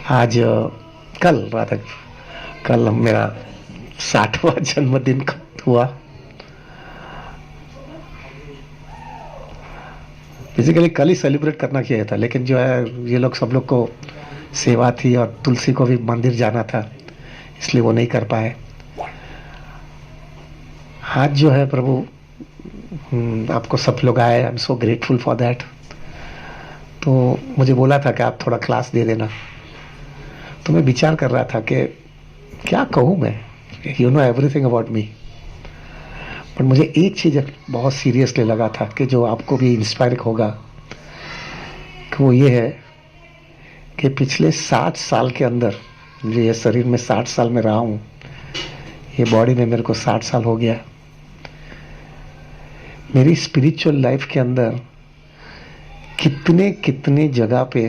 आज कल राधा कल मेरा 60वां जन्मदिन हुआ। बेसिकली कल ही सेलिब्रेट करना चाहिए था, लेकिन जो है ये लोग सब लोग को सेवा थी और तुलसी को भी मंदिर जाना था, इसलिए वो नहीं कर पाए। आज जो है प्रभु आपको सब लोग आए, आई am so grateful for that. तो मुझे बोला था कि आप थोड़ा क्लास दे देना, तो मैं विचार कर रहा था कि क्या कहूँ मैं, you know everything about me. पर मुझे एक चीज़ बहुत सीरियसली लगा था कि जो आपको भी इंस्पायर होगा, कि वो ये है कि पिछले 60 साल के अंदर, जो ये शरीर में 60 साल में रहा हूँ, ये बॉडी में मेरे को 60 साल हो गया। मेरी स्पिरिचुअल लाइफ के अंदर कितने कितने जगह पे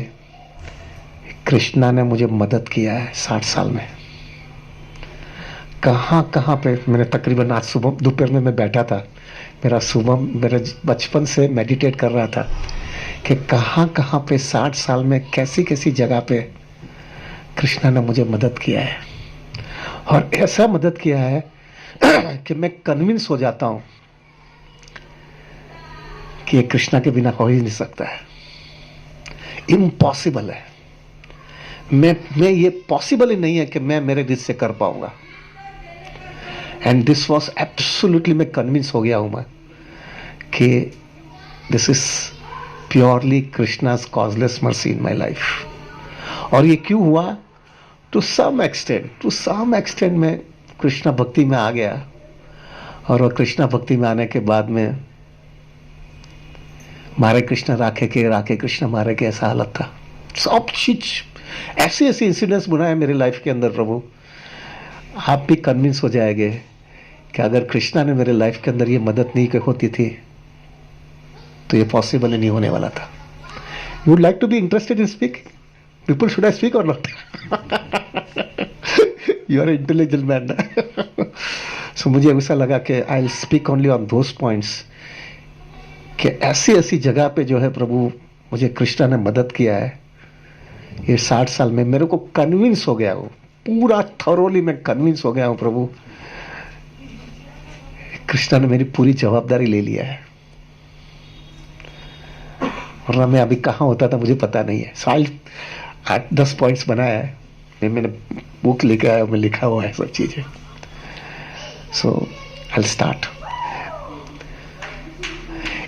कृष्णा ने मुझे मदद किया है 60 साल में। कहाँ कहाँ पे मैंने तकरीबन, आज सुबह दोपहर में मैं बैठा था, मेरा बचपन से मेडिटेट कर रहा था कि कहाँ कहाँ पे 60 साल में कैसी कैसी जगह पे कृष्णा ने मुझे मदद किया है। और ऐसा मदद किया है कि मैं कन्विंस हो जाता हूँ कि ये कृष्णा के बिना हो ही नहीं सकता है, इम्पॉसिबल है। मैं ये पॉसिबल ही नहीं है कि मैं मेरे दिल से कर पाऊंगा। एंड दिस वॉज एब्सोल्युटली, मैं कन्विंस हो गया हूं मैं कि this is purely Krishna's causeless mercy in my life. और ये क्यों हुआ? टू सम एक्सटेंट मैं कृष्णा भक्ति में आ गया, और वो कृष्णा भक्ति में आने के बाद में मारे कृष्ण राखे कृष्ण मारे के, ऐसा हालत था। सब चीज ऐसे ऐसे इंसिडेंट्स बनाए मेरे लाइफ के अंदर प्रभु, आप भी कन्विंस हो जाएंगे कि अगर कृष्णा ने मेरे लाइफ के अंदर ये मदद नहीं होती थी तो ये पॉसिबल ही नहीं होने वाला था। You would like to be interested in speaking? People, should I speak और not? You are intelligent man. So मुझे ऐसा लगा कि I will speak only on those points, कि ऐसी ऐसी जगह पे जो है प्रभु मुझे कृष्णा ने मदद किया है। ये 60 साल में मेरे को कन्विंस हो गया हूँ, पूरा थरोली मैं कन्विंस हो गया हूँ प्रभु, कृष्णा ने मेरी पूरी जवाबदारी ले लिया है। और मैं अभी कहाँ होता था मुझे पता नहीं है। साल 8-10 पॉइंट्स बनाया है, मैंने बुक लिखा है, मैं लिखा हुआ है सब चीजें। सो आई विल स्टार्ट।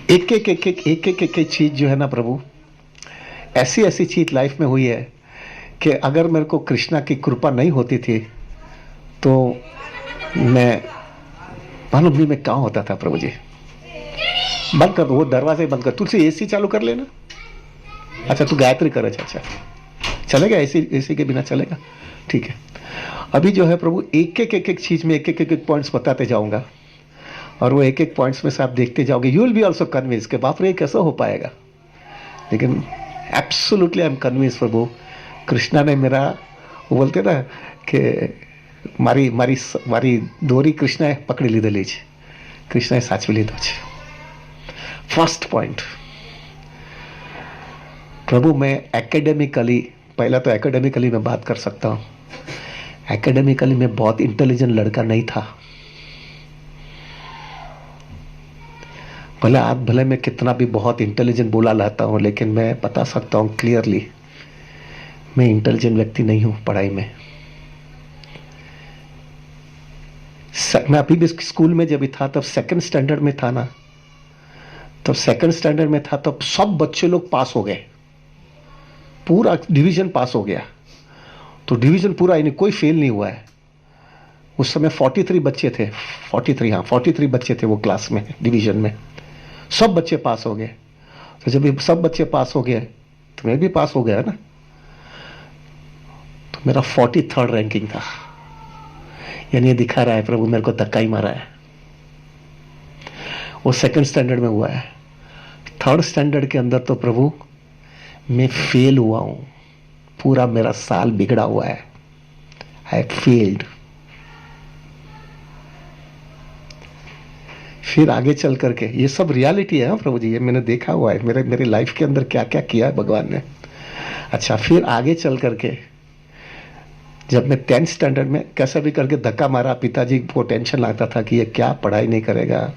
एक चीज जो है ना प्रभु, ऐसी ऐसी चीज लाइफ में हुई है कि अगर मेरे को कृष्णा की कृपा नहीं होती थी तो मैं मालूम नहीं मैं कहाँ होता था प्रभु जी। बंद कर दो वो दरवाजे, बंद कर। तुलसी एसी चालू कर लेना। अच्छा तू गायत्री कर। अच्छा चलेगा, एसी के बिना चलेगा? ठीक है। अभी जो है प्रभु एक एक चीज में एक एक पॉइंट्स बताते जाऊंगा, और वो एक एक पॉइंट्स में से आप देखते जाओगे। You will be also convince के बाप रे कैसा हो पाएगा, लेकिन एब्सोल्युटली आई एम कन्विंस प्रभु, कृष्णा ने मेरा, वो बोलते ना कि मारी मारी मारी दोरी कृष्णाए पकड़ी લીધેલી છે, कृष्णाए સાચવી લીધો છે। फर्स्ट पॉइंट प्रभु, मैं एकेडमिकली, पहला तो एकेडमिकली मैं बात कर सकता हूँ। एकेडमिकली मैं बहुत इंटेलिजेंट लड़का नहीं था। भले मैं कितना भी बहुत इंटेलिजेंट बोला लाता हूँ, लेकिन मैं बता सकता हूँ क्लियरली मैं इंटेलिजेंट व्यक्ति नहीं हूँ पढ़ाई में। मैं अभी भी स्कूल में जब भी था तब सेकंड स्टैंडर्ड में था ना, तब सेकंड स्टैंडर्ड में था तब सब बच्चे लोग पास हो गए, पूरा डिवीजन पास हो गया। तो डिवीजन पूरा, यानी कोई फेल नहीं हुआ है। उस समय 43 बच्चे थे, 43 बच्चे थे वो क्लास में, डिवीजन में सब बच्चे पास हो गए। तो जब ये सब बच्चे पास हो गए तो मैं भी पास हो गया ना। तो मेरा 43rd रैंकिंग था, यानी ये दिखा रहा है प्रभु मेरे को धक्का ही मारा है। वो सेकंड स्टैंडर्ड में हुआ है। थर्ड स्टैंडर्ड के अंदर तो प्रभु मैं फेल हुआ हूं, पूरा मेरा साल बिगड़ा हुआ है। I failed. फिर आगे चल करके, ये सब रियलिटी है प्रभु जी, ये मैंने देखा हुआ है मेरे लाइफ के अंदर क्या क्या किया है भगवान ने। अच्छा फिर आगे चल करके जब मैं 10th स्टैंडर्ड में कैसा भी करके धक्का मारा, पिताजी को टेंशन लगता था कि ये क्या पढ़ाई नहीं करेगा,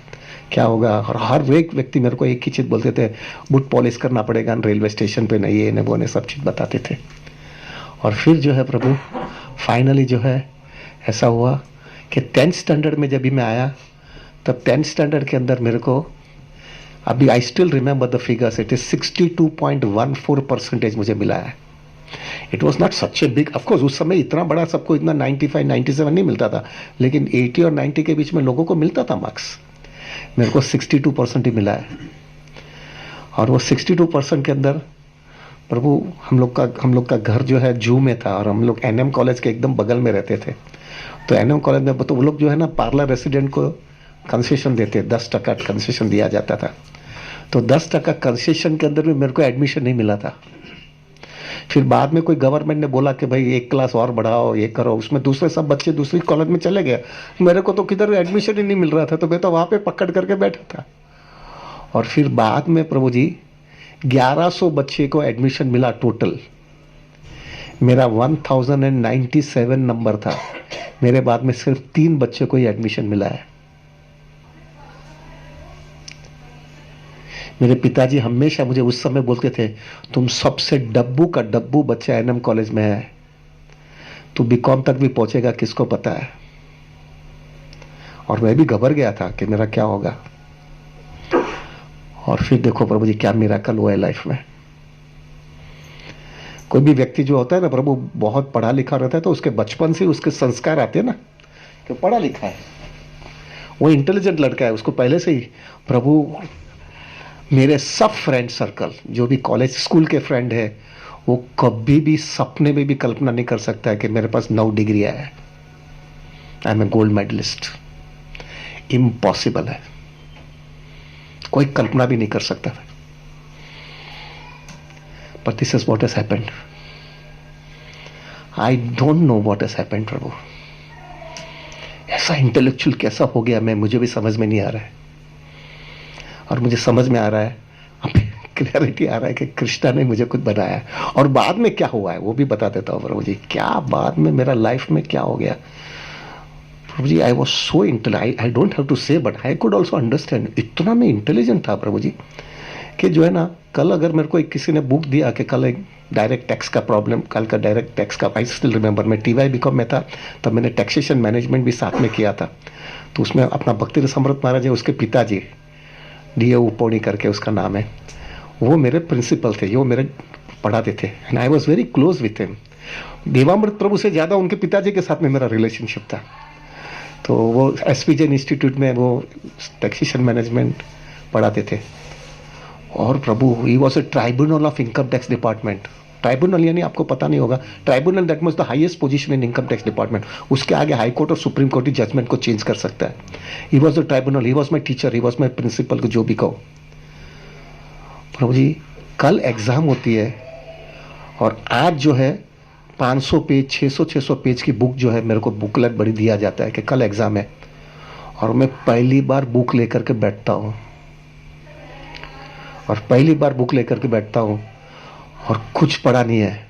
क्या होगा। और हर एक व्यक्ति मेरे को एक ही चीज़ बोलते थे, बूट पॉलिश करना पड़ेगा रेलवे स्टेशन पे, नहीं ये नहीं वो नहीं, सब चीज़ बताते थे। और फिर जो है प्रभु फाइनली जो है ऐसा हुआ कि 10th स्टैंडर्ड में जब भी मैं आया, तब 10th स्टैंडर्ड के अंदर मेरे को अभी I still remember the figures, it is 62.14% मुझे मिला है। It was not such a big, of course उस समय इतना बड़ा सबको इतना 95 97 नहीं मिलता था, लेकिन 80 और 90 के बीच में लोगों को मिलता था मार्क्स। मेरे को 62% ही मिला है। और वो 62% के अंदर प्रभु हम लोग का घर जो है जू में था, और हम लोग एनएम कॉलेज के एकदम बगल में रहते थे। तो एनएम कॉलेज में तो वो लोग जो है ना पार्लर रेसिडेंट को कंसेशन देते, 10% कंसेशन दिया जाता था। तो 10% कंसेशन के अंदर भी मेरे को एडमिशन नहीं मिला था। फिर बाद में कोई गवर्नमेंट ने बोला कि भाई एक क्लास और बढ़ाओ, ये करो, उसमें दूसरे सब बच्चे दूसरी कॉलेज में चले गए। मेरे को तो किधर एडमिशन ही नहीं मिल रहा था, तो मैं तो वहाँ पे पकड़ करके बैठा था। और फिर बाद में प्रभु जी 1100 बच्चे को एडमिशन मिला टोटल। मेरा 1097 नंबर था। मेरे बाद में सिर्फ 3 बच्चे को ही एडमिशन मिला है। मेरे पिताजी हमेशा मुझे उस समय बोलते थे, तुम सबसे डब्बू का डब्बू बच्चा एनएम कॉलेज में है, तू बीकॉम तक भी पहुंचेगा किसको पता है। और मैं भी घबर गया था कि मेरा क्या होगा। और फिर देखो प्रभु जी क्या मिरेकल हुआ है लाइफ में। कोई भी व्यक्ति जो होता है ना प्रभु, बहुत पढ़ा लिखा रहता है, तो उसके बचपन से उसके संस्कार आते हैं ना कि पढ़ा लिखा है, वो इंटेलिजेंट लड़का है, उसको पहले से ही प्रभु। मेरे सब फ्रेंड सर्कल जो भी कॉलेज स्कूल के फ्रेंड है, वो कभी भी सपने में भी कल्पना नहीं कर सकता है कि मेरे पास 9 डिग्री है, I am a gold medalist. Impossible है, कोई कल्पना भी नहीं कर सकता। But this is what has happened. I don't know what has happened Prabhu. ऐसा इंटेलेक्चुअल कैसा हो गया मैं, मुझे भी समझ में नहीं आ रहा है। और मुझे समझ में आ रहा है, क्लैरिटी आ रहा है कि कृष्णा ने मुझे कुछ बनाया है। और बाद में क्या हुआ है वो भी बता देता हूँ प्रभु जी। क्या बाद में मेरा लाइफ में क्या हो गया प्रभु जी। I was so intelligent, I don't have to say, but I could also understand. इतना मैं इंटेलिजेंट था प्रभु जी कि जो है ना, कल अगर मेरे को किसी ने बुक दिया कि कल एक डायरेक्ट टैक्स का प्रॉब्लम, कल का डायरेक्ट टैक्स का, आई स्टिल रिमेंबर, मैं टीवाई बीकॉम में था, तब मैंने टैक्सेशन मैनेजमेंट भी साथ में किया था। तो उसमें अपना भक्ति समृत महाराज है, उसके पिताजी डी उपौनी करके उसका नाम है, वो मेरे प्रिंसिपल थे, वो मेरे पढ़ाते थे, and I was very close with him. Devamrit Prabhu से ज़्यादा उनके पिताजी के साथ में मेरा रिलेशनशिप था। तो वो एसपी जैन इंस्टीट्यूट में वो टैक्सेशन मैनेजमेंट पढ़ाते थे। और Prabhu he was a tribunal of income tax department. Tribunal यानी आपको पता नहीं होगा, tribunal that means the highest position in income tax department. उसके आगे हाई कोर्ट और सुप्रीम कोर्ट ही जजमेंट को चेंज कर सकता है। He was the tribunal, he was my teacher, he was my principal, को जो भी कहो। प्रभु जी कल एग्जाम होती है, और आज जो है 500 पेज 600 पेज की बुक जो है मेरे को बुकलेट बड़ी दिया जाता है कि कल एग्जाम है। और मैं पहली बार बुक लेकर के बैठता हूँ, और पहली बार बुक लेकर के बैठता हूँ और कुछ पढ़ा नहीं है,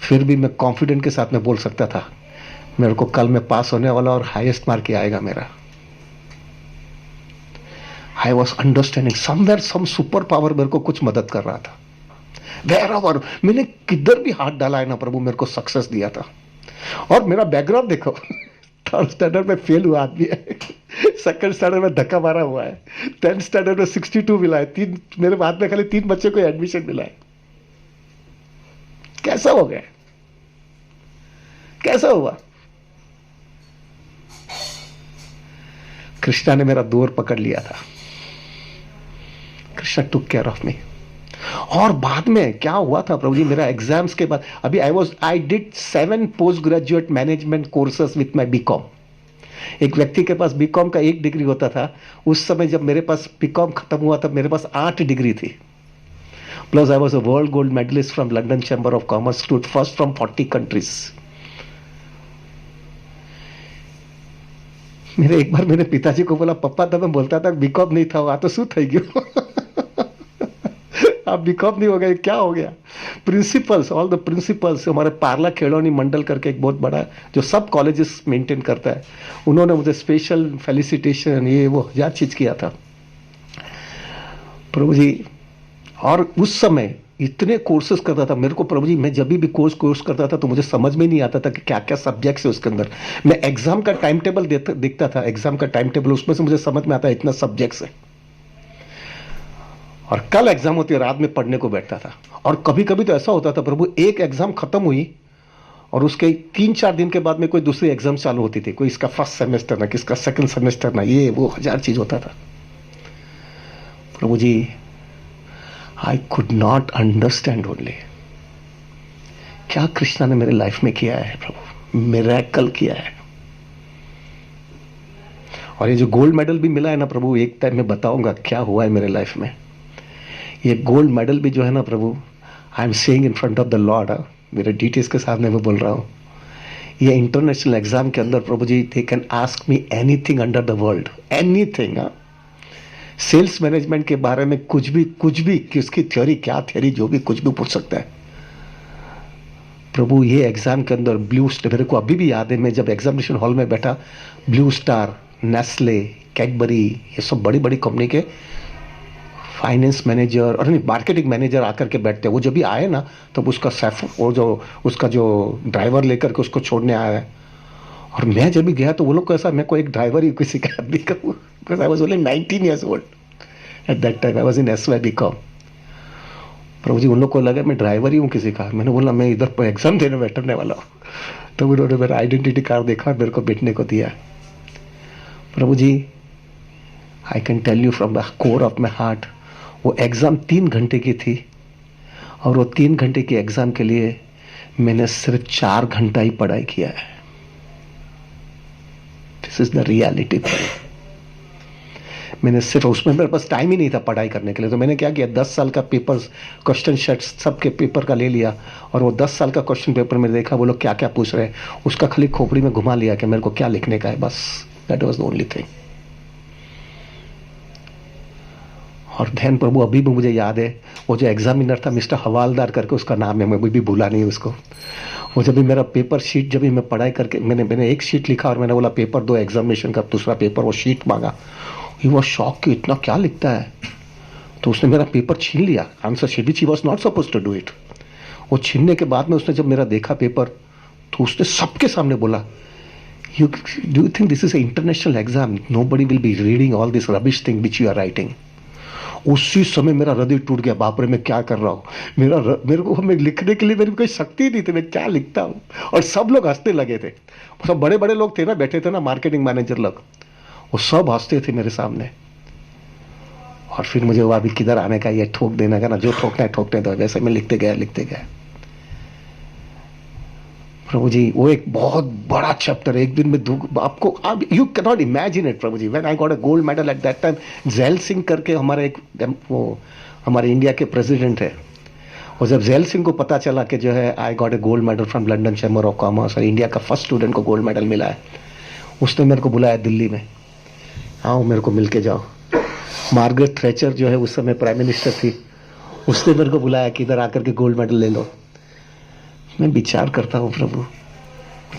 फिर भी मैं कॉन्फिडेंट के साथ में बोल सकता था मेरे को कल में पास होने वाला और हाईएस्ट मार्क ही आएगा मेरा। I was understanding somewhere some super power मेरे को कुछ मदद कर रहा था। वेयरएवर मैंने किधर भी हाथ डाला है ना प्रभु, मेरे को सक्सेस दिया था। और मेरा बैकग्राउंड देखो, 3rd स्टैंडर्ड में फेल हुआ आदमी है, 2nd स्टैंडर्ड में धक्का मारा हुआ है, 10th स्टैंडर्ड में 62 मिला है, मेरे बाद में खाली 3 बच्चे को एडमिशन मिला है। कैसा हो गया, कैसा हुआ? कृष्णा ने मेरा दूर पकड़ लिया था। कृष्णा टुक केयर ऑफ मी। और बाद में क्या हुआ था प्रभु जी, मेरा एग्जाम्स के बाद अभी I did 7 post graduate management courses with my BCom. एक व्यक्ति के पास बीकॉम का 1 डिग्री होता था, उस समय जब मेरे पास बीकॉम खत्म हुआ तब मेरे पास 8 डिग्री थी। Plus I was a world gold medalist from London Chamber of Commerce, stood first from 40 countries. मेरे एक बार मेरे पिताजी को बोला, पप्पा तब मैं बोलता था बीकॉम नहीं था, वहां तो शू થઈ ગયું। आप बीकॉम नहीं हो गए, क्या हो गया? प्रिंसिपल्स, ऑल द प्रिंसिपल्स, हमारे पार्ला खेड़ोनी मंडल करके एक बहुत बड़ा जो सब कॉलेजेस मेंटेन करता है, उन्होंने मुझे स्पेशल फेलिसिटेशन ये वो 1000 चीज किया था प्रभु जी। और उस समय इतने कोर्सेज करता था मेरे को प्रभु जी, मैं जब भी कोर्स करता था तो मुझे समझ में नहीं आता था कि क्या क्या सब्जेक्ट्स है उसके अंदर। मैं एग्जाम का टाइम टेबल देखता था, एग्जाम का टाइम टेबल, उसमें से मुझे समझ में आता है इतना सब्जेक्ट्स है। और कल एग्जाम होती है, रात में पढ़ने को बैठता था। और कभी कभी तो ऐसा होता था प्रभु, एक एग्जाम खत्म हुई और उसके 3-4 दिन के बाद में कोई दूसरी एग्जाम चालू होती थी, कोई इसका फर्स्ट सेमेस्टर ना, किसका सेकंड सेमेस्टर ना, ये वो 1000 चीज होता था प्रभु जी। I could not understand only क्या कृष्णा ने मेरे लाइफ में किया है प्रभु, मिरेकल किया है। और ये जो गोल्ड मेडल भी मिला है ना प्रभु, एक टाइम में बताऊंगा क्या हुआ है मेरे लाइफ में। ये गोल्ड मेडल भी जो है ना Prabhu, I am saying in front of the lord, मेरे डिटेल्स के सामने मैं बोल रहा हूं, ये इंटरनेशनल एग्जाम के अंदर Prabhu ji, they can ask me anything under the world, anything. Sales management के बारे में कुछ भी कि उसकी थ्योरी क्या, थ्योरी जो भी कुछ भी पूछ सकता है प्रभु। ये एग्जाम के अंदर ब्लू स्टार, मेरे को अभी भी याद है, मैं जब एग्जामिनेशन हॉल में बैठा, ब्लू स्टार, नेस्ले, कैडबरी, ये सब बड़ी बड़ी कंपनी के फाइनेंस मैनेजर और नहीं मार्केटिंग मैनेजर आकर के बैठते हैं। वो जब भी आए ना तब उसका वो जो उसका जो ड्राइवर लेकर के उसको छोड़ने आया है। और मैं जब भी गया तो वो लोग को ऐसा, मैं को एक ड्राइवर ही किसी का आदमी का, because I was only 19 years old at that time, I was in SY BCom. Prabhu ji उन लोग को लगा मैं ड्राइवर ही हूँ किसी का। मैंने बोला मैं इधर एग्जाम देने बैठने वाला हूँ। तो उन्होंने मेरा आइडेंटिटी कार्ड देखा, मेरे को बैठने को दिया। प्रभु जी I can tell you from the core of my heart, वो एग्ज़ाम 3 घंटे की थी और वो 3 घंटे की एग्ज़ाम के लिए मैंने सिर्फ 4 घंटा ही पढ़ाई किया है। This is the reality. मैंने सिर्फ, उसमें मेरे पास टाइम ही नहीं था पढ़ाई करने के लिए, तो मैंने क्या किया, 10 साल का पेपर, क्वेश्चन सेट सबके पेपर का ले लिया और वो 10 साल का क्वेश्चन पेपर में देखा वो लोग क्या क्या पूछ रहे हैं, उसका खाली खोपड़ी में घुमा लिया कि मेरे को क्या लिखने का है, बस that was the only thing. और धैन प्रभु अभी भी मुझे याद है, वो जो एग्जामिनर था मिस्टर हवालदार करके उसका नाम है, मैं भी भूला नहीं उसको। वो जब भी मेरा पेपर शीट, जब भी मैं पढ़ाई करके, मैंने एक शीट लिखा और मैंने बोला पेपर दो एग्जामिनेशन का, दूसरा पेपर, वो शीट मांगा। वो शॉक कि इतना क्या लिखता है, तो उसने मेरा पेपर छीन लिया, answer sheet, which he was not supposed to do it. वो छीनने के बाद में उसने जब मेरा देखा पेपर, तो उसने सबके सामने बोला, you do you think this is a international exam, nobody will be reading all this rubbish thing which you are writing. उसी समय मेरा हृदय टूट गया, बाप रे मैं क्या कर रहा हूँ, मेरे को मैं लिखने के लिए मेरी कोई शक्ति नहीं थी, मैं क्या लिखता हूँ। और सब लोग हंसने लगे थे, सब बड़े बड़े लोग थे ना, बैठे थे ना मार्केटिंग मैनेजर लोग, वो सब हंसते थे मेरे सामने। और फिर मुझे वो अभी किधर आने का, ये ठोक देने का ना, जो ठोकना है ठोकने दो, वैसे मैं लिखते गया। प्रभु जी वो एक बहुत बड़ा चैप्टर, एक दिन में आपको, you can not imagine it प्रभु जी। When I got a gold medal at that time, Zail Singh करके हमारे एक, वो हमारे इंडिया के प्रेसिडेंट है, और जब जैल सिंह को पता चला कि जो है आई got a gold medal from London Chamber of commerce और इंडिया का फर्स्ट स्टूडेंट को गोल्ड मेडल मिला है, उसने मेरे को बुलाया दिल्ली में, आओ मेरे को मिल के जाओ। मार्गरेट थ्रेचर जो है उस समय प्राइम मिनिस्टर थी, उसने मेरे को बुलाया कि इधर आकर के गोल्ड मेडल ले लो। मैं विचार करता हूँ प्रभु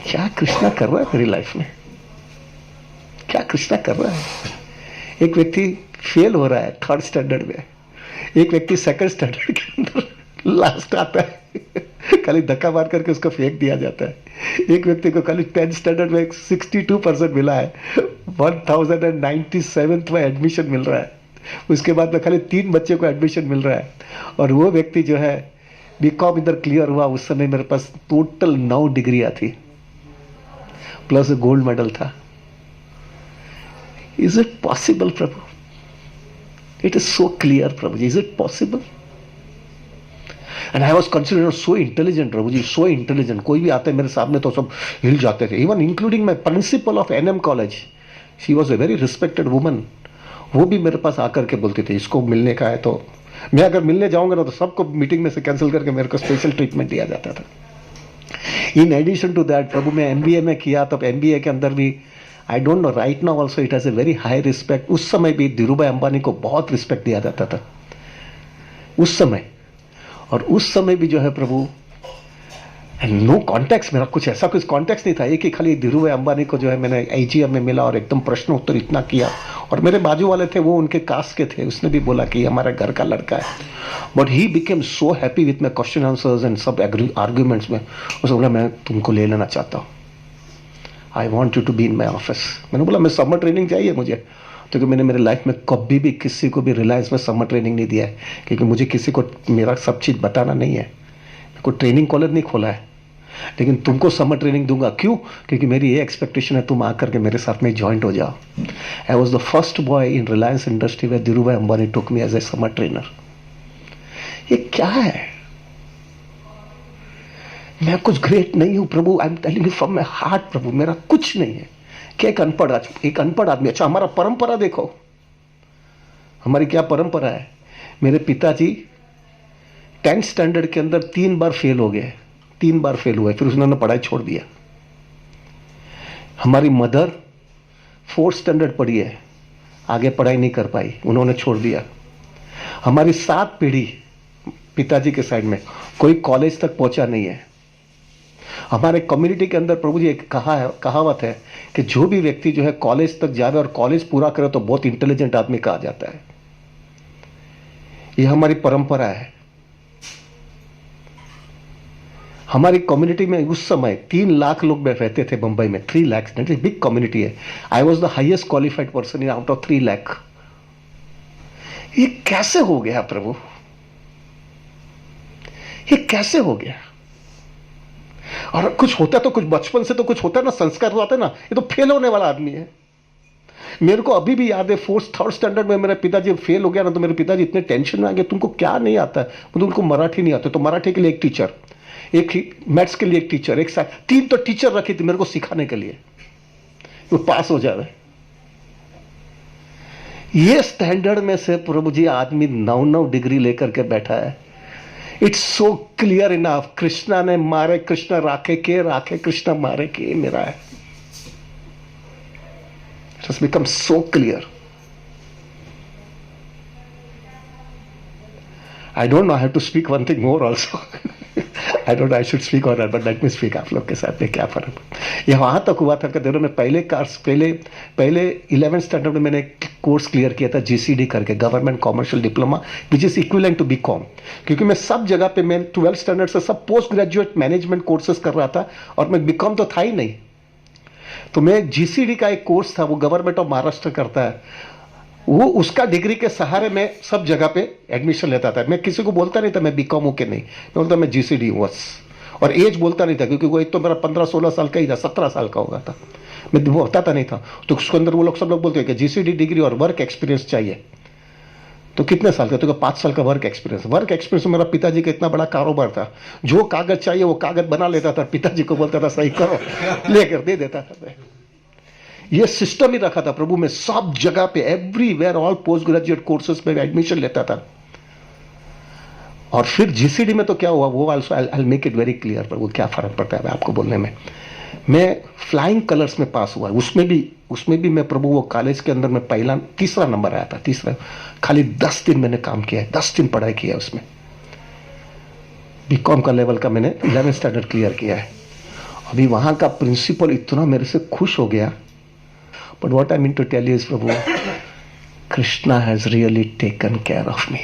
क्या कृष्णा कर रहा है मेरी लाइफ में, क्या कृष्णा कर रहा है। एक व्यक्ति फेल हो रहा है 3rd स्टैंडर्ड में, एक व्यक्ति 2nd स्टैंडर्ड के अंदर लास्ट आता है, खाली धक्का मार करके उसको फेंक दिया जाता है। एक व्यक्ति को खाली 10th स्टैंडर्ड में 62% मिला है, 1097 में एडमिशन मिल रहा है, उसके बाद में खाली 3 बच्चे को एडमिशन मिल रहा है। और वो व्यक्ति जो है बीकॉम इधर क्लियर हुआ, उस समय मेरे पास टोटल 9 डिग्रियां थी प्लस गोल्ड मेडल था। इज इट पॉसिबल प्रभु? इट इज सो क्लियर प्रभु जी, is it possible? And I was considered so intelligent प्रभु जी, सो इंटेलिजेंट। कोई भी आते मेरे सामने तो सब हिल जाते थे, even including my principal of NM college, she was a very respected woman. वो भी मेरे पास आकर के बोलती थी इसको मिलने का है, तो मैं अगर मिलने जाऊंगा ना तो सबको मीटिंग में से कैंसिल करके मेरे को स्पेशल ट्रीटमेंट दिया जाता था। इन एडिशन टू दैट प्रभु मैं एमबीए में किया, तब एमबीए के अंदर भी आई don't no right now also it has a very high respect. उस समय भी धीरूभाई अंबानी को बहुत रिस्पेक्ट दिया जाता था, उस समय, और उस समय भी जो है प्रभु, नो कॉन्टेक्स्ट, मेरा कुछ ऐसा कुछ कॉन्टेक्स्ट नहीं था। एक ही खाली धीरू भाई अंबानी को जो है मैंने आईजीएम में मिला और एकदम प्रश्न उत्तर इतना किया, और मेरे बाजू वाले थे वो उनके कास्ट के थे, उसने भी बोला कि हमारे घर का लड़का है, but he became so happy with my question answers and सब आर्ग्यूमेंट्स में। उसने बोला मैं तुमको ले लेना चाहता हूँ, I want you to be in my office. मैंने बोला मैं समर ट्रेनिंग चाहिए मुझे, क्योंकि मैंने मेरे लाइफ में कभी भी किसी को भी रिलायंस में समर ट्रेनिंग नहीं दिया है, क्योंकि मुझे किसी को मेरा सब चीज़ बताना नहीं है। मेरे को ट्रेनिंग कॉलेज नहीं खोला है, लेकिन तुमको समर ट्रेनिंग दूंगा। क्यों? क्योंकि मेरी ये एक्सपेक्टेशन है तुम आकर के मेरे साथ में ज्वाइंट हो जाओ। I was the first boy in Reliance industry where Dhiru bhai Ambani took me as a summer trainer. ये क्या है? मैं कुछ ग्रेट नहीं हूं Prabhu, I am telling you from my heart Prabhu, मेरा कुछ नहीं है। क्या एक अनपढ़ आदमी, अच्छा हमारा परंपरा देखो, हमारी क्या परंपरा है। मेरे पिताजी 10th स्टैंडर्ड के अंदर 3 बार फेल हो गए, 3 बार फेल हुए, फिर उन्होंने पढ़ाई छोड़ दिया। हमारी मदर 4th स्टैंडर्ड पढ़ी है, आगे पढ़ाई नहीं कर पाई, उन्होंने छोड़ दिया। हमारी 7 पीढ़ी पिताजी के साइड में कोई कॉलेज तक पहुंचा नहीं है। हमारे कम्युनिटी के अंदर प्रभु जी एक कहावत है कि जो भी व्यक्ति जो है कॉलेज तक जावे और कॉलेज पूरा करे तो बहुत इंटेलिजेंट आदमी कहा जाता है। यह हमारी परंपरा है। हमारी कम्युनिटी में उस समय 3 लाख लोग रहते थे बंबई में, 3 लाख, बिग कम्युनिटी है। आई was the highest qualified person in out of 3 lakh. ये कैसे हो गया प्रभु? ये कैसे हो गया? और कुछ होता तो कुछ बचपन से तो कुछ होता ना, संस्कार तो आते ना। ये तो फेल होने वाला आदमी है। मेरे को अभी भी याद है 4th 3rd स्टैंडर्ड में मेरे पिताजी फेल हो गया ना, तो मेरे पिताजी इतने टेंशन में आ गए, तुमको क्या नहीं आता है? मतलब उनको मराठी नहीं आता, तो मराठी के लिए एक टीचर, एक मैथ्स के लिए एक टीचर, एक साथ 3 तो टीचर रखी थी मेरे को सिखाने के लिए, वो पास हो जाए। ये स्टैंडर्ड में से प्रभु जी आदमी 9 डिग्री लेकर के बैठा है। It's so clear enough, Krishna ने मारे कृष्णा राखे के, राखे कृष्णा मारे के, मेरा है। It has become so clear. I don't know, I have to speak one thing more also. I don't know, I should speak on that, but let me speak. आप लोग के साथ में क्या फर्क? ये वहां तक हुआ था कि दिनों में पहले 11th स्टैंडर्ड में मैंने कोर्स क्लियर किया था GCD करके, government commercial diploma, which is equivalent to BCom। क्योंकि मैं सब जगह पे, मैं 12th स्टैंडर्ड से सब पोस्ट ग्रेजुएट मैनेजमेंट कोर्सेज कर रहा था, और मैं BCom तो था ही नहीं। तो मैं GCD का एक कोर्स था, वो गवर्नमेंट ऑफ महाराष्ट्र करता है, वो उसका डिग्री के सहारे में सब जगह पे एडमिशन लेता था। मैं किसी को बोलता नहीं था मैं BCom हूं कि नहीं, मैं बोलता मैं GCD हूं बस। और एज बोलता नहीं था, क्योंकि वो एक तो मेरा 15-16 साल का ही था, 17 साल का होगा था, मैं वो बताता नहीं था। तो उसके अंदर वो लोग सब लोग बोलते हैं कि GCD डिग्री और वर्क एक्सपीरियंस चाहिए। तो कितने साल का? तो 5 साल का वर्क एक्सपीरियंस में मेरा पिताजी का इतना बड़ा कारोबार था, जो कागज चाहिए वो कागज बना लेता था, पिताजी को बोलता था सही करो, लेकर दे देता था। ये सिस्टम ही रखा था प्रभु, मैं सब जगह पे, everywhere, all post graduate courses में एडमिशन लेता था। और फिर GCD में तो क्या हुआ, वो also I make it very clear Prabhu, क्या फर्क पड़ता है आपको बोलने में। मैं फ्लाइंग कलर्स में पास हुआ, उसमें भी मैं प्रभु वो कॉलेज के अंदर में तीसरा नंबर आया था, तीसरा। खाली 10 दिन मैंने काम किया है, 10 दिन पढ़ाई किया है उसमें। BCom का लेवल का मैंने 11th स्टैंडर्ड क्लियर किया है। अभी वहां का प्रिंसिपल इतना मेरे से खुश हो गया। But what I mean to tell you is, Prabhu, Krishna has really taken care of me.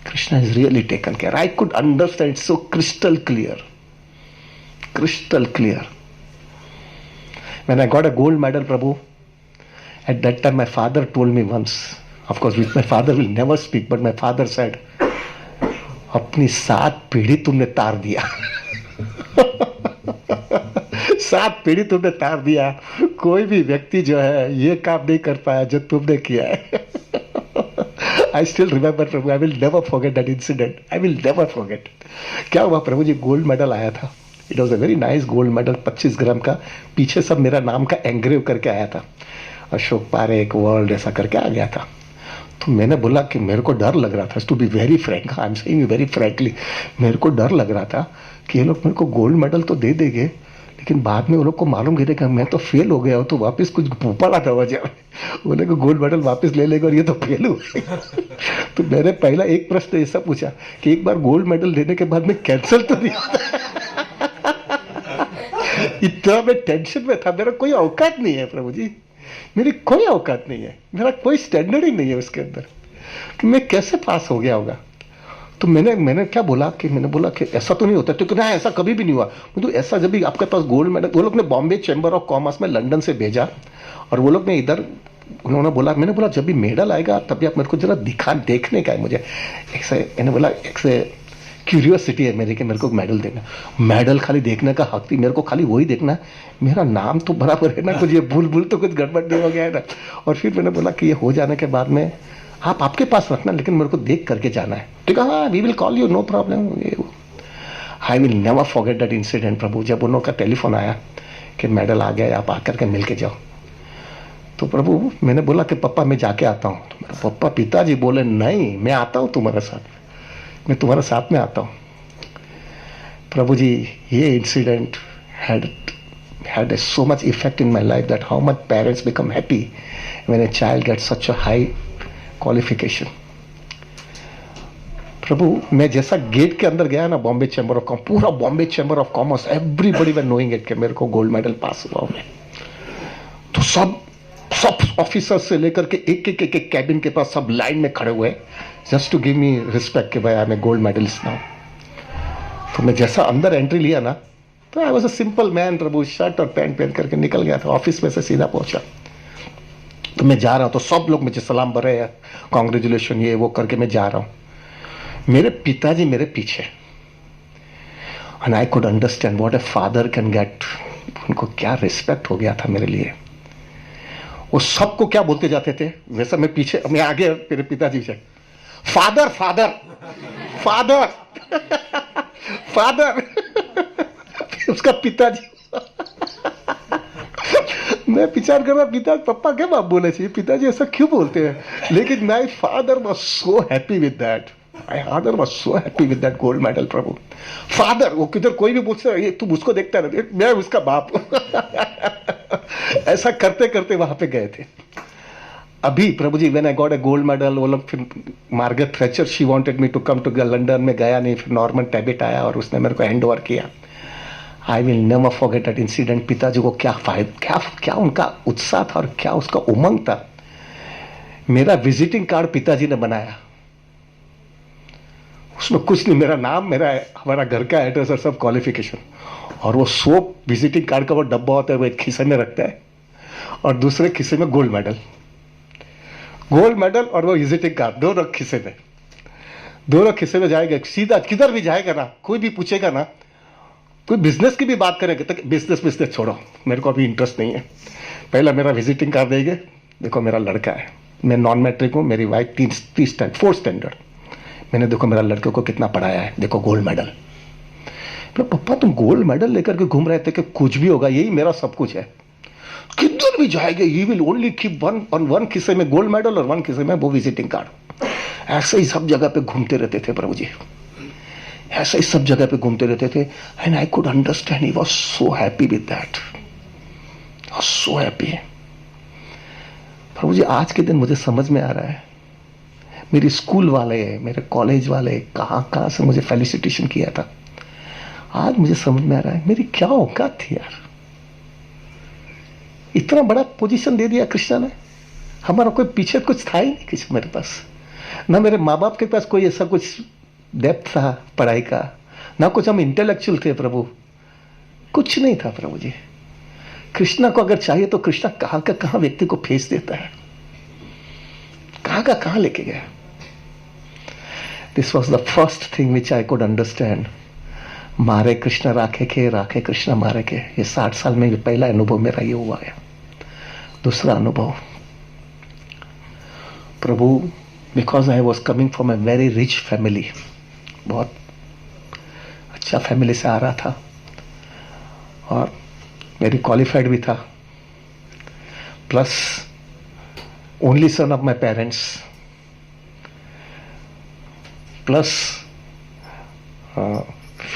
Krishna has really taken care. I could understand so crystal clear. Crystal clear. When I got a gold medal, Prabhu, at that time my father told me once, of course my father will never speak, but my father said, अपनी 7 पीढ़ी तुमने तार दिया। 7 पीढ़ी तुमने तार दिया, कोई भी व्यक्ति जो है ये काम नहीं कर पाया जो तुमने किया है। I still remember Prabhu, I will never forget that incident, I will never forget. क्या हुआ प्रभु जी, गोल्ड मेडल आया था। It was a very nice gold medal, 25 ग्राम का, पीछे सब मेरा नाम का एंग्रेव करके आया था, अशोक पारेख वर्ल्ड ऐसा करके आ गया था। तो मैंने बोला कि मेरे को डर लग रहा था, to be very frank, I am saying very frankly, मेरे को डर लग रहा था कि ये लोग मेरे को गोल्ड मेडल तो दे देंगे, लेकिन बाद में वो लोग को मालूम गिरेगा मैं तो फेल हो गया हूँ, तो वापस कुछ भूपड़ा था वजह, बोले को गोल्ड मेडल वापस ले लेगा और ये तो फेल हुआ। तो मैंने पहला एक प्रश्न ऐसा पूछा कि एक बार गोल्ड मेडल लेने के बाद में कैंसिल तो नहीं होता? इतना मैं टेंशन में था, मेरा कोई औकात नहीं है प्रभु जी, मेरी कोई औकात नहीं है, मेरा कोई स्टैंडर्ड ही नहीं है उसके अंदर, कि मैं कैसे पास हो गया होगा। तो मैंने क्या बोला कि मैंने बोला कि ऐसा तो नहीं होता, तो ना ऐसा कभी भी नहीं हुआ। तो ऐसा जब भी आपके पास गोल्ड मेडल, वो लोग ने बॉम्बे चैम्बर ऑफ कॉमर्स में लंदन से भेजा और वो लोग ने इधर, उन्होंने बोला, मैंने बोला जब भी मेडल आएगा तभी आप मेरे को जरा देखने का है मुझे। एक से मैंने बोला एक से क्यूरियोसिटी है मेरी कि मेरे को मेडल देना, मेडल खाली देखने का हक थी मेरे को, खाली वही देखना, मेरा नाम तो बराबर है ना, कुछ ये भूल तो कुछ गड़बड़ नहीं हो गया है ना। और फिर मैंने बोला कि ये हो जाने के बाद में आप आपके पास रखना, लेकिन मेरे को देख करके जाना है। ठीक है, हाँ we will call you, no problem. I will never forget that incident Prabhu, जब उन लोगों का टेलीफोन आया कि मेडल आ गया, आप आकर के मिल के जाओ। तो प्रभु मैंने बोला कि पापा मैं जाके आता हूँ। तो मेरे पापा पिताजी बोले नहीं मैं आता हूँ तुम्हारे साथ, मैं तुम्हारे साथ में आता हूँ। प्रभु जी ये incident had so much effect in my life that how much parents become happy when a child gets such a high qualification. प्रभु मैं जैसा गेट के अंदर गया ना बॉम्बे चैम्बर ऑफ कॉमर्स, पूरा Bombay chamber of commerce everybody were knowing it कि मेरे को गोल्ड मेडल पास हुआ मैं। तो सब ऑफिसर्स से लेकर के एक कैबिन के पास सब लाइन में खड़े हुए just to give me respect कि भाई I am a gold medalist now. तो मैं जैसा अंदर एंट्री लिया ना, तो I was a simple man प्रभु, शर्ट और पैंट पहन करके निकल गया था, ऑफिस में से सीधा पहुंचा। तो मैं जा रहा हूँ तो सब लोग मुझे सलाम भर रहे हैं, कॉन्ग्रेचुलेशन ये वो करके मैं जा रहा हूँ। मेरे पिताजी मेरे पीछे, and I could understand what a father can get. उनको क्या रिस्पेक्ट हो गया था मेरे लिए। वो सबको क्या बोलते जाते थे, वैसा मैं पीछे, मैं आगे मेरे पिताजी से फादर फादर फादर फादर उसका पिताजी। मैं विचार कर रहा पिता पापा क्या बाप बोले चाहिए, पिताजी ऐसा क्यों बोलते हैं, लेकिन my father was so happy with that, my father was so happy with that gold medal Prabhu. Father, वो किधर कोई भी पूछता है तुम उसको देखता रहते, मैं उसका बाप। ऐसा करते करते वहां पे गए थे। अभी प्रभु जी when I got a gold medal, वो लोग फिर Margaret Thatcher she wanted me to come to London में, गया नहीं, फिर नॉर्मन टैबिट आया और उसने मेरे को हैंड ओवर किया। आई will never forget that incident. पिताजी को क्या फायदा, क्या उनका उत्साह था और क्या उसका उमंग था। मेरा विजिटिंग कार्ड पिताजी ने बनाया, उसमें कुछ नहीं, मेरा नाम, मेरा हमारा घर का एड्रेस और सब क्वालिफिकेशन, और वो 100 विजिटिंग कार्ड का वो डब्बा होता है वो एक खिस्से में रखता है और दूसरे खिस्से में गोल्ड मेडल और वो विजिटिंग कार्ड, दोनों खिस्से में, दोनों खिस्से में जाएगा सीधा, किधर भी जाएगा ना, कोई भी पूछेगा ना, कोई बिजनेस की भी बात करेगा तो बिजनेस छोड़ो, मेरे को अभी इंटरेस्ट नहीं है, पहला मेरा विजिटिंग कार्ड देंगे, देखो मेरा लड़का है, मैं नॉन मैट्रिक हूँ, मेरी वाइफ 4th स्टैंडर्ड, मैंने देखो मेरा लड़के को कितना पढ़ाया है, देखो गोल्ड मेडल। पापा तुम गोल्ड मेडल लेकर के घूम रहे थे कि कुछ भी होगा, यही मेरा सब कुछ है, किधर भी जाएंगे he will only keep one खिस्से में गोल्ड मेडल और वन खिस्से में वो विजिटिंग कार्ड। ऐसे ही सब जगह पे घूमते रहते थे प्रभु जी, ऐसे ही सब जगह पे घूमते रहते थे। And I could understand, he was so happy with that, so happy. Prabhu ji आज के दिन मुझे समझ में आ रहा है, मेरी स्कूल वाले, मेरे कॉलेज वाले कहां से मुझे फेलिसिटेशन किया था, आज मुझे समझ में आ रहा है मेरी क्या औकात थी यार, इतना बड़ा पोजीशन दे दिया कृष्णा ने। हमारा कोई पीछे कुछ था ही नहीं किसी मेरे पास, ना मेरे माँ बाप के पास कोई ऐसा कुछ डेप्थ था पढ़ाई का, ना कुछ हम इंटेलेक्चुअल थे प्रभु, कुछ नहीं था प्रभु जी। कृष्णा को अगर चाहिए तो कृष्णा कहां का कहां व्यक्ति को फेस देता है, कहां का कहां लेके गया। This was the first thing which I could understand. मारे कृष्ण राखे के, राखे कृष्ण मारे के, ये 60 साल में ये पहला अनुभव मेरा ये हुआ है। दूसरा अनुभव Prabhu, because I was coming from a very rich family, बहुत अच्छा फैमिली से आ रहा था और वेरी क्वालिफाइड भी था, plus only son of my parents, plus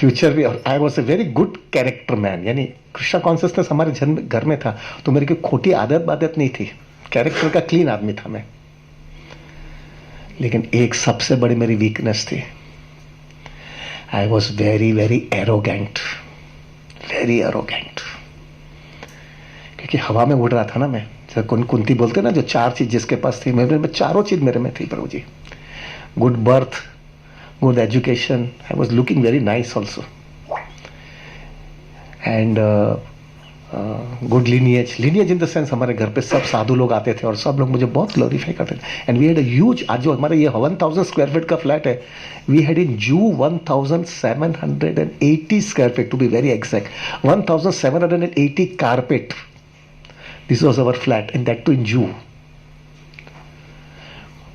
future भी। और I was a very good character man, यानी कृष्णा कॉन्सियसनेस हमारे घर में था, तो मेरी कोई खोटी आदत नहीं थी, कैरेक्टर का क्लीन आदमी था मैं। लेकिन एक सबसे बड़ी मेरी वीकनेस थी, आई was very very arrogant, very arrogant. क्योंकि हवा में उड़ रहा था ना मैं, जैसे कुंती बोलते ना, जो 4 चीज जिसके पास थी, मेरे में 4 चीज मेरे में थी Prabhu ji. Good birth, good education, I was looking very nice also, and good lineage in the sense हमारे घर पे सब साधु लोग आते थे और सब लोग मुझे बहुत ग्लोरीफाई करते थे। And we had a huge, आज जो हमारा ये 1000 स्क्वायर फीट का फ्लैट है, we had in Juhu 1780 square feet, to be very exact, 1780 carpet, this was our flat, and that too in Juhu,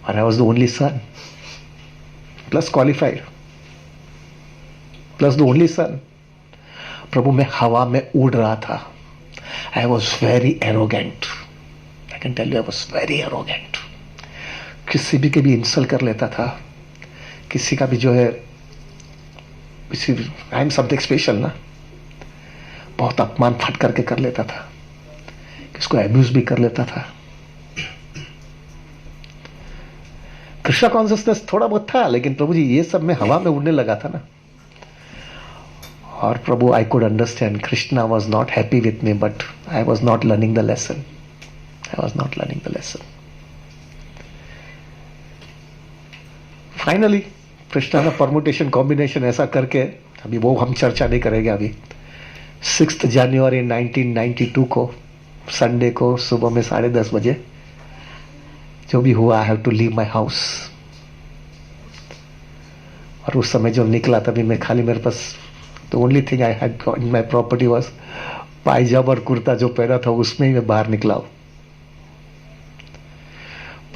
और I was the only son, plus qualified, plus the only son. Prabhu मैं हवा में उड़ रहा था, I was very arrogant, I can tell you, I was very arrogant. किसी भी के भी इंसल्ट कर लेता था, किसी का भी जो है, आई एम समथिंग स्पेशल ना, बहुत अपमान फट करके कर लेता था, किसको एब्यूज भी कर लेता था। कृष्णा कॉन्सियसनेस थोड़ा बहुत था, लेकिन प्रभु जी ये सब में हवा में उड़ने लगा था ना। और Prabhu, I could understand Krishna was not happy with me, but I was not learning the lesson, I was not learning the lesson. Finally Krishna का परमुटेशन कॉम्बिनेशन ऐसा करके, अभी वो हम चर्चा नहीं करेंगे अभी, 6 जनवरी 1992 को संडे को सुबह में 10:30 बजे जो भी हुआ, I have to leave my house. और उस समय जो निकला, तभी मैं खाली, मेरे पास the only thing I had in my property was pyjama और कुर्ता जो पहना था, उसमें ही मैं बाहर निकला हूं।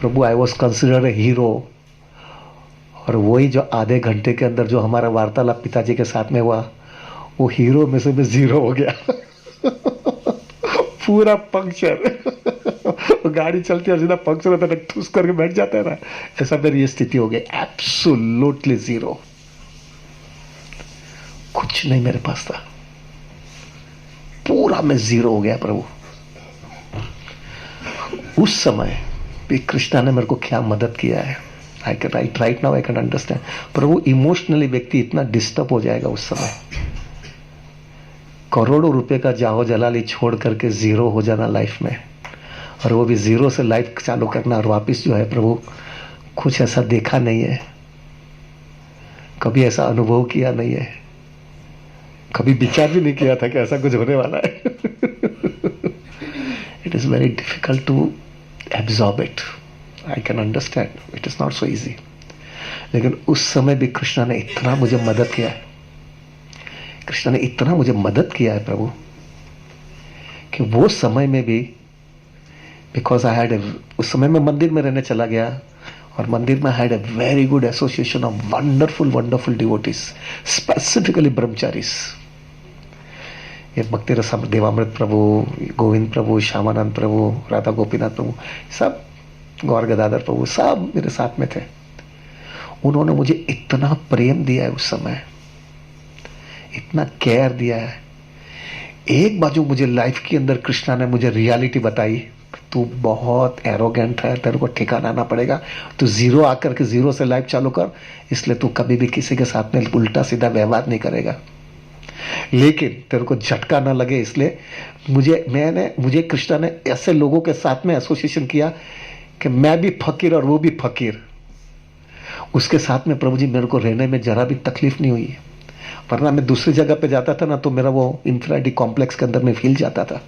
Prabhu, I was considered a hero. और वही जो आधे घंटे के अंदर जो हमारा वार्तालाप पिताजी के साथ में हुआ, वो हीरो में से मैं 0 हो गया। पूरा पंक्चर। गाड़ी चलती है और सीधा पंक्चर होता है, ठूस करके बैठ जाता है ना, ऐसा मेरी ये स्थिति हो गई, एब्सोल्युटली 0, कुछ नहीं मेरे पास था, पूरा मैं 0 हो गया प्रभु। उस समय भी कृष्णा ने मेरे को क्या मदद किया है, I can write now I can understand. Prabhu, emotionally व्यक्ति इतना डिस्टर्ब हो जाएगा उस समय, करोड़ों रुपए का जाहो जलाली छोड़ करके 0 हो जाना लाइफ में, और वो भी 0 से लाइफ चालू करना, और वापस जो है प्रभु, कुछ ऐसा देखा नहीं है, कभी ऐसा अनुभव किया नहीं है, कभी विचार भी नहीं किया था कि ऐसा कुछ होने वाला है। It is very difficult to absorb it, I can understand, it is not so easy. लेकिन उस समय भी कृष्णा ने इतना मुझे मदद किया है, कृष्णा ने इतना मुझे मदद किया है प्रभु, कि वो समय में भी, बिकॉज आई हैड, उस समय में मंदिर में रहने चला गया, और मंदिर में had a very good association of wonderful devotees, specifically brahmacharis. ये भक्ति रसम देवामृत प्रभु, गोविंद प्रभु, श्यामानंद प्रभु, राधा गोपीनाथ प्रभु, सब गौर गदाधर प्रभु, सब मेरे साथ में थे। उन्होंने मुझे इतना प्रेम दिया है उस समय, इतना केयर दिया है। एक बाजू मुझे लाइफ के अंदर कृष्णा ने मुझे रियलिटी बताई, तू बहुत एरोगेंट है, तेरे को ठिकाना आना पड़ेगा, तू 0 आकर के 0 से लाइफ चालू कर, इसलिए तू कभी भी किसी के साथ में उल्टा सीधा व्यवहार नहीं करेगा। लेकिन तेरे को झटका ना लगे, इसलिए मुझे कृष्णा ने ऐसे लोगों के साथ में एसोसिएशन किया कि मैं भी फकीर और वो भी फकीर। उसके साथ में प्रभु जी मेरे को रहने में जरा भी तकलीफ नहीं हुई, वरना मैं दूसरी जगह पे जाता था ना, तो मेरा वो इंफिनिटी कॉम्प्लेक्स के अंदर में फील जाता था।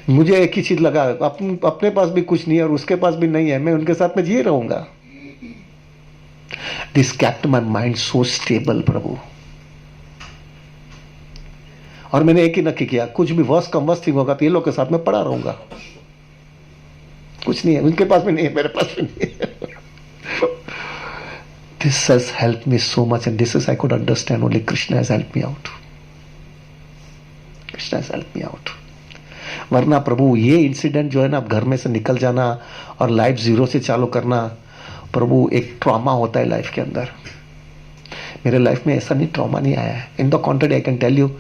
मुझे एक ही चीज लगा, अपने पास भी कुछ नहीं है और उसके पास भी नहीं है, मैं उनके साथ में जी रहूंगा। This kept my mind so stable Prabhu. और मैंने एक ही नक्की किया, कुछ भी वर्स कम वर्स थिंग होगा तो ये लोग के साथ में पड़ा रहूंगा। कुछ नहीं है, उनके पास भी नहीं है, मेरे पास भी नहीं है। This has helped me so much, and this is I could understand only Krishna has helped me out. Krishna has helped me out. वरना प्रभु ये इंसिडेंट जो है ना, अब घर में से निकल जाना और लाइफ 0 से चालू करना, प्रभु एक ट्रॉमा होता है लाइफ के अंदर। मेरे लाइफ में ऐसा नहीं ट्रॉमा नहीं आया है. In the contrary I can tell you,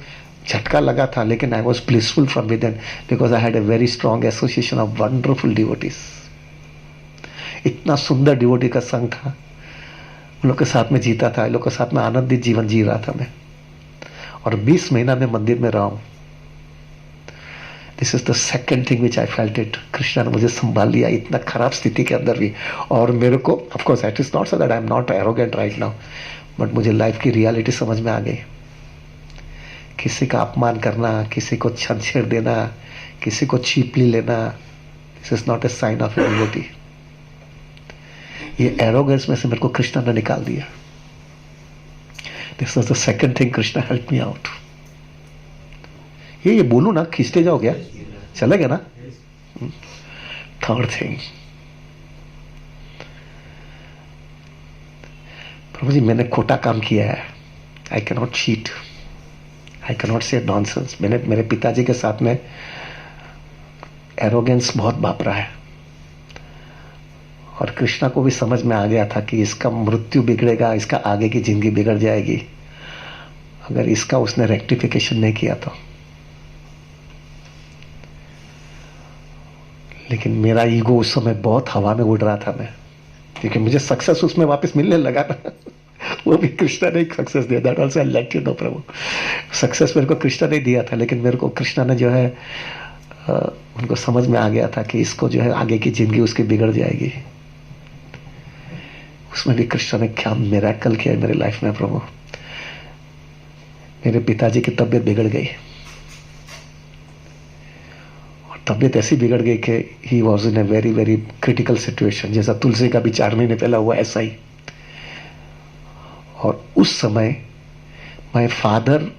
झटका लगा था लेकिन I was blissful from with in because I had a very strong association of wonderful devotees. इतना सुंदर डिवोटी का संग था, उन लोग के साथ में जीता था, इन लोग के साथ में आनंदित जीवन जी रहा था मैं. और 20 महीना में मंदिर में रहा हूं. This is the second thing which I felt it. Krishna ने मुझे संभाल लिया इतना खराब स्थिति के अंदर भी. और मेरे को of course it is not so that I am not arrogant right now, but मुझे लाइफ की रियलिटी समझ में आ गई. किसी का अपमान करना, किसी को छेड़ देना, किसी को चीपली लेना, this is not a sign of a devotee. ये एरोगेंस में से मेरे को कृष्णा ने निकाल दिया. This was the second thing Krishna help me out. ये बोलू ना खींचते जाओ क्या, चलेगा ना. थर्ड थिंग, प्रभु जी मैंने खोटा काम किया है. I can not cheat, I can not से नॉनसेंस. मैंने मेरे पिताजी के साथ में एरोगेंस बहुत वापरा है. और कृष्णा को भी समझ में आ गया था कि इसका मृत्यु बिगड़ेगा, इसका आगे की जिंदगी बिगड़ जाएगी अगर इसका उसने रेक्टिफिकेशन नहीं किया तो. लेकिन मेरा ईगो उस समय बहुत हवा में उड़ रहा था मैं, क्योंकि मुझे सक्सेस उसमें वापस मिलने लगा ना. वो भी कृष्णा ने सक्सेस दिया. That also I let you know Prabhu. Success मेरे को कृष्णा ने दिया था, लेकिन मेरे को कृष्णा ने जो है उनको समझ में आ गया था कि इसको जो है आगे की जिंदगी उसकी बिगड़ जाएगी. उसमें भी कृष्णा ने क्या मिरेकल किया मेरे लाइफ में प्रभु. मेरे पिताजी की तबीयत बिगड़ गई, और तबीयत ऐसी बिगड़ गई कि he was in A very very critical situation. जैसा तुलसी का भी 4 महीने पहले हुआ ऐसा ही. और उस समय माय फादर,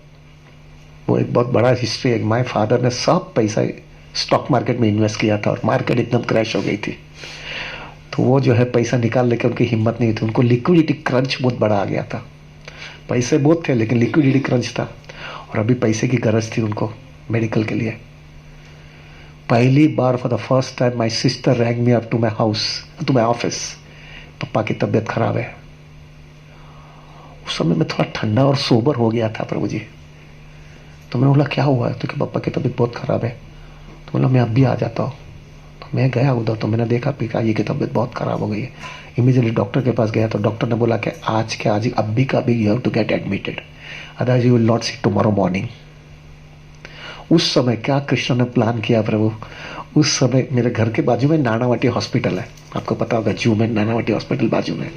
वो एक बहुत बड़ा हिस्ट्री है. माय फादर ने सब पैसा स्टॉक मार्केट में इन्वेस्ट किया था और मार्केट एकदम क्रैश हो गई थी. तो वो जो है पैसा निकाल लेके उनकी हिम्मत नहीं थी. उनको लिक्विडिटी क्रंच बहुत बड़ा आ गया था. पैसे बहुत थे लेकिन लिक्विडिटी क्रंच था, और अभी पैसे की गरज थी उनको मेडिकल के लिए. पहली बार for the first time my sister rang me up to my house, to my office. पापा की तबीयत खराब है. उस समय मैं थोड़ा ठंडा और सोबर हो गया था प्रभु जी. तो मैं बोला क्या हुआ है, तो कि पापा की तबीयत बहुत खराब है. तो बोला मैं अब भी आ जाता हूँ. तो मैं गया उधर, तो मैंने देखा पिताजी की तबीयत बहुत खराब हो गई है. इमीडिएटली डॉक्टर के पास गया, तो डॉक्टर ने बोला कि आज के आज अभी का अभी you have to get admitted, otherwise you will not see tomorrow morning. उस समय क्या कृष्ण ने प्लान किया प्रभु. उस समय मेरे घर के बाजू में नानावटी हॉस्पिटल है, आपको पता होगा जू में नानावटी हॉस्पिटल बाजू में.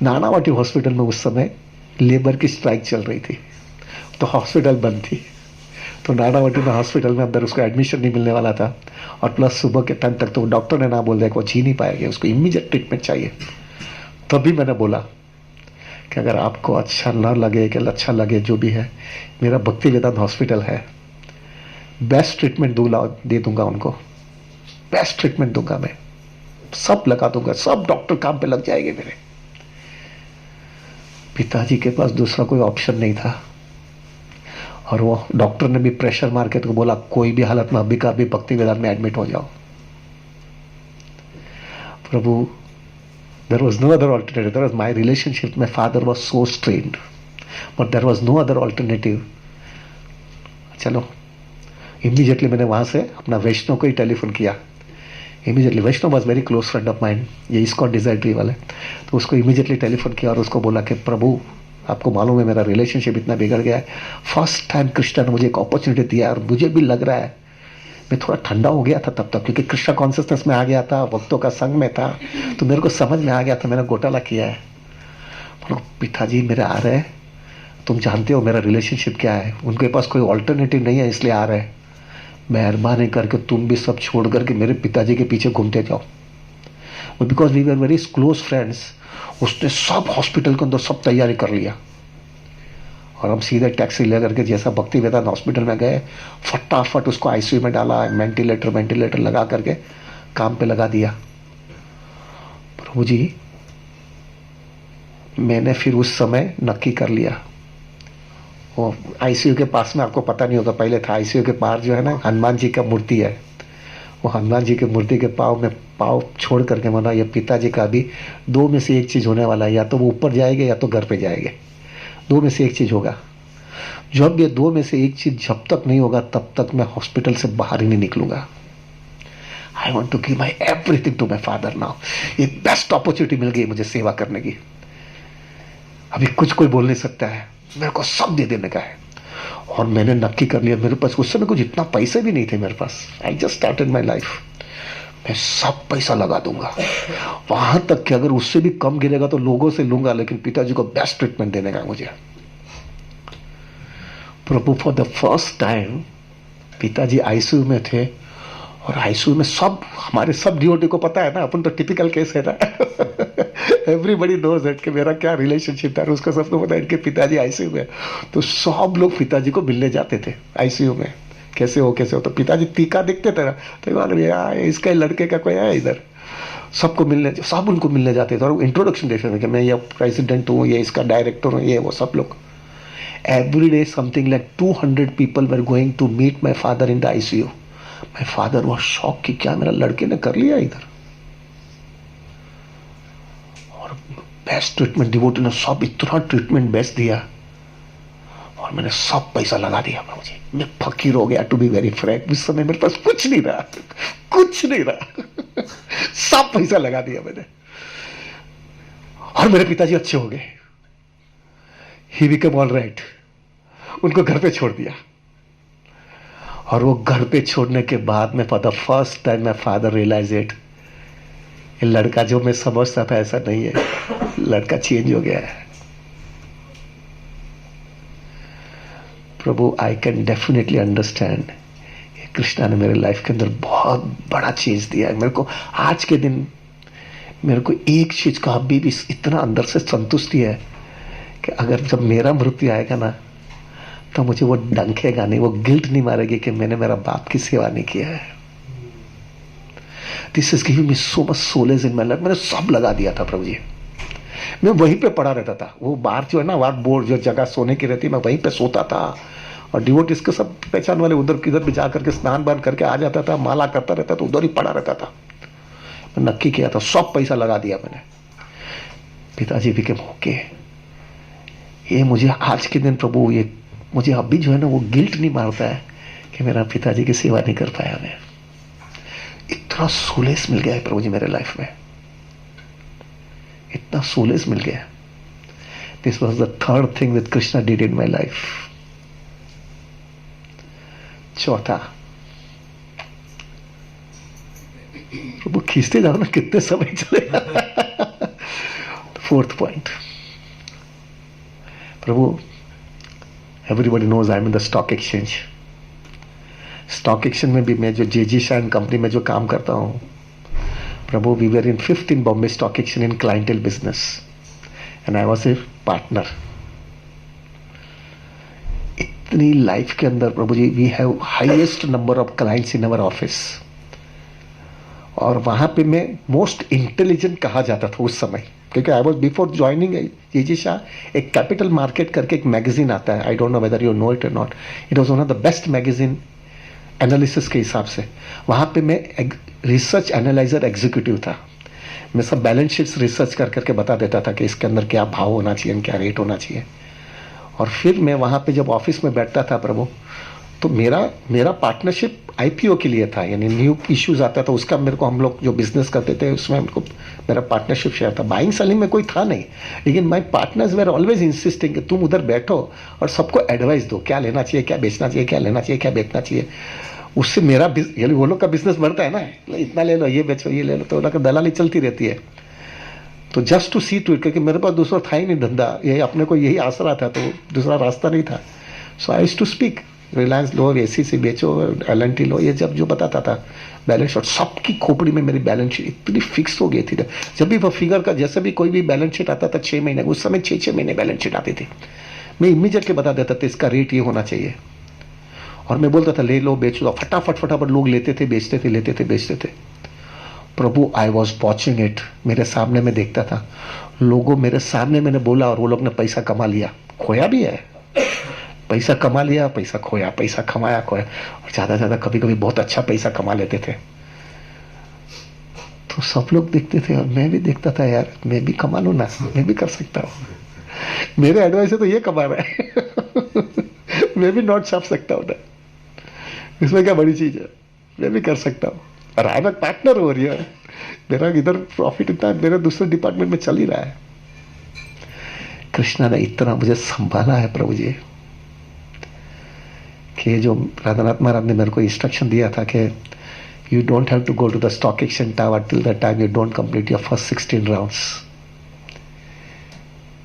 नानावटी हॉस्पिटल में उस समय लेबर की स्ट्राइक चल रही थी, तो हॉस्पिटल बंद थी. तो नानावटी में हॉस्पिटल में अंदर उसको एडमिशन नहीं मिलने वाला था, और प्लस सुबह के टाइम तक तो डॉक्टर ने ना बोल दिया कि वो जी नहीं पाएगा, उसको इमीडिएट ट्रीटमेंट चाहिए. तभी मैंने बोला कि अगर आपको अच्छा ना लगे कि अच्छा लगे जो भी है, मेरा भक्ति वेदांत हॉस्पिटल है, बेस्ट ट्रीटमेंट दे दूंगा उनको. बेस्ट ट्रीटमेंट दूंगा मैं, सब लगा दूंगा, सब डॉक्टर काम पे लग जाएंगे मेरे. पिताजी के पास दूसरा कोई ऑप्शन नहीं था, और वो डॉक्टर ने भी प्रेशर मार के तो बोला कोई भी हालत में अभी का अभी भक्ति वेदांत में एडमिट हो जाओ. Prabhu, there was no other alternative. There was my relationship. My father was so strained, but there was no other alternative. चलो इमीडिएटली मैंने वहां से अपना वैष्णव को ही टेलीफोन किया. Immediately Vaishnav was very close friend of mind, ये इसकॉन डिजायर्ट्री वाले. तो उसको इमीडिएटली टेलीफोन किया और उसको बोला कि प्रभु आपको मालूम है मेरा रिलेशनशिप इतना बिगड़ गया है. फर्स्ट टाइम कृष्णा ने मुझे एक अपॉर्चुनिटी दिया, और मुझे भी लग रहा है मैं थोड़ा ठंडा हो गया था तब तक, क्योंकि कृष्णा कॉन्शियसनेस में आ गया था, भक्तों का संग में था, तो मेरे को समझ में आ गया था मैंने घोटाला किया है. बोलो पिताजी मेरे आ रहे हैं, तुम जानते हो मेरा रिलेशनशिप क्या है, उनके पास कोई ऑल्टरनेटिव नहीं है इसलिए आ रहे हैं. मेहरबानी करके तुम भी सब छोड़ करके मेरे पिताजी के पीछे घूमते जाओ. Because we were very close friends. उसने सब हॉस्पिटल के अंदर सब तैयारी कर लिया, और हम सीधे टैक्सी ले करके जैसा भक्ति वेदांत हॉस्पिटल में गए, फटाफट उसको आईसीयू में डाला, वेंटिलेटर लगा करके काम पे लगा दिया. प्रभु जी मैंने फिर उस समय नक्की कर लिया, वो आईसीयू के पास में, आपको पता नहीं होगा पहले था, आईसीयू के बाहर जो है ना हनुमान जी का मूर्ति है. वो हनुमान जी की मूर्ति के पाँव छोड़ करके माना ये पिताजी का भी 2 में से एक चीज होने वाला है, या तो वो ऊपर जाएंगे या तो घर पे जाएंगे. दो में से एक चीज होगा। जब ये दो में से एक चीज जब तक नहीं होगा तब तक मैं हॉस्पिटल से बाहर ही नहीं निकलूंगा। I want to give my everything to my father now. ये बेस्ट अपॉर्चुनिटी मिल गई मुझे सेवा करने की। अभी कुछ कोई बोल नहीं सकता है, मेरे को सब दे देने का है। और मैंने नक्की कर लिया, मेरे पास उस समय कुछ इतना पैसे भी नहीं थे मेरे पास। I just started my life. मैं सब पैसा लगा दूंगा, वहां तक कि अगर उससे भी कम गिरेगा तो लोगों से लूंगा, लेकिन पिताजी को बेस्ट ट्रीटमेंट देने का मुझे। प्रभु, फॉर द फर्स्ट टाइम पिताजी आईसीयू में थे, और आईसीयू में सब हमारे सब डीओटी को पता है ना, अपन तो टिपिकल केस है ना। एवरीबडी नोज दैट कि मेरा क्या रिलेशनशिप था, उसका सबको पता है इनके पिताजी आईसीयू में। तो सब लोग पिताजी को मिलने जाते थे आईसीयू में, कैसे हो कैसे हो। तो पिताजी तीखा दिखते थे ना, तो मालूम इसका लड़के का कोई है इधर। सबको मिलने, सब उनको मिलने जाते थे और इंट्रोडक्शन देते थे कि मैं ये प्रेसिडेंट हूँ, ये इसका डायरेक्टर हूँ, ये वो सब लोग। Every day something like 200 people were going to meet my father in the ICU. My father was shock कि क्या मेरा लड़के ने कर लिया इधर। और बेस्ट ट्रीटमेंट डिवोटी ने सब इतना ट्रीटमेंट बेस्ट दिया, और मैंने सब पैसा लगा दिया। मुझे, मैं फकीर हो गया, टू बी वेरी फ्रैंक। उस समय मेरे पास कुछ नहीं रहा, कुछ नहीं रहा। सब पैसा लगा दिया मैंने, और मेरे पिताजी अच्छे हो गए। He become all right. उनको घर पे छोड़ दिया, और वो घर पे छोड़ने के बाद में for the first time my father realise it, ये लड़का जो मैं समझता था ऐसा नहीं है, लड़का चेंज हो गया है। Prabhu, I can definitely understand, Krishna ने मेरे लाइफ के अंदर बहुत बड़ा चेंज दिया है। मेरे को आज के दिन मेरे को एक चीज का अभी भी इतना अंदर से संतुष्टि है कि अगर जब मेरा मृत्यु आएगा ना, तो मुझे वो डंकेगा नहीं, वो गिल्ट नहीं मारेगी कि मैंने मेरा बाप की सेवा नहीं किया है। This is giving me so much solace in my life. मैंने सब लगा दिया था प्रभु जी, मैं वहीं पे पड़ा रहता था। वो बाहर जो है ना, वहां बोर्ड जो जगह सोने की रहती, मैं वहीं पे सोता था। और डिवोटीज के सब पहचान वाले उधर किधर भी जा करके स्नान बान करके आ जाता था, माला करता रहता था, उधर ही पड़ा रहता था। मैं नक्की किया था, सब पैसा लगा दिया मैंने। पिताजी भी के मौके, ये मुझे आज के दिन प्रभु, ये मुझे अभी जो है ना वो गिल्ट नहीं मारता है कि मेरा पिताजी की सेवा नहीं कर पाया। मैं इतना सोलेस मिल गया है प्रभु जी मेरे लाइफ में, इतना सोलेस मिल गया। This was the third thing with Krishna did in my life. चौथा, प्रभु खींचते जाओ ना, कितने समय चलेगा। फोर्थ पॉइंट, प्रभु, everybody knows I am in the stock exchange. Stock exchange में भी मैं जो जेजी शाइन कंपनी में जो काम करता हूं Prabhu, we were in 5th in Bombay stock exchange in clientele business, and I was a partner. इतनी लाइफ के अंदर Prabhu ji, we have highest number of clients in our office, और वहां पे मैं मोस्ट इंटेलिजेंट कहा जाता था उस समय, क्योंकि I was before joining JG Shah. एक कैपिटल मार्केट करके एक मैगजीन आता है, I don't know whether you know it और not. It was one of the best magazine analysis के हिसाब से। वहां पे मैं रिसर्च एनालाइजर एग्जीक्यूटिव था। मैं सब बैलेंस शीट्स रिसर्च कर करके बता देता था कि इसके अंदर क्या भाव होना चाहिए, क्या रेट होना चाहिए। और फिर मैं वहां पे जब ऑफिस में बैठता था प्रभु, तो मेरा पार्टनरशिप आईपीओ के लिए था, यानी न्यू इश्यूज आता था उसका मेरे को, हम लोग जो बिजनेस करते थे उसमें हमको मेरा पार्टनरशिप शेयर था। बाइंग सेलिंग में कोई था नहीं, लेकिन my partners where always insisting कि तुम उधर बैठो और सबको एडवाइस दो, क्या लेना चाहिए, क्या बेचना चाहिए, क्या लेना चाहिए, क्या बेचना चाहिए। उससे मेरा यानी वो लोग का बिजनेस बढ़ता है ना, इतना ले लो, ये बेचो, ये ले लो, तो उनका दलाली चलती रहती है। तो just to see to it, क्योंकि मेरे पास दूसरा था ही नहीं धंधा, ये अपने को यही आसरा था, तो दूसरा रास्ता नहीं था। So I used to speak, Reliance लो, एसीसी बेचो, एल&टी लो, ये जब जो बताता था बैलेंस शीट, सबकी खोपड़ी में मेरी बैलेंस शीट इतनी फिक्स हो गई थी। जब भी वो फिगर का जैसे भी कोई भी बैलेंस शीट आता था 6 महीने, उस समय 6 महीने बैलेंस शीट आती थी, मैं इमीडिएटली बता देता था इसका रेट ये होना चाहिए। और मैं बोलता था ले लो, बेच लो, फटाफट लोग लेते थे, बेचते थे, लेते थे, बेचते थे। प्रभु, आई वॉज वॉचिंग इट, मेरे सामने मैं देखता था, लोगों मेरे सामने मैंने बोला और वो लोग ने पैसा कमा लिया, खोया भी है, पैसा कमा लिया, पैसा खोया, पैसा कमाया, खोया, और ज्यादा ज्यादा कभी कभी बहुत अच्छा पैसा कमा लेते थे। तो सब लोग देखते थे और मैं भी देखता था, यार मैं भी कमा लूं ना, मैं भी कर सकता हूँ। मेरे एडवाइस से तो ये कमा रहा है। मैं भी नोट छाप सकता हूँ ना, इसमें क्या बड़ी चीज है, मैं भी कर सकता हूँ। और आई एम पार्टनर हो रही है, मेरा इधर प्रॉफिट इतना मेरे दूसरे डिपार्टमेंट में चल ही रहा है। कृष्णा ने इतना मुझे संभाला है प्रभु जी, कि जो राधानाथ महाराज ने मेरे को इंस्ट्रक्शन दिया था कि you don't have to go to the stock exchange tower till the time you don't complete your first 16 rounds.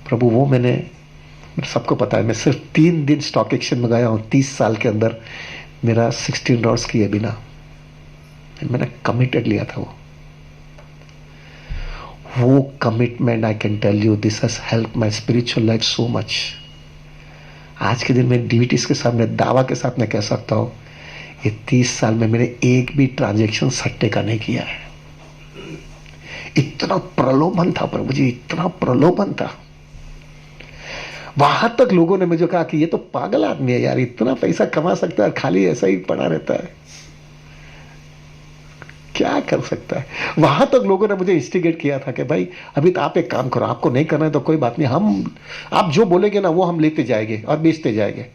Prabhu वो मैंने, सबको पता है, मैं सिर्फ 3 दिन स्टॉक एक्सचेंज में गया हूं 30 साल के अंदर मेरा 16 राउंड्स किए बिना। मैंने कमिटेड लिया था वो commitment, I can tell you this has help my spiritual life so much. आज के दिन मैं डीवीटीज के सामने दावा के साथ मैं कह सकता हूं, ये 30 साल में मैंने एक भी ट्रांजैक्शन सट्टे का नहीं किया है। इतना प्रलोभन था प्रभु जी, इतना प्रलोभन था। वहां तक लोगों ने मुझे कहा कि ये तो पागल आदमी है यार, इतना पैसा कमा सकता है, खाली ऐसा ही पड़ा रहता है, क्या कर सकता है। वहां तक लोगों ने मुझे इंस्टिगेट किया था कि भाई अभी तो आप एक काम करो, आपको नहीं करना है तो कोई बात नहीं, हम आप जो बोलेंगे ना वो हम लेते जाएंगे और बेचते जाएंगे।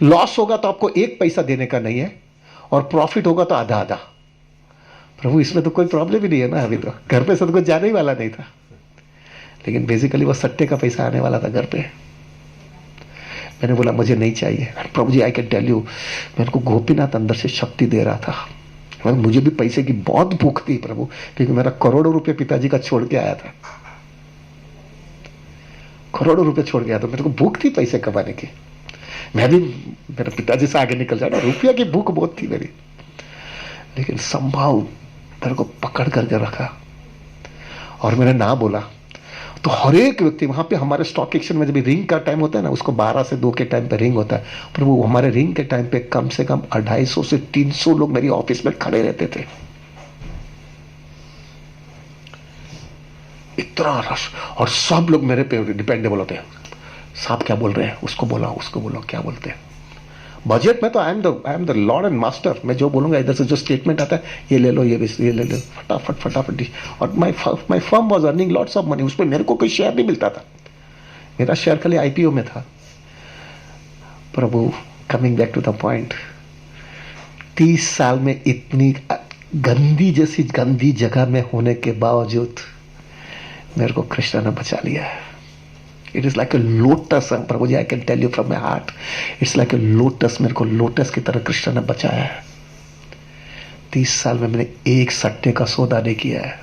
लॉस होगा तो आपको 1 पैसा देने का नहीं है, और प्रॉफिट होगा तो आधा आधा। प्रभु इसमें तो कोई प्रॉब्लम ही नहीं है ना, अभी तो घर पे सब कुछ जाने ही वाला नहीं था, लेकिन बेसिकली वो सट्टे का पैसा आने वाला था घर पे। मैंने बोला मुझे नहीं चाहिए। प्रभु जी आई कैन टेल यू, मेरे को गोपीनाथ अंदर से शक्ति दे रहा था, मुझे भी पैसे की बहुत भूख थी प्रभु, क्योंकि मेरा करोड़ों रुपए पिताजी का छोड़ के आया था, करोड़ों रुपए छोड़ गया, तो मेरे को भूख थी पैसे कमाने की। मैं भी मेरे पिताजी से आगे निकल जाना, रुपया की भूख बहुत थी मेरी, लेकिन संभाव मेरे को पकड़ करके रखा और मैंने ना बोला। तो हर एक व्यक्ति वहां पे, हमारे स्टॉक एक्सचेंज में जब रिंग का टाइम होता है ना, उसको 12 से 2 के टाइम पे रिंग होता है, पर वो हमारे रिंग के टाइम पे कम से कम 250 से 300 लोग मेरी ऑफिस में खड़े रहते थे। इतना रश, और सब लोग मेरे पे डिपेंडेबल होते हैं। साहब क्या बोल रहे हैं, उसको बोला, उसको बोला, क्या बोलते हैं। बजट में तो I am the Lord and master, मैं जो बोलूंगा इधर से जो स्टेटमेंट आता है, ये ले लो, ये ले लो, फटाफट फटाफट। और my firm was earning lots of money, उसमें मेरे को कोई शेयर नहीं मिलता था, मेरा शेयर खाली आईपीओ में था। Prabhu coming back to the point, 30 साल में इतनी गंदी जैसी गंदी जगह में होने के बावजूद मेरे को कृष्ण ने बचा लिया है। It is like a lotus, प्रभु जी I can tell you from my heart, it's like a lotus, मेरे को लोटस की तरह कृष्ण ने बचाया है। 30 साल में मैंने एक सट्टे का सौदा नहीं किया है।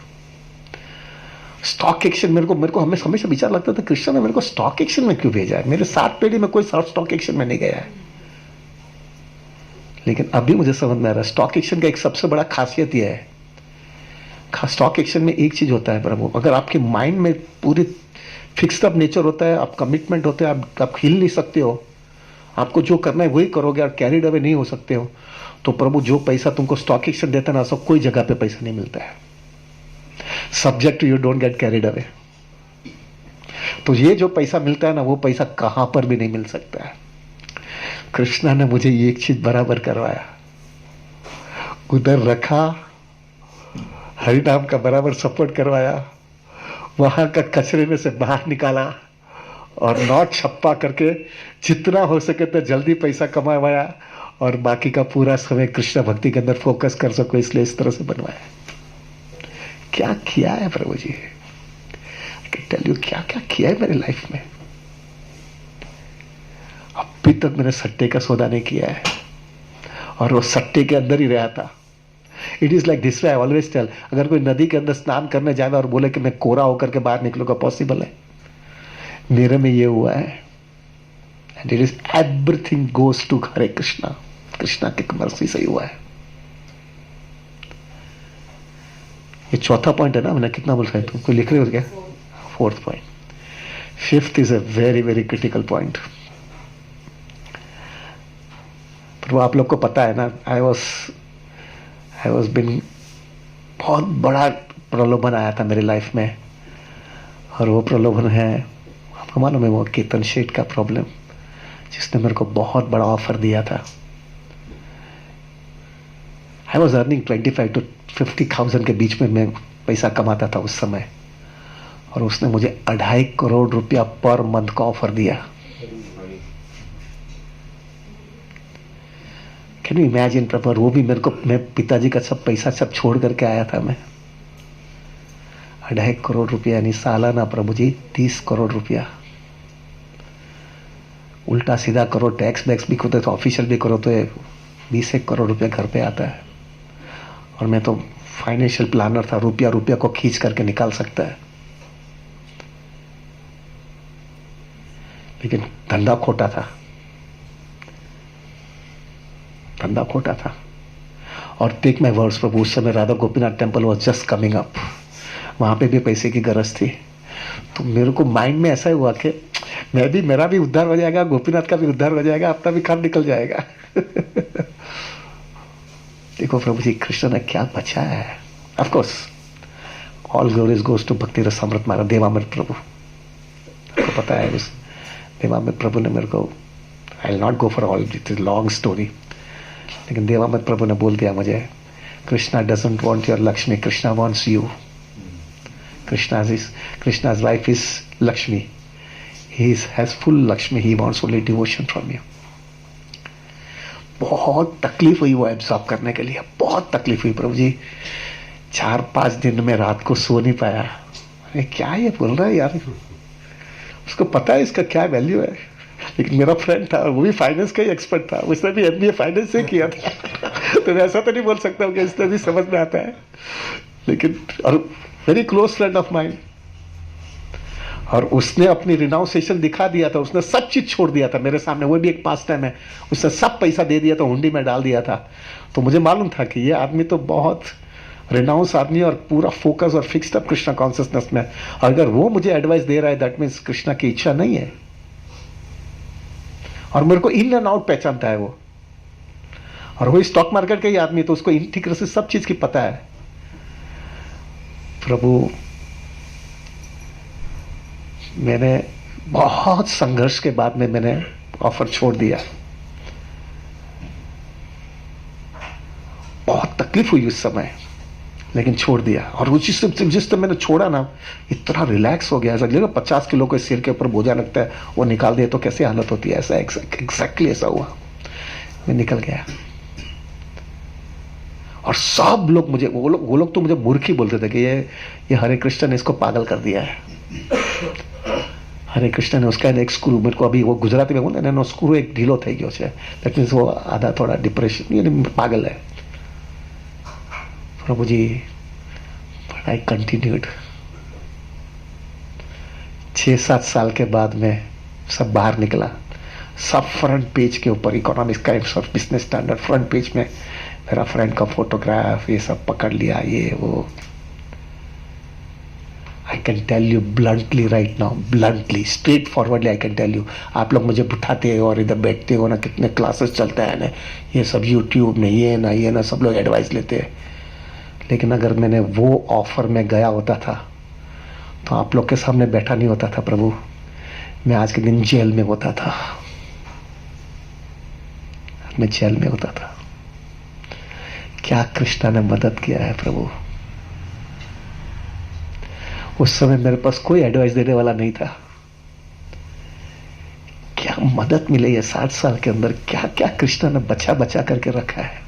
स्टॉक एक्सचेंज मेरे को हमेशा विचार लगता था, कृष्ण ने मेरे को स्टॉक एक्सचेंज में क्यों भेजा है, मेरे 7 पीढ़ी में कोई स्टॉक एक्सचेंज में नहीं गया है। लेकिन अभी मुझे समझ में आ रहा है, स्टॉक एक्सचेंज का एक सबसे बड़ा खासियत यह है, स्टॉक एक्सचेंज में एक चीज होता है प्रभु, अगर आपके माइंड में पूरी फिक्स्ड अप नेचर होता है, आप कमिटमेंट होते हैं, आप हिल नहीं सकते हो, आपको जो करना है वही करोगे, और कैरिड अवे नहीं हो सकते हो, तो प्रभु जो पैसा तुमको स्टॉक एक्सचेंज देता है ना, सब कोई जगह पे पैसा नहीं मिलता है, subject you don't get carried away. तो ये जो पैसा मिलता है ना, वो पैसा कहां पर भी नहीं मिल सकता है। कृष्णा ने मुझे ये एक चीज बराबर करवाया, उधर रखा, हरिनाम का बराबर सपोर्ट करवाया, वहां का कचरे में से बाहर निकाला, और नोट छप्पा करके जितना हो सके तो जल्दी पैसा कमावाया, और बाकी का पूरा समय कृष्ण भक्ति के अंदर फोकस कर सको, इसलिए इस तरह से बनवाया। क्या किया है प्रभु जी, आई कैन टेल यू क्या क्या किया है मेरे लाइफ में। अभी तक मैंने सट्टे का सौदा नहीं किया है, और वो सट्टे के अंदर ही रहा था। It is like this way I always tell, अगर कोई नदी के अंदर स्नान करने जाए और बोले कि मैं कोरा होकर के बाहर निकलूंगा, पॉसिबल है? मेरे में ये हुआ है, and it is everything goes to Hare Krishna, Krishna की मर्सी से ही हुआ है। ये चौथा पॉइंट है ना, मैंने कितना बोल रहा है, तुमको लिख रहे हो क्या? 4th point. 5th is a very very critical point. पर वो आप लोग को पता है ना, आई वॉज बिन, बहुत बड़ा प्रलोभन आया था मेरी लाइफ में, और वो प्रलोभन है, आपको मालूम है, वो केतन शेठ का प्रॉब्लम, जिसने मेरे को बहुत बड़ा ऑफर दिया था। आई वॉज अर्निंग 25 to 50,000 के बीच में मैं पैसा कमाता था उस समय, और उसने मुझे 2.5 करोड़ रुपया पर मंथ का ऑफर दिया। कैन यू इमेजिन प्रभु? वो भी मेरे को, मैं पिताजी का सब पैसा सब छोड़ करके आया था मैं। 2.5 करोड़ रुपया यानी सालाना प्रभु जी 30 करोड़ रुपया। उल्टा सीधा करो, टैक्स वैक्स भी करो तो ऑफिशियल भी करो तो 20 करोड़ रुपया घर पे आता है। और मैं तो फाइनेंशियल प्लानर था, रुपया रुपया को खींच करके निकाल सकता है। लेकिन धंधा खोटा था, धंधा खोटा था। और टेक माय वर्ड्स प्रभु, उस समय Radha Gopinath temple was just coming up, वहां पे भी पैसे की गरज थी। तो मेरे को माइंड में ऐसा हुआ कि मैं भी, मेरा भी उद्धार हो जाएगा, गोपीनाथ का भी उद्धार हो जाएगा, अपना भी काम निकल जाएगा। देखो प्रभु जी, कृष्ण ने क्या बचाया है। Of course all glories goes to Bhakti Rasamrita महाराज देवामृत प्रभु। आपको पता है उस देवामृत प्रभु ने मेरे को, I will not go for all, it is long story, लेकिन देवामृत प्रभु ने बोल दिया मुझे, Krishna doesn't want your Lakshmi, Krishna wants you. Krishna's wife is Lakshmi. He has full Lakshmi. He wants only devotion from you. बहुत तकलीफ हुई वो एब्जॉर्ब करने के लिए, बहुत तकलीफ हुई प्रभु जी। 4-5 दिन में रात को सो नहीं पाया। अरे क्या ये बोल रहा है यार, उसको पता है इसका क्या वैल्यू है। लेकिन मेरा फ्रेंड था, वो भी फाइनेंस का ही एक्सपर्ट था, उसने भी MBA फाइनेंस से किया था। तो मैं ऐसा तो नहीं बोल सकता हूँ कि इसने भी समझ में आता है। लेकिन और very close friend of mind, और उसने अपनी रिनाउंसिएशन दिखा दिया था, उसने सब चीज छोड़ दिया था मेरे सामने। वो भी एक पास टाइम है, उसने सब पैसा दे दिया था, हुंडी में डाल दिया था। तो मुझे मालूम था कि ये आदमी तो बहुत रिनाउंस आदमी और पूरा फोकस और फिक्स्ड अप कृष्णा कॉन्शियसनेस में। अगर वो मुझे एडवाइस दे रहा है, दैट मीन्स कृष्णा की इच्छा नहीं है। और मेरे को इन एंड आउट पहचानता है वो, और वो स्टॉक मार्केट का ही आदमी, तो उसको इन ठीक से सब चीज की पता है। प्रभु, मैंने बहुत संघर्ष के बाद में मैंने ऑफर छोड़ दिया। बहुत तकलीफ हुई उस समय, लेकिन छोड़ दिया। और जिस मैंने छोड़ा ना, इतना रिलैक्स हो गया, ऐसा लगा 50 किलो के सिर के ऊपर बोझा लगता है, वो निकाल दिया तो कैसे हालत होती है, ऐसा एग्जैक्टली ऐसा हुआ। मैं निकल गया। और सब लोग मुझे, वो लोग तो मुझे मूर्ख ही बोलते थे कि ये हरे कृष्ण ने इसको पागल कर दिया है। हरे कृष्ण ने उसका एक स्क्रू, मेरे को अभी वो गुजराती में बोलते हैं, स्क्रू एक ढीलो થઈ ગયો છે, दैट मीन्स वो आधा थोड़ा डिप्रेशन, यानी पागल है। प्रभु जी, बट आई कंटिन्यूड। 6-7 साल के बाद में सब बाहर निकला, सब फ्रंट पेज के ऊपर, इकोनॉमिक्स टाइम्स और बिजनेस स्टैंडर्ड फ्रंट पेज में मेरा फ्रेंड का फोटोग्राफ, ये सब पकड़ लिया, ये वो। I can tell you bluntly right now, bluntly straight forwardly I can tell you, आप लोग मुझे बिठाते हो और इधर बैठते हो ना, कितने क्लासेस चलते हैं ना, ये सब यूट्यूब में, ये ना सब लोग एडवाइस लेते हैं। लेकिन अगर मैंने वो ऑफर में गया होता था तो आप लोग के सामने बैठा नहीं होता था प्रभु, मैं आज के दिन जेल में होता था, मैं जेल में होता था। क्या कृष्णा ने मदद किया है प्रभु। उस समय मेरे पास कोई एडवाइस देने वाला नहीं था। क्या मदद मिली है 60 साल के अंदर, क्या क्या कृष्णा ने बचा बचा करके रखा है।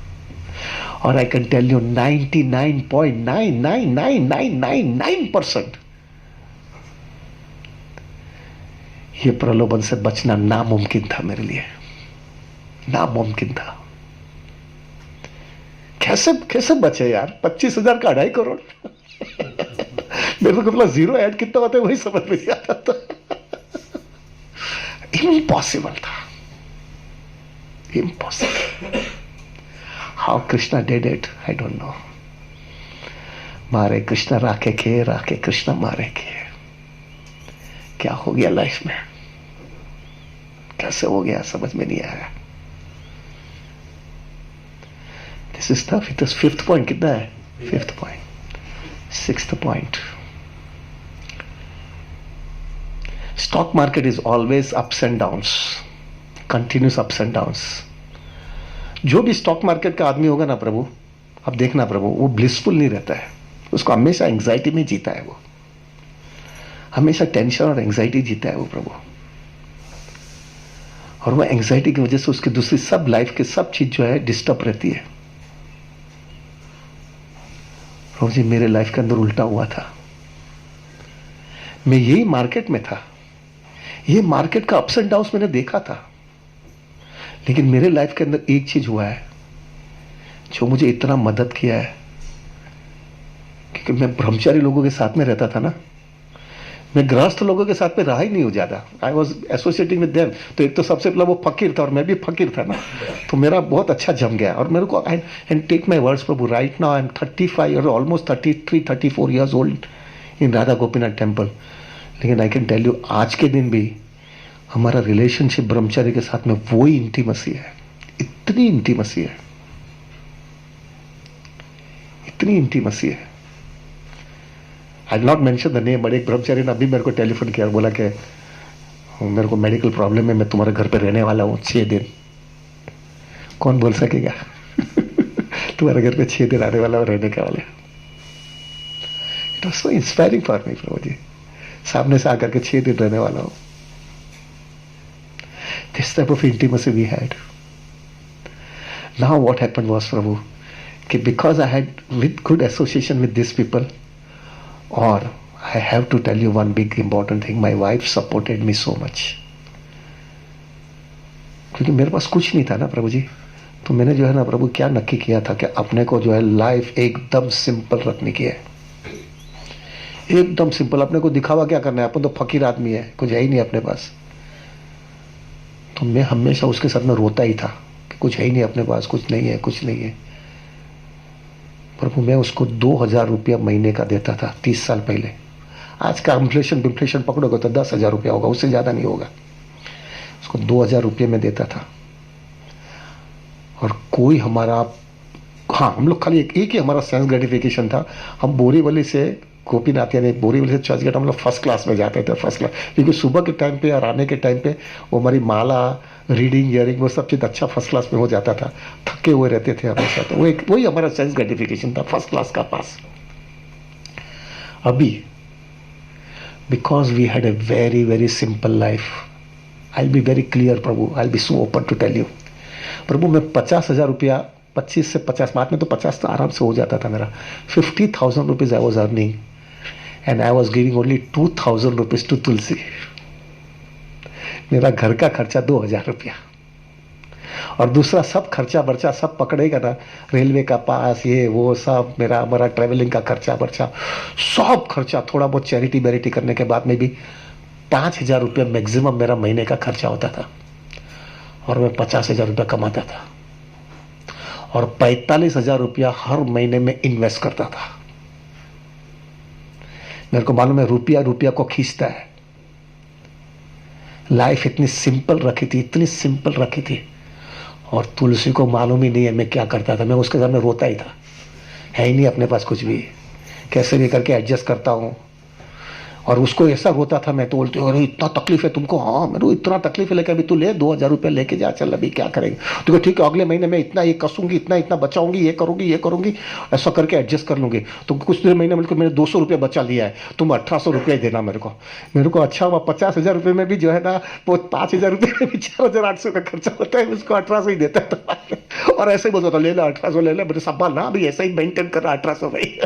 और आई कैन टेल यू 99.99999% ये प्रलोभन से बचना नामुमकिन था मेरे लिए, नामुमकिन था। कैसे बचे यार, 25,000 का 2.5 करोड़। मेरे को मतलब जीरो ऐड कितना होता है वही समझ में नहीं आता था। इम्पॉसिबल था, impossible. How Krishna did it I don't no. मारे कृष्णा राखे कृष्णा मारे के। क्या हो गया लाइफ में, कैसे हो गया समझ में नहीं आया। This is the fifth point. कितना है? 5th point. 6th point, stock market is always ups and downs, continuous ups and downs. जो भी स्टॉक मार्केट का आदमी होगा ना प्रभु, अब देखना प्रभु, वो ब्लिसफुल नहीं रहता है, उसको हमेशा एंग्जाइटी में जीता है वो। हमेशा टेंशन और एंग्जाइटी जीता है वो प्रभु, और वो एंग्जाइटी की वजह से उसकी दूसरी सब लाइफ की सब चीज जो है डिस्टर्ब रहती है। प्रभु जी मेरे लाइफ के अंदर उल्टा हुआ था। मैं यही मार्केट में था, ये मार्केट का अप्स एंड डाउन मैंने देखा था, लेकिन मेरे लाइफ के अंदर एक चीज हुआ है जो मुझे इतना मदद किया है, क्योंकि मैं ब्रह्मचारी लोगों के साथ में रहता था ना, मैं गृहस्थ लोगों के साथ में रहा ही नहीं हूं ज्यादा। I was associating with them. तो एक तो सबसे पहला वो फकीर था और मैं भी फकीर था ना, तो मेरा बहुत अच्छा जम गया। और मेरे को आई टेक माई वर्ड्स प्रभु, राइट नाउ आई एम 35 और almost 33-34 years old in Radha Gopinath temple. लेकिन आई कैन टेल यू आज के दिन भी हमारा रिलेशनशिप ब्रह्मचारी के साथ में वही इंटीमेसी है, इतनी इंटीमेसी है, इतनी इंटीमेसी है। I not mention the name, but एक ब्रह्मचारी ने अभी मेरे को टेलीफोन किया और बोला कि मेरे को मेडिकल प्रॉब्लम है, मैं तुम्हारे घर पे रहने वाला हूँ 6 दिन। कौन बोल सकेगा तुम्हारे घर पे 6 दिन आने वाला और रहने के वाले। It was so inspiring for me Prabhu ji, सामने से आकर के 6 दिन रहने वाला हूँ। This type of intimacy we had. Now what happened was Prabhu कि because I had with good association with this people, और I have to tell you one big important thing, my wife supported me so much. क्योंकि मेरे पास कुछ नहीं था ना प्रभु जी, तो मैंने जो है ना प्रभु क्या नक्की किया था कि अपने को जो है लाइफ एकदम सिंपल रखने की है, एकदम सिंपल। अपने को दिखावा क्या करना है, अपन तो फकीर आदमी है, कुछ है ही नहीं अपने पास। तो मैं हमेशा उसके साथ में रोता ही था कि कुछ है ही नहीं अपने पास, कुछ नहीं है, कुछ नहीं है। प्रभु मैं उसको 2000 रुपया महीने का देता था 30 साल पहले। आज का इन्फ्लेशन पकड़ोगे तो 10,000 रुपया होगा, उससे ज्यादा नहीं होगा। उसको 2000 रुपये में देता था। और कोई हमारा, हाँ हम लोग खाली एक ही हमारा सेंस ग्रेटिफिकेशन था, हम बोरीवली से गोपीनाथ यानी बोरीवली से चर्चगेट हम लोग फर्स्ट क्लास में जाते थे, फर्स्ट क्लास। क्योंकि सुबह के टाइम पे और आने के टाइम पे वो हमारी माला, रीडिंग, इयरिंग, वो सब चीज़ अच्छा फर्स्ट क्लास में हो जाता था। थके हुए रहते थे हमेशा, तो वो एक वही हमारा सेंस ग्रेटिफिकेशन था, फर्स्ट क्लास का पास। अभी because we had a very very simple life, I will be very clear Prabhu, I will be so open to tell you Prabhu, मैं 50,000 रुपया, 25 से 50 बाद में तो 50 तो आराम से हो जाता था मेरा। 50,000 rupees I was earning and I was giving only 2,000 rupees to Tulsi. मेरा घर का खर्चा 2,000 रुपया, और दूसरा सब खर्चा बर्चा सब पकड़ेगा ना, रेलवे का पास, ये वो सब, मेरा हमारा ट्रेवलिंग का खर्चा बर्चा सब खर्चा, थोड़ा बहुत चैरिटी बैरिटी करने के बाद में भी 5,000 रुपया मैक्सिमम मेरा महीने का खर्चा होता था। और मैं 50,000 रुपया कमाता था, और 45,000 रुपया हर महीने में इन्वेस्ट करता था। मेरे को मालूम है रुपया रुपया को खींचता है। लाइफ इतनी सिंपल रखी थी, इतनी सिंपल रखी थी, और तुलसी को मालूम ही नहीं है मैं क्या करता था। मैं उसके सामने रोता ही था, है ही नहीं अपने पास कुछ भी, कैसे भी करके एडजस्ट करता हूँ। और उसको ऐसा रोता था, मैं तो बोलती हूँ अरे इतना तकलीफ है तुमको, हाँ मेरे को इतना तकलीफ है, लेकिन अभी तू ले 2,000 रुपया लेके जा, चल अभी क्या करेंगे। तो ठीक है अगले महीने में इतना ये कसूंगी, इतना इतना बचाऊंगी, ये करूंगी, ऐसा करके एडजस्ट कर लूंगी। तो कुछ देर महीने में मैंने 200 रुपया बचा लिया है, तुम 1,800 रुपया ही देना मेरे को। अच्छा हुआ 50,000 रुपये में भी जो है ना वो 5,000 रुपये में भी 4,800 का खर्चा होता है, उसको 1,800 ही देता था। और ऐसे ही बोलता था ले लो 1,800 ले लो, मेरे संभाल ना अभी, ऐसा ही मेंटेन कर रहा 1,800 भाई।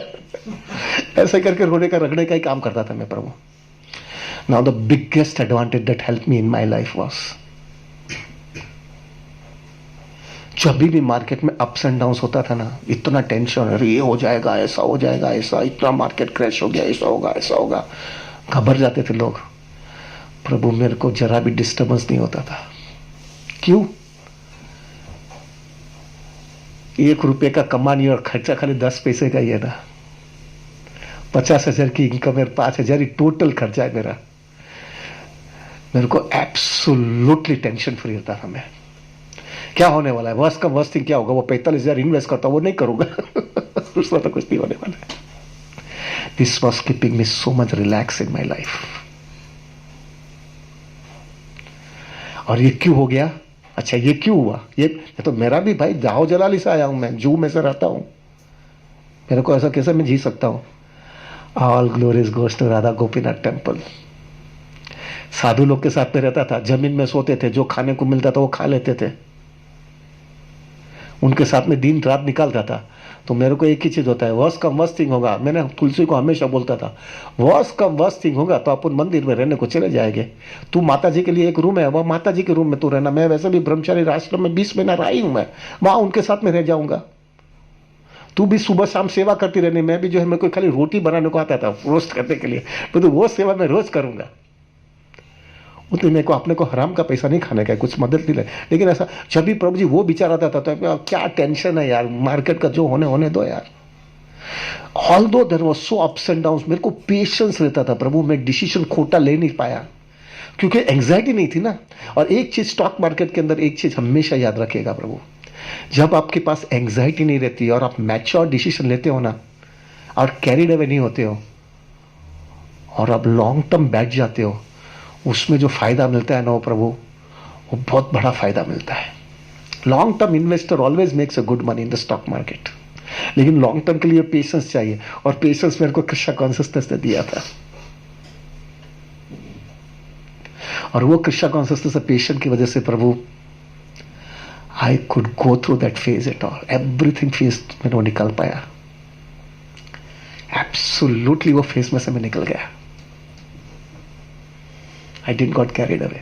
ऐसे करके रोने का रगड़ने का ही काम करता था मैं प्रभु। Now the biggest advantage that helped me in my life was, जब भी मार्केट में अप्स एंड डाउन्स होता था ना, इतना टेंशन, अरे ये हो जाएगा, ऐसा हो जाएगा, ऐसा, इतना मार्केट क्रैश हो गया, ऐसा होगा, ऐसा होगा, घबरा जाते थे लोग। प्रभु मेरे को जरा भी डिस्टर्बेंस नहीं होता था। क्यों? 1 रुपये का कमानी और खर्चा खाली 10 पैसे का ही है ना। 50,000 की इनकम है, 5,000 ही टोटल खर्चा है मेरा। मेरे को एब्सोल्युटली टेंशन फ्री होता था मैं। क्या होने वाला है, वर्स्ट का वर्स्ट थिंग क्या होगा, वो 45,000 इन्वेस्ट करता, वो नहीं करूंगा। दूसरा तो कुछ नहीं होने वाला है। This was keeping me so much relax in my life. और ये क्यों हो गया? अच्छा ये क्यों हुआ? ये तो मेरा भी भाई जाओ जलाली से आया हूं मैं, जू में से रहता हूं, मेरे को ऐसा कैसे मैं जी सकता हूं? All glories goes to Radha Gopinath temple. साधु लोग के साथ में रहता था, जमीन में सोते थे, जो खाने को मिलता था वो खा लेते थे, उनके साथ में दिन रात निकालता था। तो मेरे को एक ही चीज होता है, वर्स्ट कम वर्स्ट थिंग होगा, मैंने तुलसी को हमेशा बोलता था, वर्स्ट कम वर्स्ट थिंग होगा तो अपन मंदिर में रहने को चले जाएंगे। तू माता जी के लिए एक रूम है, वह माता जी के रूम में तू रहना, मैं वैसे भी ब्रह्मचारी आश्रम में 20 महीना रही हूं, मैं वहां उनके साथ में रह जाऊंगा। तू भी सुबह शाम सेवा करती रहनी, मैं भी जो है मेरे को खाली रोटी बनाने को आता था रोस्ट करने के लिए, तो वो सेवा मैं रोज करूंगा। वो तो मेरे को अपने को हराम का पैसा नहीं खाने का है, कुछ मदद नहीं ले, लेकिन ऐसा जब भी प्रभु जी वो विचार आता था तो क्या टेंशन है यार, मार्केट का जो होने होने दो यार। Although there was so ups and down, मेरे को पेशेंस रहता था प्रभु, मैं डिसीजन खोटा ले नहीं पाया क्योंकि एंग्जाइटी नहीं थी ना। और एक चीज स्टॉक मार्केट के अंदर एक चीज हमेशा याद रखेगा प्रभु, जब आपके पास एंग्जाइटी नहीं रहती और आप मैच्योर डिसीजन लेते हो ना, और कैरिड अवे नहीं होते हो, और आप लॉन्ग टर्म बैठ जाते हो, उसमें जो फायदा मिलता है ना वो प्रभु, वो बहुत बड़ा फायदा मिलता है। Long term investor always makes a good money in the stock market, लेकिन लॉन्ग टर्म के लिए पेशेंस चाहिए, और पेशेंस मेरे को कृष्णा कॉन्सियसनेस ने दिया था, और वो कृष्णा कॉन्सियसनेस पेशेंट की वजह से Prabhu I could go through that phase at all, everything phase में वो निकल पाया, एब्सोल्युटली वो फेज में से मैं निकल गया। I didn't got carried away।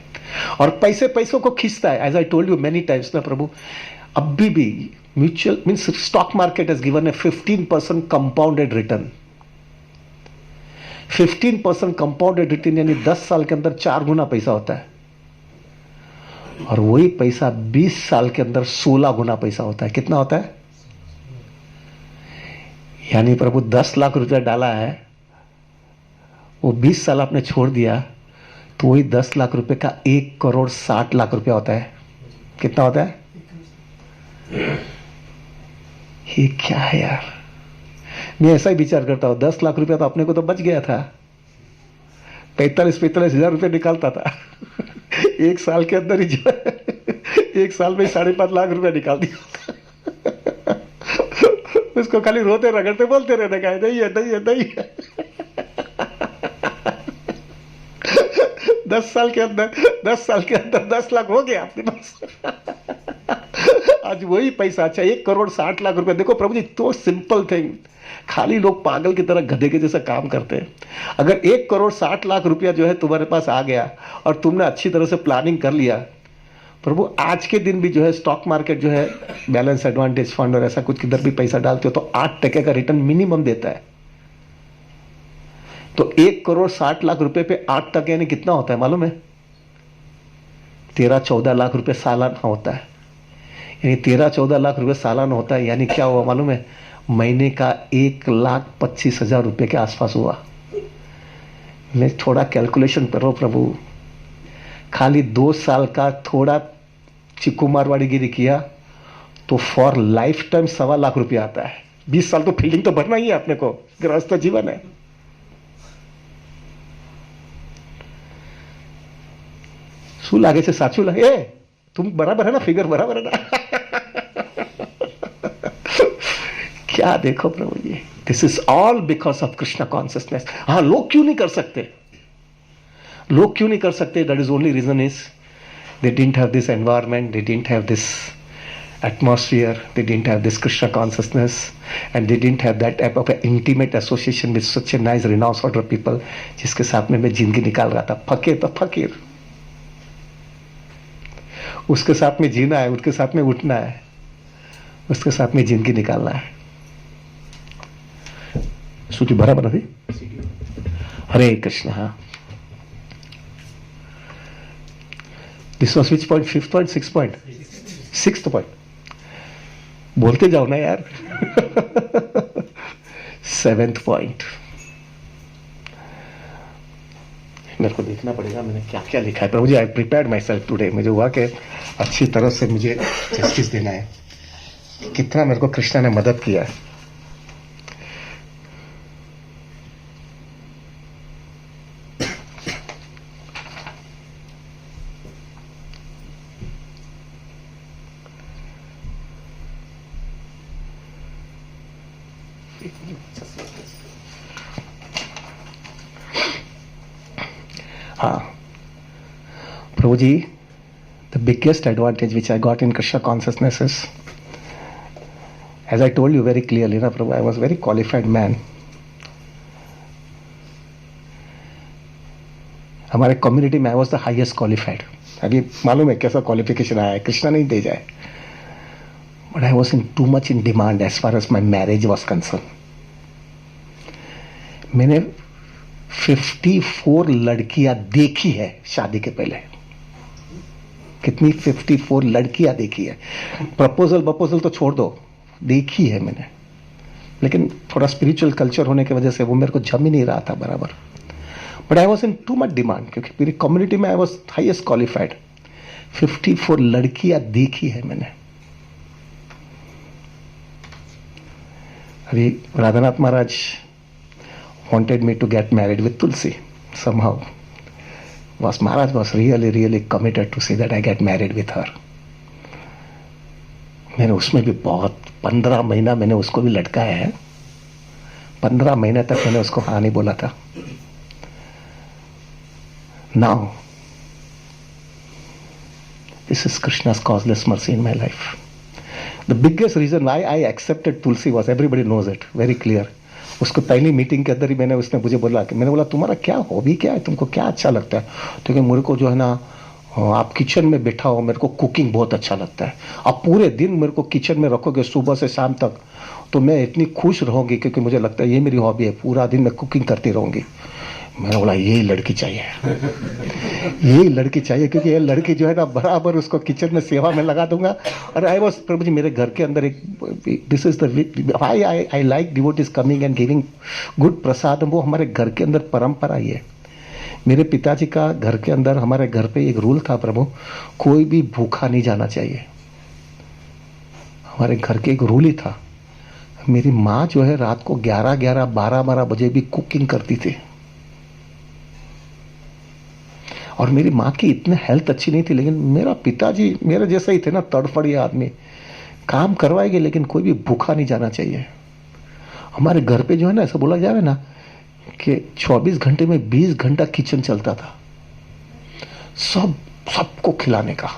और पैसे पैसों को खींचता है, as I told you many times ना प्रभु, अभी भी mutual means stock market has given a 15% compounded return. 15% compounded return यानी 10 साल के अंदर 4 गुना पैसा होता है, और वही पैसा 20 साल के अंदर 16 गुना पैसा होता है। कितना होता है? यानी प्रभु 10 लाख रुपया डाला है, वो 20 साल आपने छोड़ दिया, तो वही 10 लाख रुपए का 1,60,00,000 रुपया होता है। कितना होता है? ये क्या है यार, मैं ऐसा ही विचार करता हूं, 10 लाख रुपया तो अपने को तो बच गया था, 45 हजार रुपये निकालता था एक साल के अंदर ही जो है, एक साल में 5.5 लाख रुपया निकाल दिया उसको खाली रोते रगड़ते बोलते रहने का, नहीं है नहीं है नहीं है 10 साल के अंदर 10 लाख हो गया आपके पास आज वही पैसा, अच्छा 1,60,00,000 रुपए। देखो प्रभु जी, तो सिंपल थिंग, खाली लोग पागल की तरह गधे के जैसा काम करते हैं। अगर 1,60,00,000 रुपया जो है तुम्हारे पास आ गया और तुमने अच्छी तरह से प्लानिंग कर लिया, प्रभु आज के दिन भी जो है स्टॉक मार्केट जो है बैलेंस एडवांटेज फंड और ऐसा कुछ किधर भी पैसा डालते हो तो 8% का रिटर्न मिनिमम देता है। तो 1,60,00,000 रुपए पे 8% यानी कितना होता है मालूम है? 13-14 लाख रुपए सालाना होता है। यानी 13-14 लाख रुपए सालाना होता है, यानी क्या हुआ मालूम है? महीने का 1,25,000 रुपए के आसपास हुआ। मैं थोड़ा कैलकुलेशन करो प्रभु, खाली 2 साल का थोड़ा चिक्कू मारवाड़ीगिरी किया तो फॉर लाइफ टाइम 1.25 लाख रुपया आता है। 20 साल तो फील्डिंग तो भरना ही है अपने को, गृहस्थ जीवन है। શું લાગે છે? સાચું લાગે? એ तुम बराबर है ना, फिगर बराबर है ना क्या देखो Prabhu ji, this is all because of Krishna consciousness. हाँ, लोग क्यों नहीं कर सकते? लोग क्यों नहीं कर सकते? That is only reason is they didn't have this environment, they didn't have this atmosphere, they didn't have this Krishna consciousness, and they didn't have that type of intimate association with such a nice renowned sort of people जिसके साथ में मैं जिंदगी निकाल रहा था। फकीर तो फकीर, उसके साथ में जीना है, उसके साथ में उठना है, उसके साथ में जिंदगी निकालना है। सूची बराबर थी। हरे कृष्ण। हाँ, this was which point? 5th point, 6th point, 6th point. बोलते जाओ ना यार 7th पॉइंट। मेरे को देखना पड़ेगा मैंने क्या क्या लिखा है प्रभु जी। I prepared myself today. मुझे हुआ कि अच्छी तरह से मुझे जस्टिस देना है। कितना मेरे को कृष्णा ने मदद किया है। हाँ प्रभु जी, the biggest advantage which I got in Krishna consciousness is, as I told you very clearly, na Prabhu, I was very qualified man. हमारे कम्युनिटी में आई वॉज द हाइएस्ट क्वालिफाइड. अभी मालूम है कैसा क्वालिफिकेशन आया है, कृष्णा नहीं भेजा है. But I was in too much in demand as far as my marriage was concern. मैंने 54 लड़कियां देखी है शादी के पहले. कितनी? 54 लड़कियां देखी है. प्रपोजल तो छोड़ दो, देखी है मैंने. लेकिन थोड़ा स्पिरिचुअल कल्चर होने की वजह से वो मेरे को जम ही नहीं रहा था बराबर. But I was in too much demand, क्योंकि मेरी कम्युनिटी में आई वॉज हाइएस्ट क्वालिफाइड. 54 लड़कियां देखी है मैंने. अभी राधानाथ महाराज wanted me to get married with Tulsi somehow. Maharaj was really committed to see that I get married with her. मैंने उसमें भी बहुत 15 महीना मैंने उसको भी लटकाया है. 15 महीने तक मैंने उसको हाँ नहीं बोला था. Now this is Krishna's causeless mercy in my life. The biggest reason why I accepted Tulsi was, everybody knows it, very clear. उसको पहली मीटिंग के अंदर ही उसने मुझे बोला कि, मैंने बोला तुम्हारा क्या हॉबी क्या है, तुमको क्या अच्छा लगता है? तो मेरे को जो है ना, आप किचन में बैठा हो, मेरे को कुकिंग बहुत अच्छा लगता है. आप पूरे दिन मेरे को किचन में रखोगे सुबह से शाम तक, तो मैं इतनी खुश रहूंगी, क्योंकि मुझे लगता है ये मेरी हॉबी है, पूरा दिन मैं कुकिंग करती रहूंगी. मैंने बोला यही लड़की चाहिए, यही लड़की चाहिए, क्योंकि ये लड़की जो है ना बराबर उसको किचन में सेवा में लगा दूंगा. और आई वॉज, प्रभु जी मेरे घर के अंदर एक, this is the I like devotees coming and giving good prasad. वो हमारे घर के अंदर परंपरा ही है. मेरे पिताजी का घर के अंदर, हमारे घर पे एक रूल था प्रभु, कोई भी भूखा नहीं जाना चाहिए. हमारे घर के एक रूल ही था. मेरी माँ जो है रात को 11-11, 12-12 बजे भी कुकिंग करती थी. और मेरी माँ की इतनी हेल्थ अच्छी नहीं थी, लेकिन मेरा पिताजी मेरे जैसा ही थे ना, तड़फड़िया आदमी, काम करवाएंगे लेकिन कोई भी भूखा नहीं जाना चाहिए. हमारे घर पे जो है ना, ऐसा बोला जाए ना कि 24 घंटे में 20 घंटा किचन चलता था, सबको खिलाने का.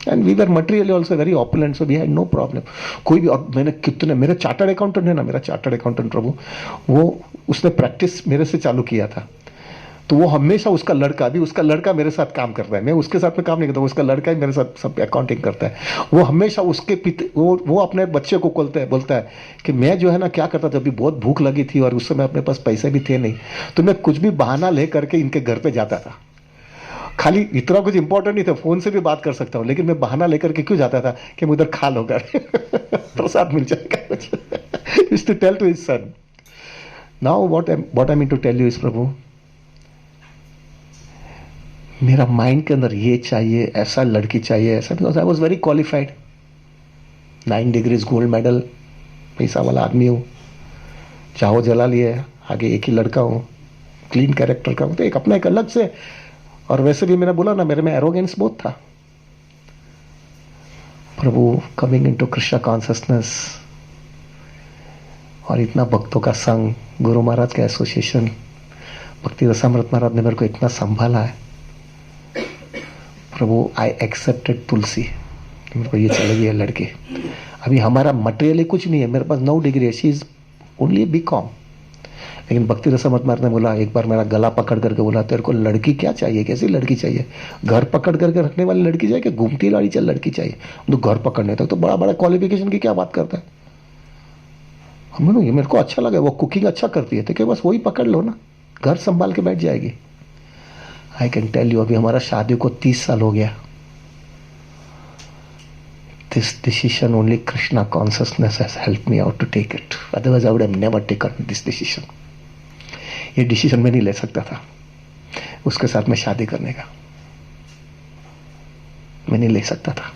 And we were materially also very opulent, so we had no problem. कोई भी, और मैंने कितने, मेरा चार्टर्ड अकाउंटेंट है ना, मेरा चार्टर्ड अकाउंटेंट प्रभु, वो उसने प्रैक्टिस मेरे से चालू किया था. तो वो हमेशा, उसका लड़का मेरे साथ काम करता है. मैं उसके साथ में काम नहीं करता, उसका लड़का ही मेरे साथ सब अकाउंटिंग करता है. वो हमेशा उसके वो अपने बच्चे को बोलता है कि मैं जो है ना क्या करता था, अभी बहुत भूख लगी थी और उस समय अपने पास पैसे भी थे नहीं, तो मैं कुछ भी बहाना ले करके इनके घर पे जाता था. खाली इतना कुछ इंपॉर्टेंट नहीं था, फोन से भी बात कर सकता हूँ, लेकिन मैं बहाना लेकर के क्यों जाता था कि मैं उधर खा लूंगा, प्रसाद मिल जाएगा. Used to tell to his son. Now what I mean to tell you is, प्रभु मेरा माइंड के अंदर ये चाहिए, ऐसा लड़की चाहिए, ऐसा, because I was very qualified. 9 degrees gold medal, पैसा वाला आदमी हूँ, चाहो जला लिए, आगे एक ही लड़का हूँ, क्लीन कैरेक्टर का हूँ, तो एक अपना एक अलग से. और वैसे भी मैंने बोला ना, मेरे में एरोगेंस बहुत था. Prabhu coming into Krishna consciousness, और इतना भक्तों का संग, गुरु महाराज का एसोसिएशन, भक्ति रसामृत महाराज ने मेरे को इतना संभाला है. प्रभु आई एक्सेप्टेड तुलसी, मेरे को ये चलेगी है लड़की. अभी हमारा मटेरियल कुछ नहीं है, मेरे पास 9 डिग्री है, शी इज ओनली BCom. लेकिन भक्ति रसामृत महाराज ने बोला, एक बार मेरा गला पकड़ करके बोला, तेरे को लड़की क्या चाहिए, कैसी लड़की चाहिए? घर पकड़ करके रखने वाली लड़की चाहिए कि घूमती लाड़ी चल लड़की चाहिए? तो घर पकड़ने तक तो बड़ा बड़ा क्वालिफिकेशन की क्या बात करता है. ये मेरे को अच्छा लगा, वो कुकिंग अच्छा करती है, तो क्या बस वही पकड़ लो ना, घर संभाल के बैठ जाएगी. आई कैन टेल यू, अभी हमारा शादी को 30 साल हो गया. This decision only Krishna consciousness has help me out to take it, otherwise I would have never taken this decision. ये डिसीजन मैं नहीं ले सकता था उसके साथ में शादी करने का, मैं नहीं ले सकता था.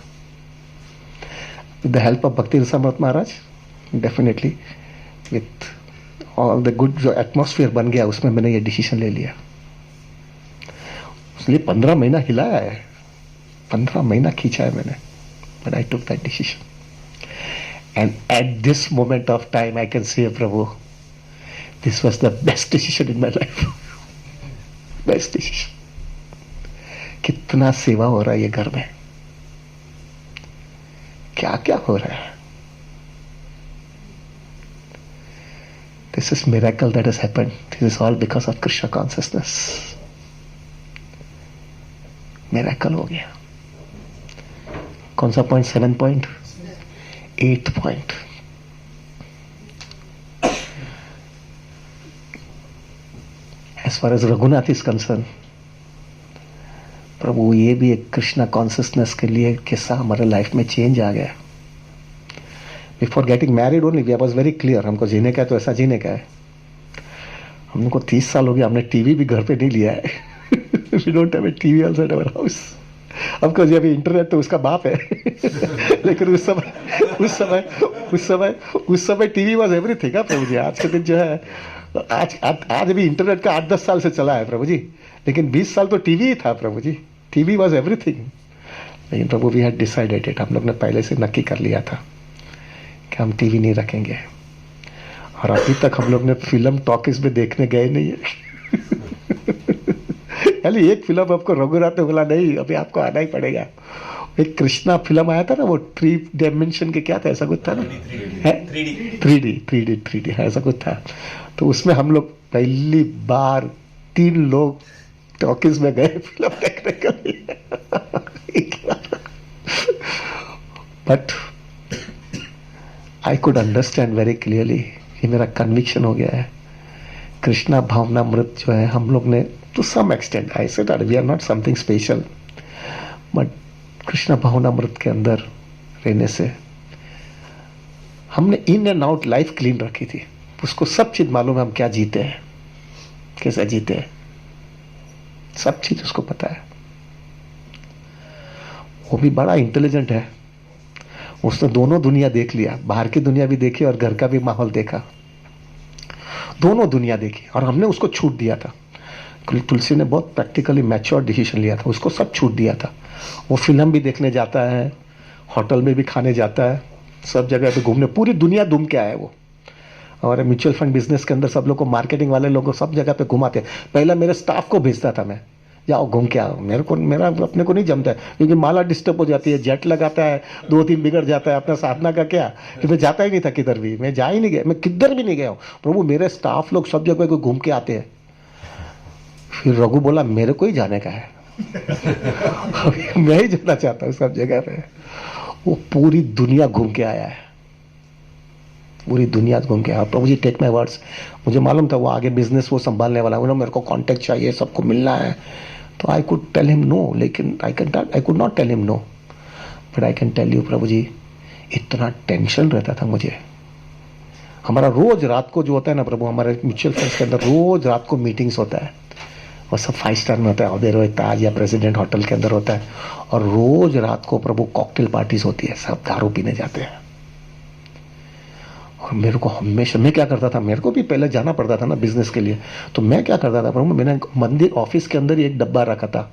With the help of Bhakti Rasamrita Maharaj, definitely with all the good जो एटमोस्फियर बन गया, उसमें मैंने ये डिसीजन ले लिया. इसलिए 15 महीना हिलाया है, 15 महीना खींचा है मैंने, but I took that decision. And at this moment of time I can से, प्रभु, this was the best decision in my life. Best decision. कितना सेवा हो रहा है ये घर में, क्या क्या हो रहा है। This is miracle that has happened. This is all because of Krishna consciousness. Miracle हो गया। कौन सा point? 7 point, 8 point. As far as Raghunath is concerned, Prabhu ये भी एक कृष्णा कॉन्शियसनेस के लिए किस्सा हमारे लाइफ में चेंज आ गया। Before getting married only we was very clear, हमको जीने का है तो ऐसा जीने का है। हम को 30 साल हो गया, हमने टीवी भी घर पे नहीं लिया है। We don't have a TV also in our house. हमको जब इंटरनेट तो उसका बाप है। लेकिन उस समय TV was everything. Prabhu ji आज के दिन जो है, आज भी इंटरनेट का 8-10 साल से चला है प्रभु जी, लेकिन 20 साल तो टीवी ही था Prabhu ji. TV was everything. लेकिन Prabhu we had decided it, हम लोग ने पहले से नक्की कर लिया था कि हम टीवी नहीं रखेंगे। और अभी तक हम लोग ने फिल्म टॉकीज में देखने गए नहीं है। यानी एक फिल्म आपको रघुनाथ ने बोला नहीं अभी आपको आना ही पड़ेगा। एक कृष्णा फिल्म आया था ना, वो 3 डायमेंशन के क्या था, ऐसा कुछ था ना, 3D ऐसा कुछ था। तो उसमें हम लोग पहली बार 3 लोग टॉकीज में गए फिल्म देखने के लिए। But I could understand very clearly, ये मेरा कन्विक्शन हो गया है। कृष्णा भावनामृत जो है हम लोग ने to some extent, I said we are not something special, but Krishna Bhavanamrita के अंदर रहने से हमने in and out life clean रखी थी। उसको सब चीज मालूम है, हम क्या जीते हैं, कैसे जीते हैं, सब चीज उसको पता है। वो भी बड़ा इंटेलिजेंट है। उसने दोनों दुनिया देख लिया, बाहर की दुनिया भी देखी और घर का भी माहौल देखा, दोनों दुनिया देखी। और हमने उसको छूट दिया था। तुलसी ने बहुत प्रैक्टिकली मैच्योर डिसीजन लिया था, उसको सब छूट दिया था। वो फिल्म भी देखने जाता है, होटल में भी खाने जाता है, सब जगह पे घूमने, पूरी दुनिया घूम के आया है वो। हमारे म्यूचुअल फंड बिजनेस के अंदर सब लोग को, मार्केटिंग वाले लोगों को सब जगह पे घुमाते। पहले मेरे स्टाफ को भेजता था मैं, जाओ घूम के आओ। मेरा अपने को नहीं जमता है, क्योंकि माला डिस्टर्ब हो जाती है, जेट लगाता है, 2-3 बिगड़ जाता है। अपना साधना का क्या कि मैं जाता ही नहीं था किधर भी, मैं जा ही नहीं गया, मैं किधर भी नहीं गया हूँ प्रभु। मेरे स्टाफ लोग सब जगह को घूम के आते हैं। फिर रघु बोला मेरे को ही जाने का है। मैं ही जाना चाहता हूँ सब जगह पे। वो पूरी दुनिया घूम के आया है, पूरी दुनिया घूम के आया। प्रभु जी टेक माय वर्ड्स, मुझे मालूम था वो आगे बिजनेस वो संभालने वाला है, मेरे को कांटेक्ट चाहिए, सबको मिलना है। तो I could tell him no, लेकिन I could not tell him no, but I can tell you Prabhu ji, इतना टेंशन रहता था मुझे। हमारा रोज रात को जो होता है ना प्रभु, हमारे म्यूचुअल फंड्स के अंदर रोज रात को मीटिंग्स होता है। वो सब 5 स्टार में होता है, ऑबेरॉय ताज या प्रेसिडेंट होटल के अंदर होता है। और रोज रात को प्रभु कॉकटेल पार्टीज होती है, सब दारू पीने जाते हैं। और मेरे को हमेशा, मैं क्या करता था, मेरे को भी पहले जाना पड़ता था ना बिजनेस के लिए, तो मैं क्या करता था प्रभु, मैंने मंदिर ऑफिस के अंदर ही एक डब्बा रखा था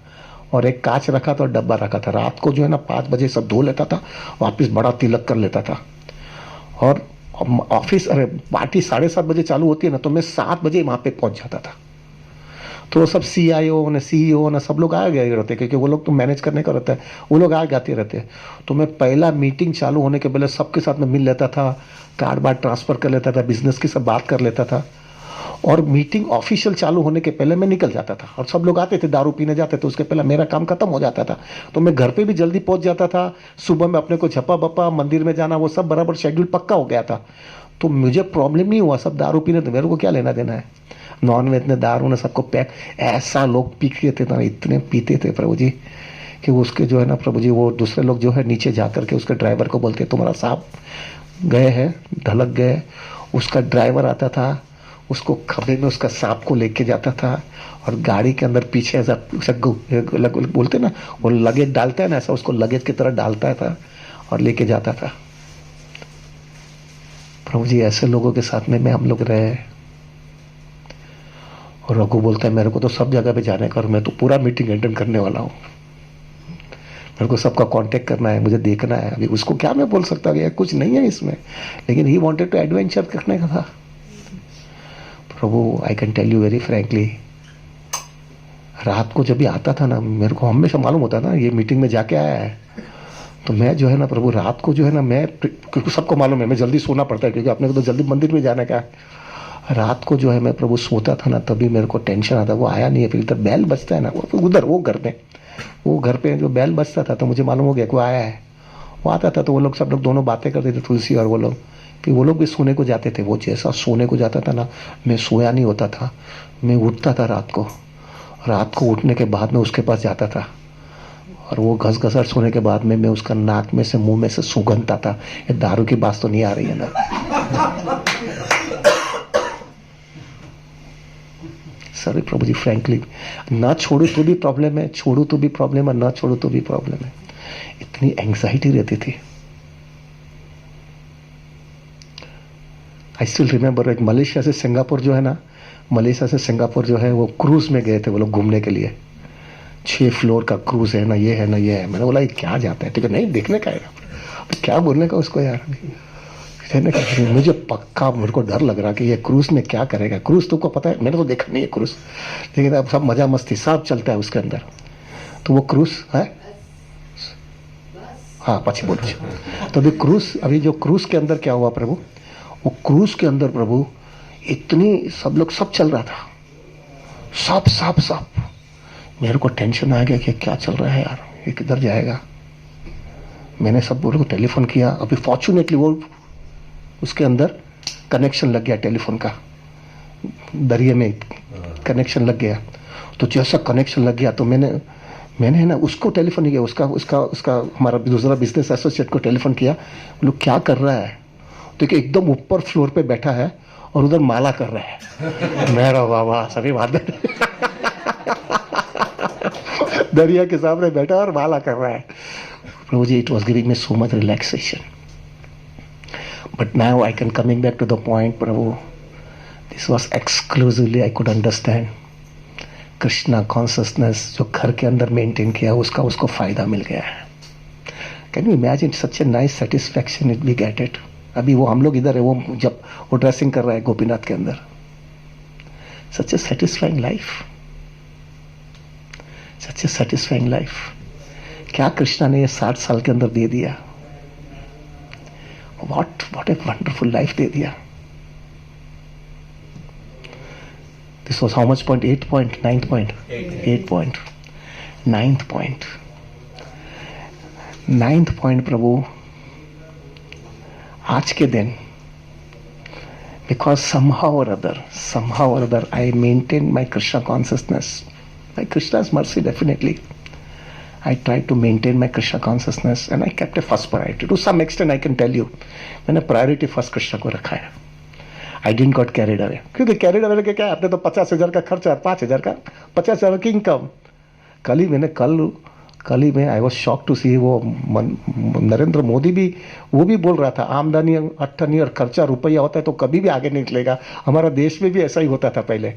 और एक कांच रखा था और डब्बा रखा था। रात को जो है ना 5 बजे सब धो लेता था, वापिस बड़ा तिलक कर लेता था। और ऑफिस, अरे पार्टी 7:30 बजे चालू होती है ना, तो मैं 7 बजे वहां पे पहुंच जाता था। तो वो सब CIO ने, CEO ने, सब लोग आ गए रहते, क्योंकि वो लोग तो मैनेज करने का रहता है, वो लोग आ जाते रहते हैं। तो मैं पहला मीटिंग चालू होने के पहले सबके साथ में मिल लेता था, कार्ड बार ट्रांसफर कर लेता था, बिजनेस की सब बात कर लेता था। और मीटिंग ऑफिशियल चालू होने के पहले मैं निकल जाता था। और सब लोग आते थे, दारू पीने जाते थे, उसके पहले मेरा काम खत्म हो जाता था। तो मैं घर पे भी जल्दी पहुंच जाता था। सुबह में अपने को झपा बप्पा मंदिर में जाना, वो सब बराबर शेड्यूल पक्का हो गया था। तो मुझे प्रॉब्लम नहीं हुआ। सब दारू पीने, तो मेरे को क्या लेना देना है। नॉन वेज ने, दारू ने सबको पैक, ऐसा लोग पीते थे ना, इतने पीते थे प्रभु जी कि उसके जो है ना प्रभु जी, वो दूसरे लोग जो है नीचे जाकर के उसके ड्राइवर को बोलते तुम्हारा साहब गए हैं, ढलक गए। उसका ड्राइवर आता था, उसको खबे में उसका सांप को लेके जाता था और गाड़ी के अंदर पीछे ऐसा बोलते ना, वो लगेज डालता है ना, ऐसा उसको लगेज की तरह डालता था और लेके जाता था। प्रभु जी ऐसे लोगों के साथ में हम लोग रहे। और रघु बोलता है मेरे को तो सब जगह पे जाने का, और मैं तो पूरा मीटिंग अटेंड करने वाला हूँ, मेरे को सबका कांटेक्ट करना है, मुझे देखना है। अभी उसको क्या मैं बोल सकता हूँ, कुछ नहीं है इसमें, लेकिन ही वांटेड टू एडवेंचर करने का था। Prabhu I can tell you very frankly, रात को जब भी आता था ना, मेरे को हमेशा मालूम होता था ये मीटिंग में जाके आया है, तो मैं जो है ना प्रभु रात को जो है ना, मैं, क्योंकि सबको मालूम है मैं जल्दी सोना पड़ता है, क्योंकि अपने को तो जल्दी मंदिर में जाना का है। रात को जो है मैं प्रभु सोता था ना, तभी मेरे को टेंशन आता, वो आया नहीं है, फिर इधर बैल बजता है ना, वो उधर वो घर पे जो बैल बजता था, तो मुझे मालूम हो गया कि वो आया है। वो आता था तो वो लोग सब लोग दोनों बातें करते थे, तुलसी और वो लोग, फिर वो लोग भी सोने को जाते थे। वो जैसा सोने को जाता था ना, मैं सोया नहीं होता था, मैं उठता था रात को उठने के बाद में उसके पास जाता था, और वो घसघसाट सोने के बाद में मैं उसका नाक में से मुंह में से सुगंधता था। ये दारू की बात तो नहीं आ रही है ना? सॉरी प्रभु जी, फ्रैंकली, ना छोड़ो तो भी प्रॉब्लम है, छोड़ो तो भी प्रॉब्लम है, ना छोड़ो तो भी प्रॉब्लम है। इतनी एंग्जाइटी रहती थी। आई स्टिल रिमेम्बर, एक मलेशिया से सिंगापुर जो है ना, मलेशिया से सिंगापुर जो है वो क्रूज में गए थे वो लोग घूमने के लिए। 6 फ्लोर का क्रूज है ना, ये है ना, ये है। मैंने बोला ये क्या जाता है? ठीक है, नहीं देखने का है, क्या बोलने का उसको यार। मुझे पक्का, मेरे को डर लग रहा कि ये क्रूज में क्या करेगा। क्रूज तुमको पता है, मैंने तो देखा नहीं है क्रूज, लेकिन अब सब मजा मस्ती सब चलता है उसके अंदर। तो वो क्रूज है, हाँ पची बोलो। तो अभी जो क्रूज के अंदर क्या हुआ प्रभु, वो क्रूज के अंदर प्रभु इतनी सब लोग सब चल रहा था, सब मेरे को टेंशन आ गया कि क्या चल रहा है यार, ये किधर जाएगा। मैंने सब लोगों को टेलीफोन किया। अभी फॉर्चुनेटली वो उसके अंदर कनेक्शन लग गया, टेलीफोन का दरिये में कनेक्शन लग गया। तो जैसा कनेक्शन लग गया तो मैंने है ना उसको टेलीफोन किया, उसका हमारा दूसरा बिजनेस एसोसिएट को टेलीफोन किया। वो लोग क्या कर रहा है, तो कि एकदम ऊपर फ्लोर पे बैठा है और उधर माला कर रहा है। मेरा बाबा सभी बात दरिया के सामने बैठा और माला कर रहा है। Prabhu ji, it was giving me so much relaxation. But now I can coming back to the point Prabhu, this was exclusively I could understand Krishna consciousness जो घर के अंदर मेंटेन किया, उसको फायदा मिल गया है। Can you imagine such a nice satisfaction it we get it. अभी वो हम लोग इधर है, वो जब वो ड्रेसिंग कर रहा है गोपीनाथ के अंदर, सच ए सेटिस्फाइंग लाइफ, सच ए सेटिस्फाइंग लाइफ। क्या कृष्णा ने ये 60 साल के अंदर दे दिया, व्हाट ए वंडरफुल लाइफ दे दिया। This was how much point, 8 point, 9 point, 8 point, 9th point, 9th point Prabhu, आज के दिन, because somehow or other I maintained my Krishna consciousness, by Krishna's mercy definitely I tried to maintain my Krishna consciousness and I kept a first priority. To some extent I can tell you, मैंने priority first Krishna को रखा है। I didn't got carried away, क्योंकि carried away के क्या, आपने तो 50,000 का खर्चा, 5,000 का, 50,000 की इनकम। कल ही में आई वॉज शॉक टू सी, वो नरेंद्र मोदी भी वो भी बोल रहा था आमदनी 8 और खर्चा रुपया होता है तो कभी भी आगे नहीं निकलेगा। हमारा देश में भी ऐसा ही होता था पहले,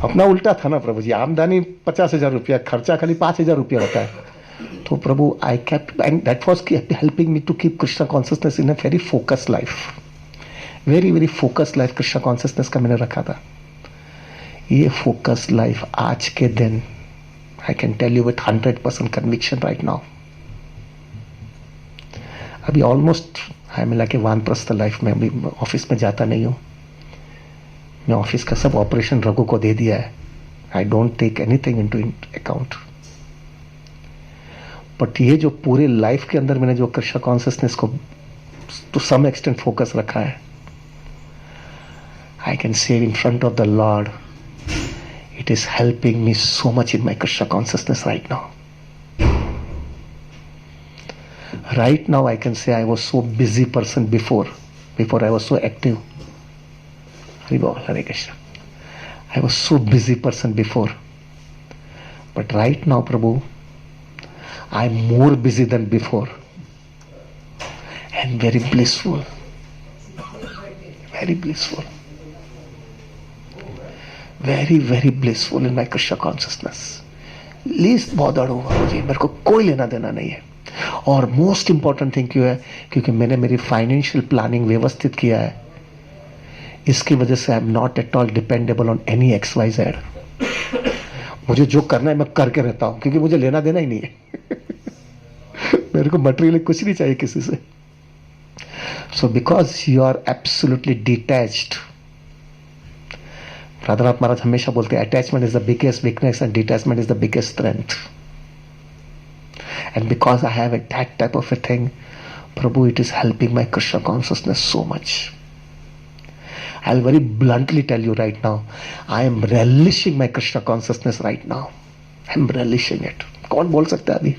अपना उल्टा था ना प्रभु जी, आमदनी 50,000 रुपया, खर्चा खाली 5,000 रुपया होता है। तो Prabhu I kept, and that was helping me to keep Krishna consciousness in a very focus life, very focus life Krishna consciousness का मैंने रखा था। ये फोकस लाइफ आज के दिन I can tell you with 100% conviction right now. अभी almost I am like a वानप्रस्थ लाइफ में, अभी ऑफिस में जाता नहीं हूँ मैं, ऑफिस का सब ऑपरेशन रघु को दे दिया है। I don't take anything into account. But ये जो पूरे लाइफ के अंदर मैंने जो कृष्णा कॉन्शियसनेस को टू सम एक्सटेंट फोकस रखा है, I can say in front of the lord, it is helping me so much in my Krishna consciousness right now. Right now I can say I was so busy person before I was so active. Hari Bol, Hare Krishna. I was so busy person before. But right now, Prabhu, I'm more busy than before. And very blissful. Very blissful. very blissful in my Krishna consciousness. Least bothered हुआ मुझे, मेरे को कोई लेना देना नहीं है। और मोस्ट इंपॉर्टेंट थिंग क्यों है, क्योंकि मैंने मेरी फाइनेंशियल प्लानिंग व्यवस्थित किया है। इसकी वजह से I am not at all dependable on any XYZ। मुझे जो करना है मैं करके रहता हूं, क्योंकि मुझे लेना देना ही नहीं है। मेरे को मटेरियल कुछ नहीं चाहिए किसी से। So because you are absolutely detached, Radhanath Maharaj हमेशा बोलते हैं attachment is the biggest weakness and detachment is the biggest strength. And because I have that type of a thing, Prabhu, it is helping my Krishna consciousness so much. I'll very bluntly tell you right now, I am relishing my Krishna consciousness right now. I'm relishing it. कौन बोल सकता है अभी?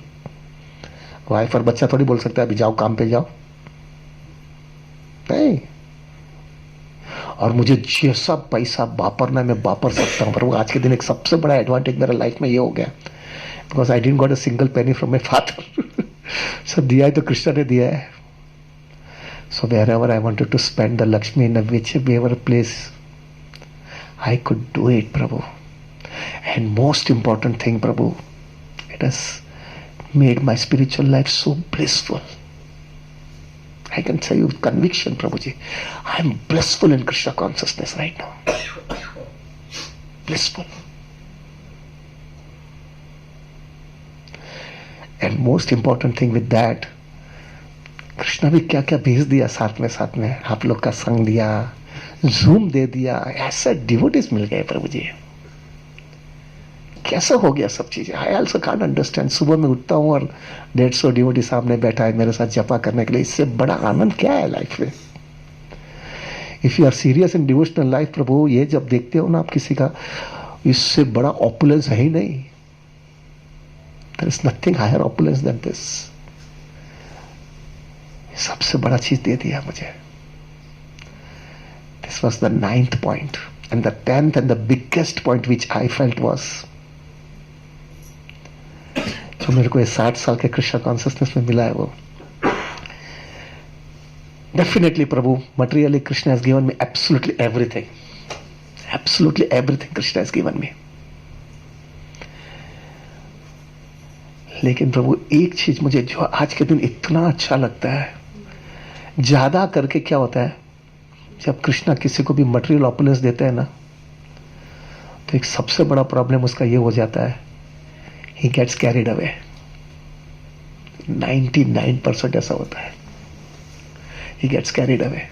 Wife और बच्चा थोड़ी बोल सकता है अभी जाओ काम पे जाओ, नहीं। और मुझे जैसा पैसा वापरना है मैं वापर सकता हूँ। पर वो आज के दिन एक सबसे बड़ा एडवांटेज मेरा लाइफ में ये हो गया, because I didn't got a single penny from my father. सब दिया है तो कृष्ण ने दिया है। So wherever I wanted to spend the Lakshmi in whichever place, I could do it, Prabhu. And most important thing, Prabhu, it has made my spiritual life so blissful. I can tell you with conviction, Prabhuji, I am blissful in Krishna consciousness right now. Blissful. And most important thing with that, Krishna भी क्या क्या भेज दिया साथ में आप लोग का संग दिया, जूम दे दिया, ऐसा डिवोटीज मिल गए प्रभु जी। कैसा हो गया सब चीजें? I also can't understand. सुबह में उठता हूँ और 150 डिवोटी सामने बैठा है मेरे साथ जपा करने के लिए। इससे बड़ा आनंद क्या है लाइफ में? If you are serious in devotional life Prabhu, ये जब देखते हो ना आप किसी का, इससे बड़ा ऑपुलेंस है ही नहीं। There is nothing higher opulence than this. सबसे बड़ा चीज दे दिया मुझे। This was the 9th point and the 10th and the biggest point which I felt was, जो मेरे को 60 साल के कृष्ण कॉन्शियसनेस में मिला है वो definitely Prabhu, materially Krishna has given me absolutely everything, absolutely everything Krishna has given me. लेकिन प्रभु एक चीज मुझे जो आज के दिन इतना अच्छा लगता है, ज्यादा करके क्या होता है जब कृष्णा किसी को भी मटेरियल ऑपुलेंस देते हैं ना, तो एक सबसे बड़ा प्रॉब्लम उसका ये हो जाता है, ही गेट्स कैरिड अवे। 99% ऐसा होता है, ही गेट्स कैरिड अवे।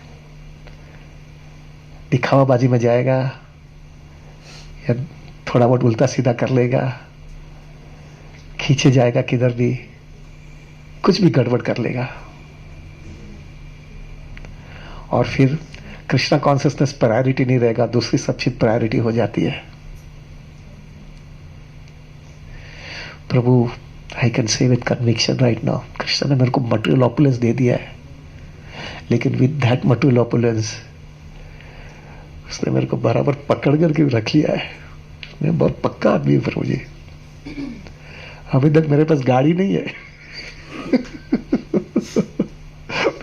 दिखावाबाजी में जाएगा या थोड़ा बहुत उल्टा सीधा कर लेगा, खींचे जाएगा किधर भी, कुछ भी गड़बड़ कर लेगा, और फिर कृष्णा कॉन्शियसनेस प्रायोरिटी नहीं रहेगा, दूसरी सब चीज प्रायोरिटी हो जाती है। Prabhu, I can say with conviction right now, Krishna ने मेरे को मटेरियल ऑपुलेंस दे दिया है, लेकिन विद दैट मटेरियल ऑपुलेंस उसने मेरे को बराबर पकड़ करके रख लिया है। मैं बहुत पक्का आदमी हूं प्रभु जी। अभी तक मेरे पास गाड़ी नहीं है।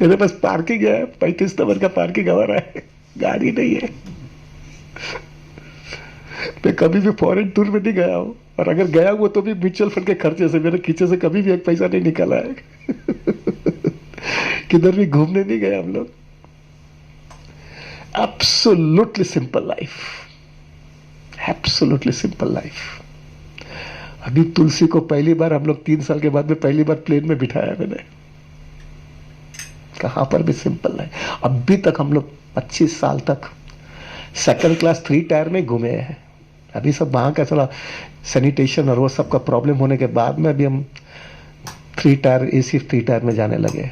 मेरे पास पार्किंग है, 35 नंबर का पार्किंग हमारा है, गाड़ी नहीं है। मैं कभी भी फॉरेन टूर में नहीं गया हूं, और अगर गया हुआ तो भी म्यूचुअल फंड के खर्चे से, मेरे खींचे से कभी भी एक पैसा नहीं निकला है। किधर भी घूमने नहीं गए हम लोग। Absolutely simple life, absolutely simple life. अभी तुलसी को पहली बार हम लोग 3 साल के बाद में पहली बार प्लेन में बिठाया मैंने, कहां पर भी सिंपल है। अभी तक हम लोग 25 साल तक 2nd क्लास 3 टायर में घूमे हैं। अभी सब वहां का चला सैनिटेशन और वो सब का प्रॉब्लम होने के बाद में अभी हम 3 टायर AC 3 टायर में जाने लगे।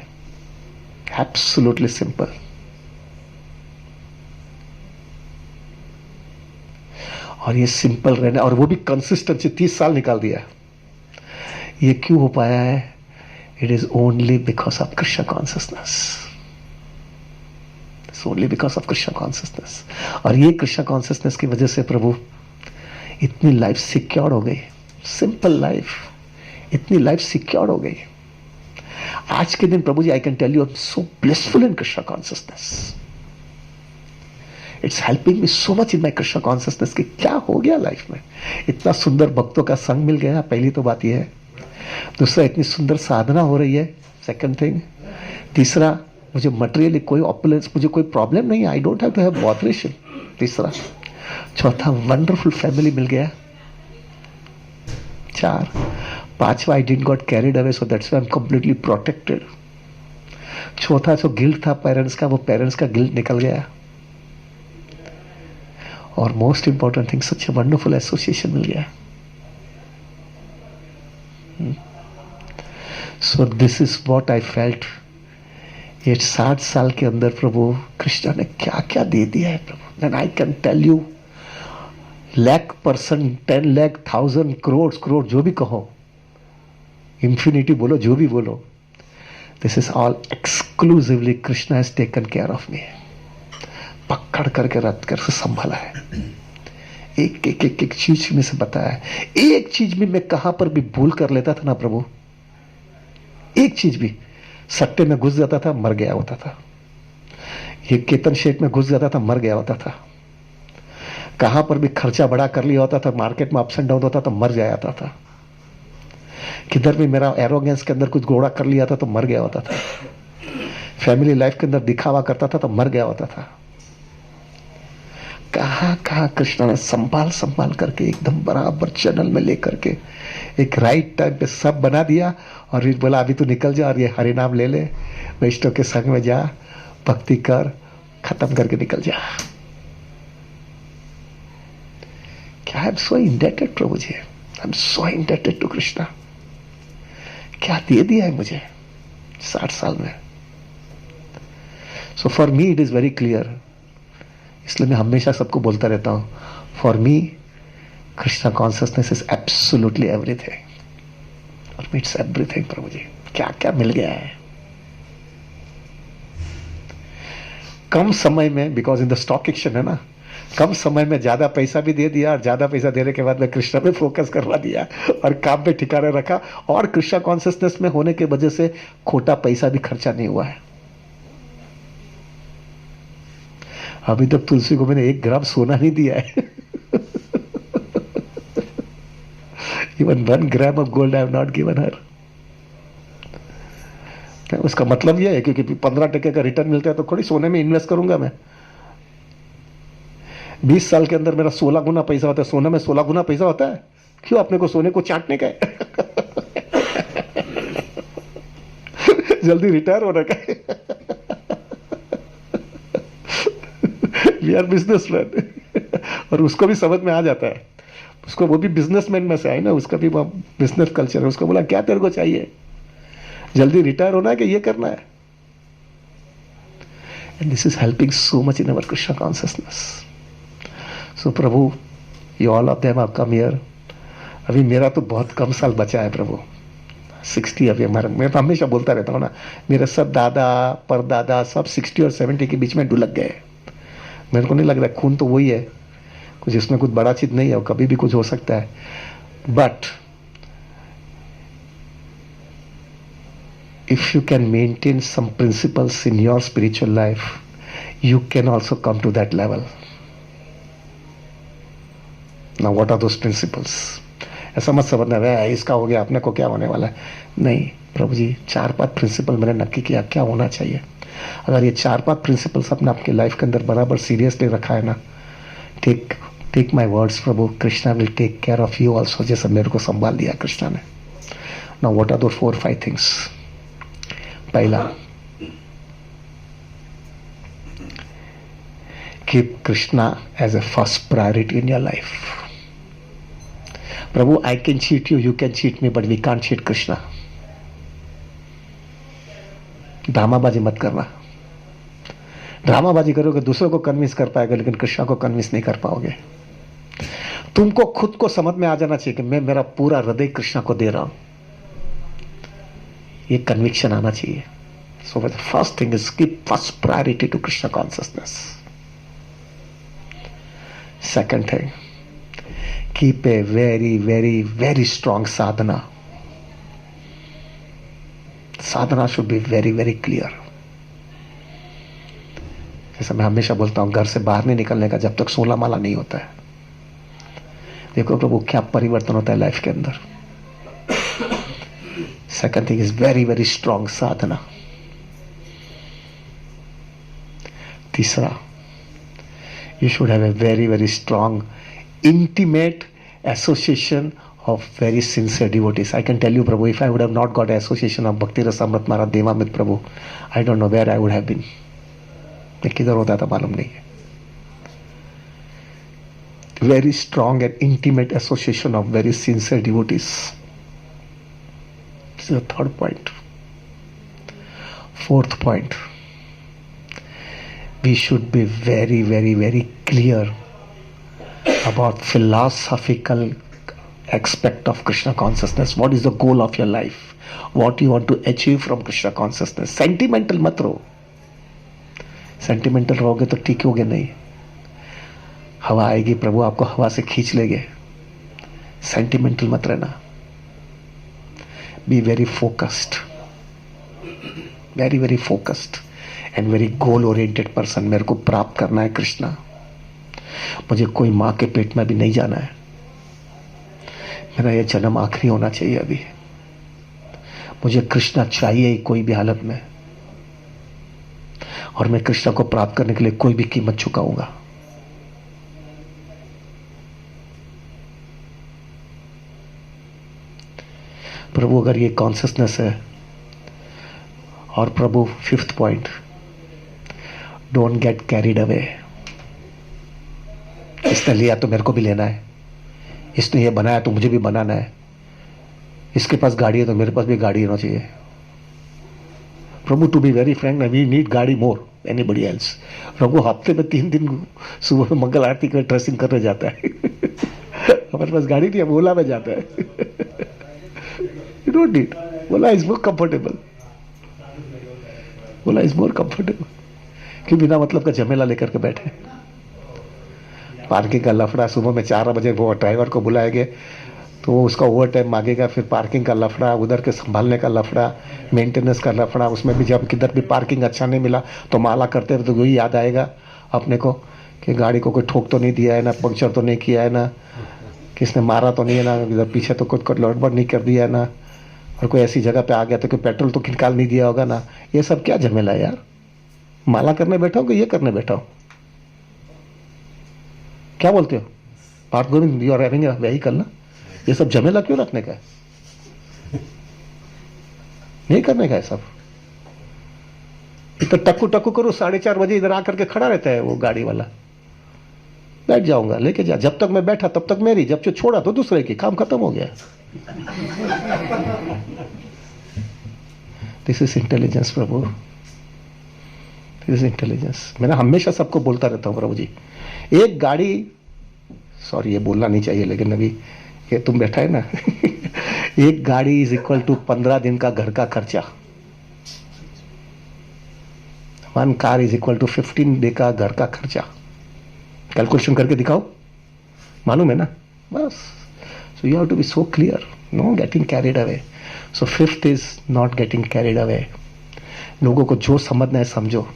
Absolutely simple. और ये सिंपल रहना, और वो भी कंसिस्टेंसी 30 साल निकाल दिया। ये क्यों हो पाया है? It is only because of Krishna consciousness. It's only because of Krishna consciousness. और ये कृष्ण कॉन्शियसनेस की वजह से प्रभु इतनी लाइफ सिक्योर हो गई, सिंपल लाइफ, इतनी लाइफ सिक्योर हो गई। आज के दिन प्रभु जी, I can tell you, I am so blissful in Krishna consciousness. It's helping me so much in my Krishna consciousness. कि क्या हो गया लाइफ में, इतना सुंदर भक्तों का संग मिल गया, पहली तो बात यह है। दूसरा, इतनी सुंदर साधना हो रही है, सेकंड थिंग। तीसरा, मुझे मटेरियली कोई ऑपुलेंस, मुझे कोई प्रॉब्लम नहीं है, I don't have to have botheration. तीसरा, चौथा, वंडरफुल फैमिली मिल गया, 4, 5वां, I didn't got carried away, so that's why I am completely protected. चौथा जो गिल्ट था पेरेंट्स का, वो पेरेंट्स का गिल्ट निकल गया। और most important thing, such a wonderful association मिल गया। So this is what I felt. ये 60 साल के अंदर प्रभु कृष्णा ने क्या क्या दे दिया है Prabhu. Then I can tell you, lakh person, 10 lakh, 1000 crore, crore जो भी कहो, इंफिनिटी बोलो, जो भी बोलो, this is all exclusively Krishna has taken care of me. पकड़ करके रख कर संभाला है, एक एक एक एक चीज में से बताया है। एक चीज भी मैं कहां पर भी भूल कर लेता था ना प्रभु, एक चीज भी, सट्टे में घुस जाता था, मर गया होता था। ये केतन शेट में घुस जाता था, मर गया होता था। कहां पर भी खर्चा बड़ा कर लिया होता था, मार्केट में अप्स एंड डाउन होता था, मर जाता था। किधर भी मेरा एरोगेंस के अंदर कुछ घोड़ा कर लिया था तो मर गया होता था। फैमिली लाइफ के अंदर दिखावा करता था तो मर गया होता था। कहां कहां कृष्ण ने संभाल संभाल करके एकदम बराबर चैनल में लेकर के एक राइट टाइम पे सब बना दिया। और फिर बोला अभी तू निकल जा और ये हरि नाम ले ले, वैष्णव के संग में जा, भक्ति कर, खत्म करके निकल जा। क्या I am so indebted Prabhu ji, I am so indebted to Krishna. क्या दे दिया है मुझे 60 साल में। So for me it is very clear, इसलिए मैं हमेशा सबको बोलता रहता हूं, for me Krishna consciousness is absolutely everything. और इट्स एवरीथिंग प्रभु जी, क्या क्या मिल गया है कम समय में। Because in the stock action है ना, कम समय में ज्यादा पैसा भी दे दिया, और ज्यादा पैसा देने के बाद मैं कृष्णा पे फोकस करवा दिया और काम पे ठिकाने रखा। और कृष्णा कॉन्शियसनेस में होने की वजह से खोटा पैसा भी खर्चा नहीं हुआ है। अभी तक तुलसी को मैंने 1 ग्राम सोना नहीं दिया है। Even 1 gram of gold I have not given her. उसका मतलब यह है क्योंकि 15% का रिटर्न मिलता है तो थोड़ी सोने में इन्वेस्ट करूंगा मैं। 20 साल के अंदर मेरा 16 गुना पैसा होता है, सोने में 16 गुना पैसा होता है। क्यों अपने को सोने को चाटने का है? जल्दी रिटायर होने का है। We are businessman. और उसको भी समझ में आ जाता है, उसको, वो भी बिजनेसमैन में से आए ना, उसका भी बिजनेस कल्चर है। उसको बोला क्या तेरे को चाहिए, जल्दी रिटायर होना है कि ये करना है? And this is helping so much in our Krishna consciousness. So Prabhu, you all of them have come here. अभी मेरा तो बहुत कम साल बचा है प्रभु, 60 अभी हमारा। मैं तो हमेशा बोलता रहता हूँ ना, मेरे सब दादा परदादा सब 60 और 70 के बीच में ढुलक गए। मेरे को नहीं लग रहा, खून तो वही है, कुछ इसमें कुछ बड़ा चीज नहीं है, और कभी भी कुछ हो सकता है। But if you can maintain some principles in your spiritual life, you can also come to that level. Now what are those principles? ऐसा मत समझना है इसका हो गया अपने को क्या होने वाला है। नहीं प्रभु जी, 4-5 प्रिंसिपल मैंने नक्की किया क्या होना चाहिए। अगर ये 4-5 प्रिंसिपल्स अपने आपके लाइफ के अंदर बराबर सीरियसली रखा है ना, take my words Prabhu, Krishna will take care of you also, जैसे मेरे को संभाल लिया कृष्णा ने। Now what are those 4-5 things? पहला, keep Krishna as a first priority in your life. Prabhu, I can cheat you, you can cheat me, but we can't cheat Krishna. ड्रामाबाजी मत करना। ड्रामाबाजी करोगे दूसरों को कन्विंस कर पाएगा, लेकिन कृष्णा को कन्विंस नहीं कर पाओगे। तुमको खुद को समझ में आ जाना चाहिए कि मैं मेरा पूरा हृदय कृष्णा को दे रहा हूं, ये कन्विक्शन आना चाहिए। So the first thing is keep first priority to Krishna consciousness. Second thing, keep a very very very strong sadhana. Sadhana should be very very clear. जैसे मैं हमेशा बोलता हूं, घर से बाहर नहीं निकलने का जब तक 16 माला नहीं होता है। देखो प्रभु क्या परिवर्तन होता है लाइफ के अंदर। Second thing is very very strong sadhana. तीसरा, you should have a very very strong intimate association of very sincere devotees. I can tell you, Prabhu, if I would have not got an association of Bhakti Rasamrit Maharaj Devamrit Prabhu, I don't know where I would have been. मैं किधर होता था मालूम नहीं है. Very strong and intimate association of very sincere devotees. This is the third point. Fourth point. We should be very, very, very clear about philosophical aspect of Krishna consciousness. What is the goal of your life? What you want to achieve from Krishna consciousness? Sentimental मत रहो. Sentimental रहोगे तो टिकोगे नहीं. हवा आएगी, प्रभु आपको हवा से खींच लेंगे. Sentimental मत रहना. Be very focused. Very, very focused and very goal oriented person. मेरे को प्राप्त करना है कृष्णा. मुझे कोई माँ के पेट में भी नहीं जाना है. मेरा ये जन्म आखिरी होना चाहिए अभी. मुझे कृष्णा चाहिए ही कोई भी हालत में, और मैं कृष्णा को प्राप्त करने के लिए कोई भी कीमत चुकाऊंगा. प्रभु अगर ये कॉन्शियसनेस है, और Prabhu fifth point, don't get carried away. इसने लिया तो मेरे को भी लेना है, इसने ये बनाया तो मुझे भी बनाना है, इसके पास गाड़ी है तो मेरे पास भी गाड़ी होना चाहिए. Prabhu to be very frank, we need gaadi more anybody else. प्रभु हफ्ते में 3 दिन सुबह में मंगल आरती के ड्रेसिंग करने जाता है. हमारे पास गाड़ी नहीं है, ओला में जाता है. You don't need. Ola is more comfortable. Ola is more comfortable. कि बिना मतलब का झमेला लेकर के बैठे. पार्किंग का लफड़ा, सुबह में 4 बजे वो ड्राइवर को बुलाएंगे तो वो उसका ओवर टाइम मांगेगा, फिर पार्किंग का लफड़ा, उधर के संभालने का लफड़ा, मेंटेनेंस का लफड़ा. उसमें भी जब किधर भी पार्किंग अच्छा नहीं मिला तो माला करते रहे तो वही याद आएगा अपने को कि गाड़ी को कोई ठोक तो नहीं दिया है ना, पंक्चर तो नहीं किया है ना, किसने मारा तो नहीं है ना, इधर पीछे तो कुछ लड़बड़ नहीं कर दिया है ना, और कोई ऐसी जगह पे आ गया तो कोई पेट्रोल तो निकाल नहीं दिया होगा ना. ये सब क्या झमेला है यार. माला करने बैठा हो कि ये करने बैठा हो? क्या बोलते हो? Part going you are having a vehicle ना. ये सब झमेला क्यों रखने का है? नहीं करने का है सब. इतना टक्कू टक्कू करो, 4:30 बजे इधर आकर के खड़ा रहता है वो गाड़ी वाला. बैठ जाऊंगा, लेके जा. जब तक मैं बैठा तब तक मेरी, जब छोड़ा तो दूसरे की. काम खत्म हो गया. This is intelligence Prabhu. This is intelligence. मैं हमेशा सबको बोलता रहता हूं प्रभु जी, एक गाड़ी, सॉरी ये बोलना नहीं चाहिए लेकिन अभी ये तुम बैठा है ना. एक गाड़ी इज इक्वल टू 15 दिन का घर का खर्चा. 1 car is equal to 15 day का घर का खर्चा. कैलकुलेशन करके दिखाओ, मालूम है ना. बस. So you have to be so clear, no getting carried away. So fifth is not getting carried away. लोगों को जो समझना है समझो.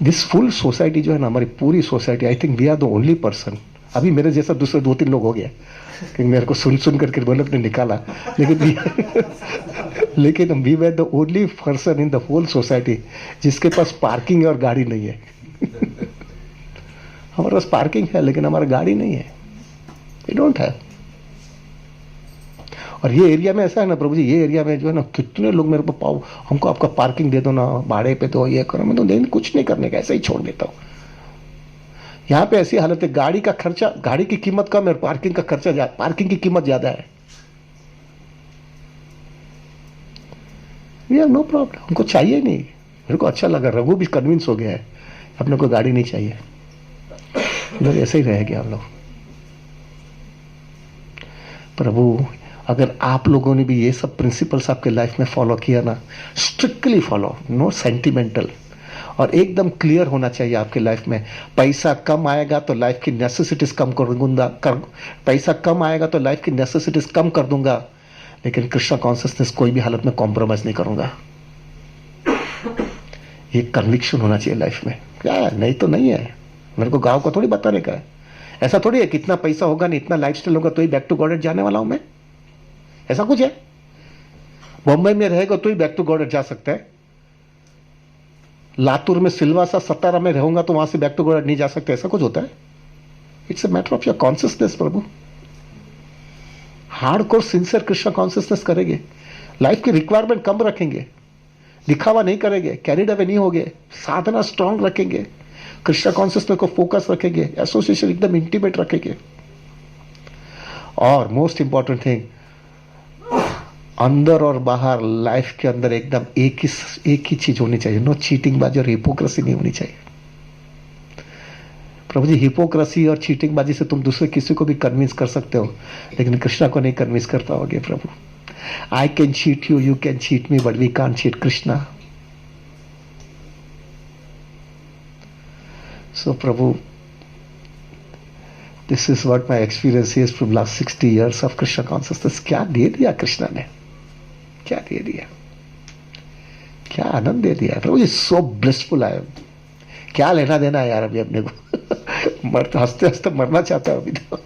दिस फुल सोसाइटी जो है ना, हमारी पूरी society, I think we are the only person. अभी मेरे जैसा दूसरे 2-3 लोग हो गया कि मेरे को सुन सुन करके बोलक ने निकाला, लेकिन we were the only person in the whole society जिसके पास पार्किंग है और गाड़ी नहीं है. हमारे पास पार्किंग है लेकिन हमारा गाड़ी नहीं है. We don't have. और ये एरिया में ऐसा है ना प्रभु जी, ये एरिया में जो है ना, कितने लोग मेरे को पाओ, हमको आपका पार्किंग दे दो ना, भाड़े पे दो, ये करो. मैं तो नहीं, कुछ नहीं करने का, ऐसा ही छोड़ देता हूँ. यहाँ पे ऐसी हालत है, गाड़ी का खर्चा, गाड़ी की कीमत कम है, पार्किंग का खर्चा, पार्किंग की कीमत ज्यादा है. We have no problem. हमको चाहिए नहीं. मेरे को अच्छा लगा, रघु भी कन्विंस हो गया है, अपने को गाड़ी नहीं चाहिए. इधर ऐसे ही रह गया हम लोग. प्रभु अगर आप लोगों ने भी ये सब प्रिंसिपल्स आपके लाइफ में फॉलो किया ना, स्ट्रिक्टली फॉलो, नो सेंटिमेंटल, और एकदम क्लियर होना चाहिए आपके लाइफ में. पैसा कम आएगा तो लाइफ की नेसेसिटीज कम पैसा कम आएगा तो लाइफ की नेसेसिटीज कम कर दूंगा, लेकिन कृष्णा कॉन्शियसनेस कोई भी हालत में कॉम्प्रोमाइज नहीं करूंगा. ये कन्विक्शन होना चाहिए लाइफ में. क्या है, नहीं तो नहीं है. मेरे को गांव को थोड़ी बताने का है. ऐसा थोड़ी है कितना पैसा होगा नहीं, इतना लाइफस्टाइल होगा तो ही बैक टू गॉडेट जाने वाला हूं मैं. ऐसा कुछ है? बॉम्बे में रहेगा तो ही बैक टू गॉडेट जा सकता है. लातूर में, सिलवासा, सतारा में रहूंगा तो वहां से बैक टू गॉडेट नहीं जा सकते. ऐसा कुछ होता है? It's a matter of your consciousness Prabhu. Hardcore sincere Krishna consciousness करेंगे, लाइफ की रिक्वायरमेंट कम रखेंगे, दिखावा नहीं करेंगे, कैरिड अवे नहीं होंगे, साधना स्ट्रांग रखेंगे, कृष्णा कॉन्शियसनेस को फोकस रखेंगे, एसोसिएशन एकदम इंटीमेट रखेंगे। और मोस्ट इंपॉर्टेंट थिंग, अंदर और बाहर लाइफ के अंदर एकदम एक ही चीज होनी चाहिए, नो चीटिंग बाजी और हिपोक्रेसी नहीं होनी चाहिए। प्रभु जी, हिपोक्रेसी और चीटिंग बाजी से तुम दूसरे किसी को भी कन्विंस कर सकते हो, लेकिन कृष्णा को नहीं कन्विंस कर पाओगे Prabhu. I can cheat you, you can cheat me, but we can't cheat Krishna. So Prabhu, this is what my experience is from last 60 years of Krishna consciousness. क्या दे दिया कृष्णा ने, क्या दे दिया, क्या आनंद दे दिया प्रभु जी। सो ब्लिसफुल है, क्या लेना देना है यार अभी अपने को। मरते हंसते हंसते मरना चाहता है अभी तो।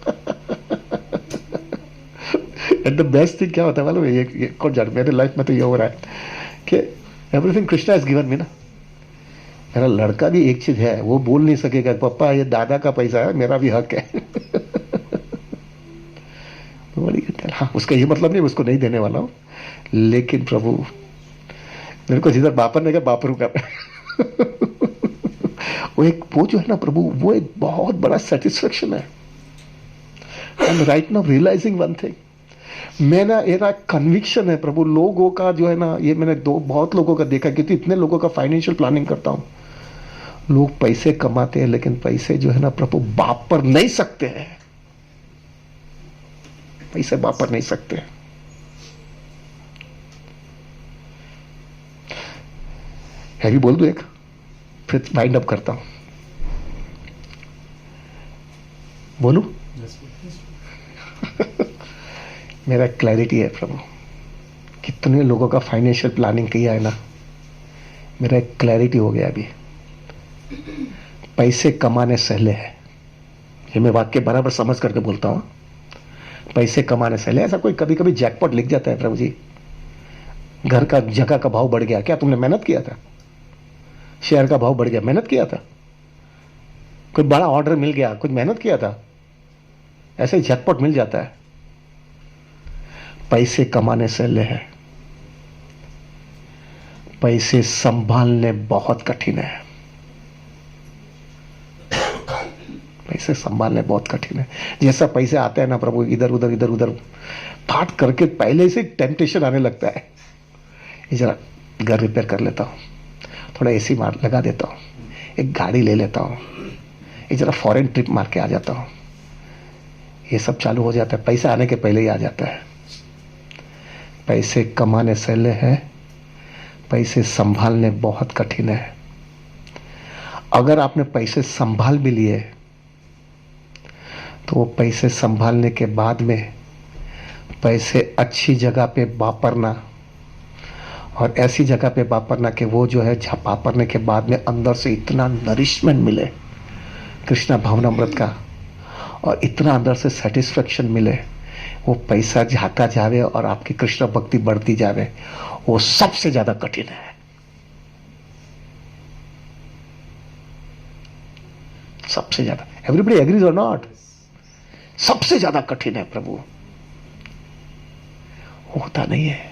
एंड द बेस्ट थिंग क्या होता है मालूम है, ये कौन जाने, मेरे लाइफ में तो ये हो रहा है कि everything Krishna is given me ना। मेरा लड़का भी एक चीज है, वो बोल नहीं सकेगा पापा ये दादा का पैसा है, मेरा भी हक है। हाँ, उसका ये मतलब नहीं उसको नहीं देने वाला हूं, लेकिन प्रभु मेरे को जिधर बापर ने कहा बापरू का वो जो है ना प्रभु, वो एक बहुत बड़ा सेटिस्फेक्शन है। I am right now realizing one thing, मेरा कन्विक्शन है प्रभु, लोगों का जो है ना, ये मैंने बहुत लोगों का देखा, क्योंकि इतने लोगों का फाइनेंशियल प्लानिंग करता हूं। लोग पैसे कमाते हैं, लेकिन पैसे जो है ना प्रभु वापर नहीं सकते हैं, पैसे वापर नहीं सकते। हैवी बोल दो एक, फिर वाइंड अप करता हूं। बोलू? मेरा क्लैरिटी है प्रभु, कितने लोगों का फाइनेंशियल प्लानिंग किया है ना, मेरा एक क्लैरिटी हो गया अभी। पैसे कमाने सहले है, ये मैं वाक्य बराबर समझ करके बोलता हूं। पैसे कमाने सहले, ऐसा कोई कभी कभी जैकपॉट लिख जाता है प्रभु जी, घर का जगह का भाव बढ़ गया, क्या तुमने मेहनत किया था? शेयर का भाव बढ़ गया, मेहनत किया था? कोई बड़ा ऑर्डर मिल गया, कुछ मेहनत किया था? ऐसे ही जैकपॉट मिल जाता है। पैसे कमाने सहले है, पैसे संभालने बहुत कठिन है। पैसे संभालने बहुत कठिन है। जैसा पैसे आते हैं ना प्रभु, इधर उधर इधर उधर फाट करके पहले से टेम्पटेशन आने लगता है, ये जरा घर रिपेयर कर लेता हूं, थोड़ा एसी मार लगा देता हूं, एक गाड़ी ले लेता हूं, एक जरा फॉरेन ट्रिप मार के आ जाता हूं। ये सब चालू हो जाता है, पैसा आने के पहले ही आ जाता है। पैसे कमाने सहले हैं, पैसे संभालने बहुत कठिन है। अगर आपने पैसे संभाल भी लिए तो वो पैसे संभालने के बाद में पैसे अच्छी जगह पे वापरना, और ऐसी जगह पे वापरना कि वो जो है वापरने के बाद में अंदर से इतना नरिशमेंट मिले कृष्णा भावनामृत का, और इतना अंदर से सेटिस्फेक्शन मिले, वो पैसा जाता जावे और आपकी कृष्ण भक्ति बढ़ती जावे, वो सबसे ज्यादा कठिन है। सबसे ज्यादा, एवरीबडी एग्रीज और नॉट, सबसे ज्यादा कठिन है प्रभु, होता नहीं है।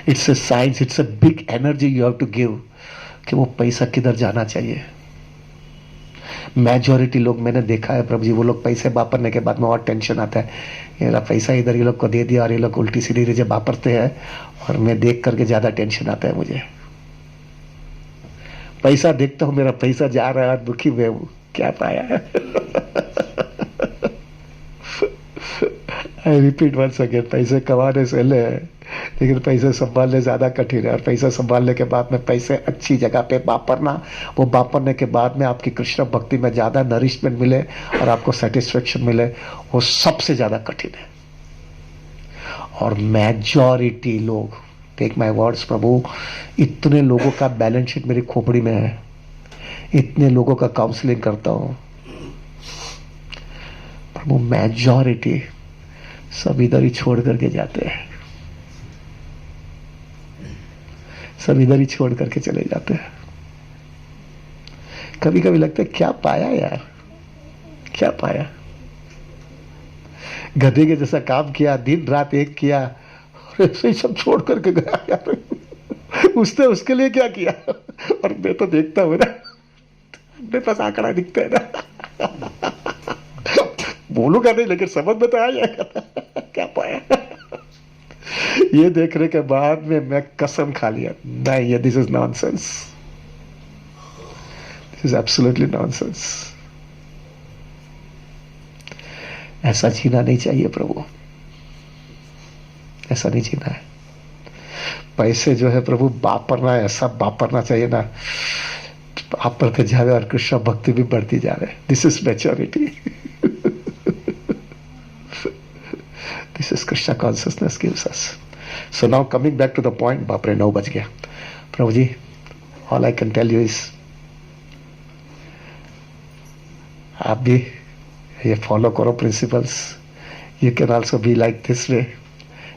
It's a science, it's a big energy you have to give कि वो पैसा किधर जाना चाहिए। मेजॉरिटी लोग मैंने देखा है प्रभु जी, वो लोग पैसे वापरने के बाद में और टेंशन आता है, मेरा पैसा इधर ये लोग को दे दिया और ये लोग उल्टी सीधी रीजे वापरते हैं, और मैं देख करके ज्यादा टेंशन आता है मुझे। पैसा देखता हूं, मेरा पैसा जा रहा है, दुखी मैं हूं, क्या पाया है। आई रिपीट वंस अगेन, पैसे कमाने से ले, लेकिन पैसे संभालने ज्यादा कठिन है। और पैसा संभालने के बाद में पैसे अच्छी जगह पे वापरना, वो वापरने के बाद में आपकी कृष्ण भक्ति में ज्यादा नरिशमेंट मिले और आपको सेटिस्फेक्शन मिले, वो सबसे ज्यादा कठिन है। और मेजॉरिटी लोग, टेक माय वर्ड्स प्रभु, इतने लोगों का बैलेंस शीट मेरी खोपड़ी में है, इतने लोगों का काउंसलिंग करता हूं प्रभु, मेजॉरिटी सब इधर ही छोड़ करके जाते हैं, सब इधर ही छोड़ करके चले जाते हैं। कभी कभी लगता है क्या पाया यार, क्या पाया। गधे के जैसा काम किया, दिन रात एक किया, और ऐसे ही सब छोड़ करके गया यार। उसने उसके लिए क्या किया? और मैं तो देखता हूँ ना, मेरे पास आंकड़ा दिखता है ना, बोलूंगा नहीं लेकिन समझ में तो आ जाएगा क्या पाया। ये देखने के बाद में मैं कसम खा लिया, नहीं ये this is nonsense, this is absolutely nonsense. ऐसा जीना नहीं चाहिए प्रभु, ऐसा नहीं जीना है। पैसे जो है प्रभु वापरना है, ऐसा वापरना चाहिए ना आप बढ़ते जा रहे और कृष्ण भक्ति भी बढ़ती जा रहे। This is maturity, this is Krishna consciousness gives us. So now coming back to the point, बाप रे 9 बज गया Prabhu ji. All I can tell you is आप भी ये फॉलो करो principles, you can also be like this way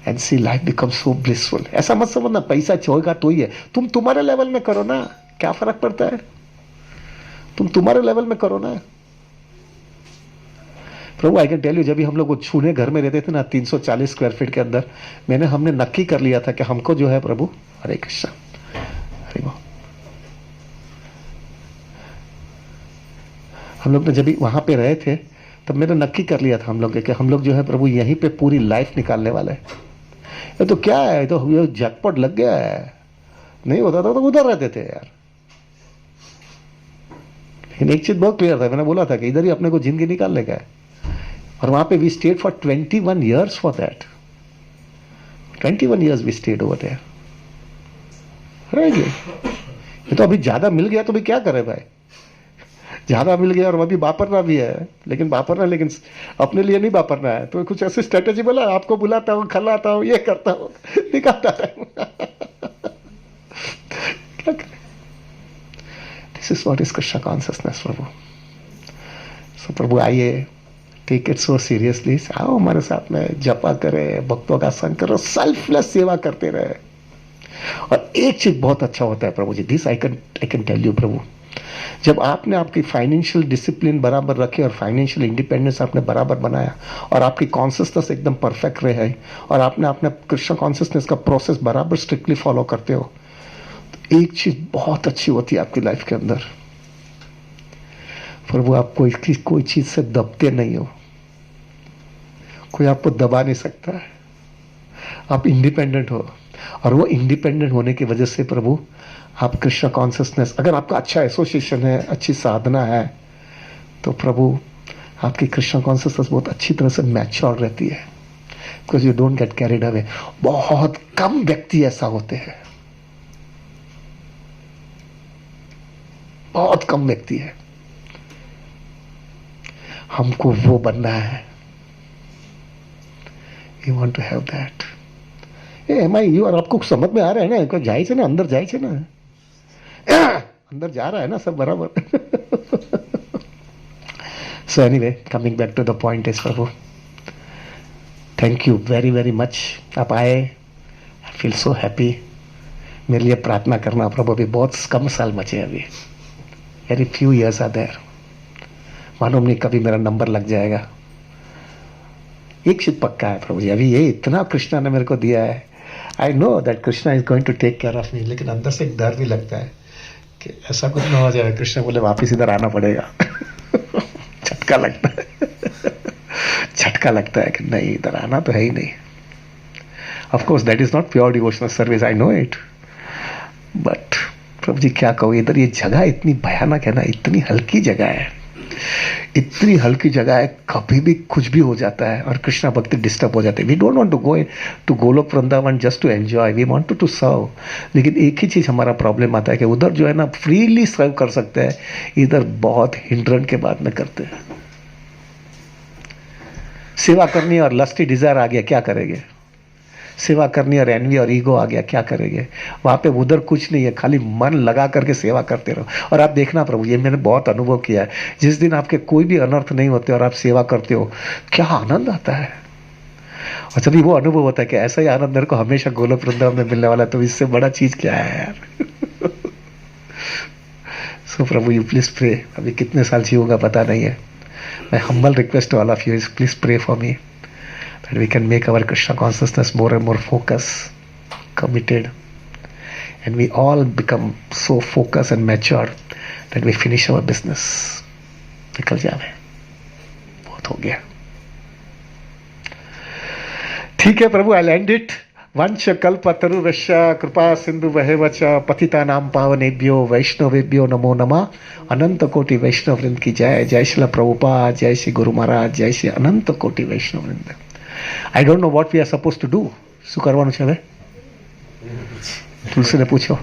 and see life become so blissful. ऐसा मत समझना पैसा होगा तो ही है, तुम तुम्हारे लेवल में करो ना, क्या फर्क पड़ता है, तुम तुम्हारे लेवल में करो ना Prabhu. I can tell you, जब भी हम लोग वो छूने घर में रहते थे ना 340 स्क्वायर फीट के अंदर, हमने नक्की कर लिया था कि हमको जो है प्रभु, हरे कृष्ण हरे वो, हम लोग ने जब भी वहां पे रहे थे तब मैंने नक्की कर लिया था हम लोग कि हम लोग जो है प्रभु यहीं पे पूरी लाइफ निकालने वाले हैं। ये तो क्या है, तो ये जैकपॉट लग गया है, नहीं होता था तो उधर रहते थे यार। लेकिन एक चीज बहुत क्लियर था, मैंने बोला था कि इधर ही अपने को जिंदगी निकालने का है, और वहां पे we stayed for 21 years for that, 21 years we stayed over there. ये तो अभी ज्यादा मिल गया तो भी क्या करे भाई, ज्यादा मिल गया और अभी वापरना भी है, लेकिन वापरना, लेकिन अपने लिए नहीं वापरना है। तो कुछ ऐसी स्ट्रेटेजी बोला, आपको बुलाता हूँ, खिलाता हूँ, ये करता हूँ, निकालता है। क्या करें, this is what is Krishna consciousness Prabhu. So Prabhu आइए, टेक इट सो सीरियसली, आओ हमारे साथ में जपा करे, भक्तों का संग करो, सेल्फलेस सेवा करते रहे। और एक चीज बहुत अच्छा होता है Prabhu ji, this I can tell you Prabhu, जब आपने आपकी फाइनेंशियल डिसिप्लिन बराबर रखे और फाइनेंशियल इंडिपेंडेंस आपने बराबर बनाया और आपकी कॉन्शियसनेस एकदम परफेक्ट रहे और आपने अपने कृष्ण कॉन्शियसनेस का प्रोसेस बराबर स्ट्रिक्टली फॉलो करते हो, तो एक चीज बहुत अच्छी होती है आपकी लाइफ के अंदर प्रभु, आप कोई चीज से दबते नहीं हो, कोई आपको दबा नहीं सकता है, आप इंडिपेंडेंट हो। और वो इंडिपेंडेंट होने की वजह से प्रभु आप कृष्ण कॉन्शियसनेस, अगर आपका अच्छा एसोसिएशन है, अच्छी साधना है, तो प्रभु आपकी कृष्ण कॉन्शियसनेस बहुत अच्छी तरह से मैच्योर रहती है, because you don't get carried away. बहुत कम व्यक्ति ऐसा होते हैं, बहुत कम व्यक्ति है, हमको वो बनना है। You want to have that. Am I you, और आपको समझ में आ रहा है ना, जाए से ना अंदर, जाए से ना अंदर जा रहा है ना सब बराबर। So anyway, coming back to the point is Prabhu, thank you very very much, आप आए, आई फील सो हैप्पी। मेरे लिए प्रार्थना करना प्रभु, अभी बहुत कम साल बचे, अभी very few years are there, मालूम नहीं कभी मेरा नंबर लग जाएगा। एक चीज पक्का है प्रभु जी, अभी ये इतना कृष्णा ने मेरे को दिया है, I know that Krishna is going to take care of me, लेकिन अंदर से एक डर भी लगता है कि ऐसा कुछ ना हो जाए, कृष्ण बोले वापिस इधर आना पड़ेगा। झटका लगता है, झटका लगता है कि नहीं इधर आना तो है ही नहीं। Of course that is not pure devotional service, I know it, but Prabhu ji क्या कहूँ, इधर ये जगह इतनी भयानक है ना, इतनी हल्की जगह है, इतनी हल्की जगह है, कभी भी कुछ भी हो जाता है और कृष्णा भक्ति डिस्टर्ब हो जाते हैं। We don't want to go to Golok Vrindavan just to enjoy, we want to serve. लेकिन एक ही चीज हमारा प्रॉब्लम आता है कि उधर जो है ना फ्रीली सर्व कर सकते हैं, इधर बहुत हिंड्रन के बाद में करते हैं। सेवा करनी और लस्टी डिजायर आ गया, क्या करेंगे? सेवा करनी और एनवी और ईगो आ गया, क्या करेंगे? वहां पे उधर कुछ नहीं है, खाली मन लगा करके सेवा करते रहो। और आप देखना प्रभु, ये मैंने बहुत अनुभव किया है, जिस दिन आपके कोई भी अनर्थ नहीं होते और आप सेवा करते हो, क्या आनंद आता है। और जब वो अनुभव होता है कि ऐसा ही आनंद मेरे को हमेशा गोलोक वृंदावन में मिलने वाला है, तो इससे बड़ा चीज क्या है यार। So Prabhu you please pray, अभी कितने साल जीऊंगा पता नहीं है। मैं humble request all of you is please pray for me, that we can make our Krishna consciousness more and more focused, committed, and we all become so focused and mature that we finish our business. निकल जावे, बहुत हो गया. ठीक है प्रभु, आई land it. वंश कल्पतरुश्च कृपा सिंधु वहेवच पतितानां पावनेभ्यो वैष्णवेभ्यो नमो नमः. अनंत कोटि वैष्णव वृंद की जय. जय श्री प्रभुपाद, जय श्री गुरु महाराज, जय श्री अनंत कोटि वैष्णव वृंद. I don't know what we are suppose to do. શું કરવાનું છે હવે? તુલસીને પૂછો.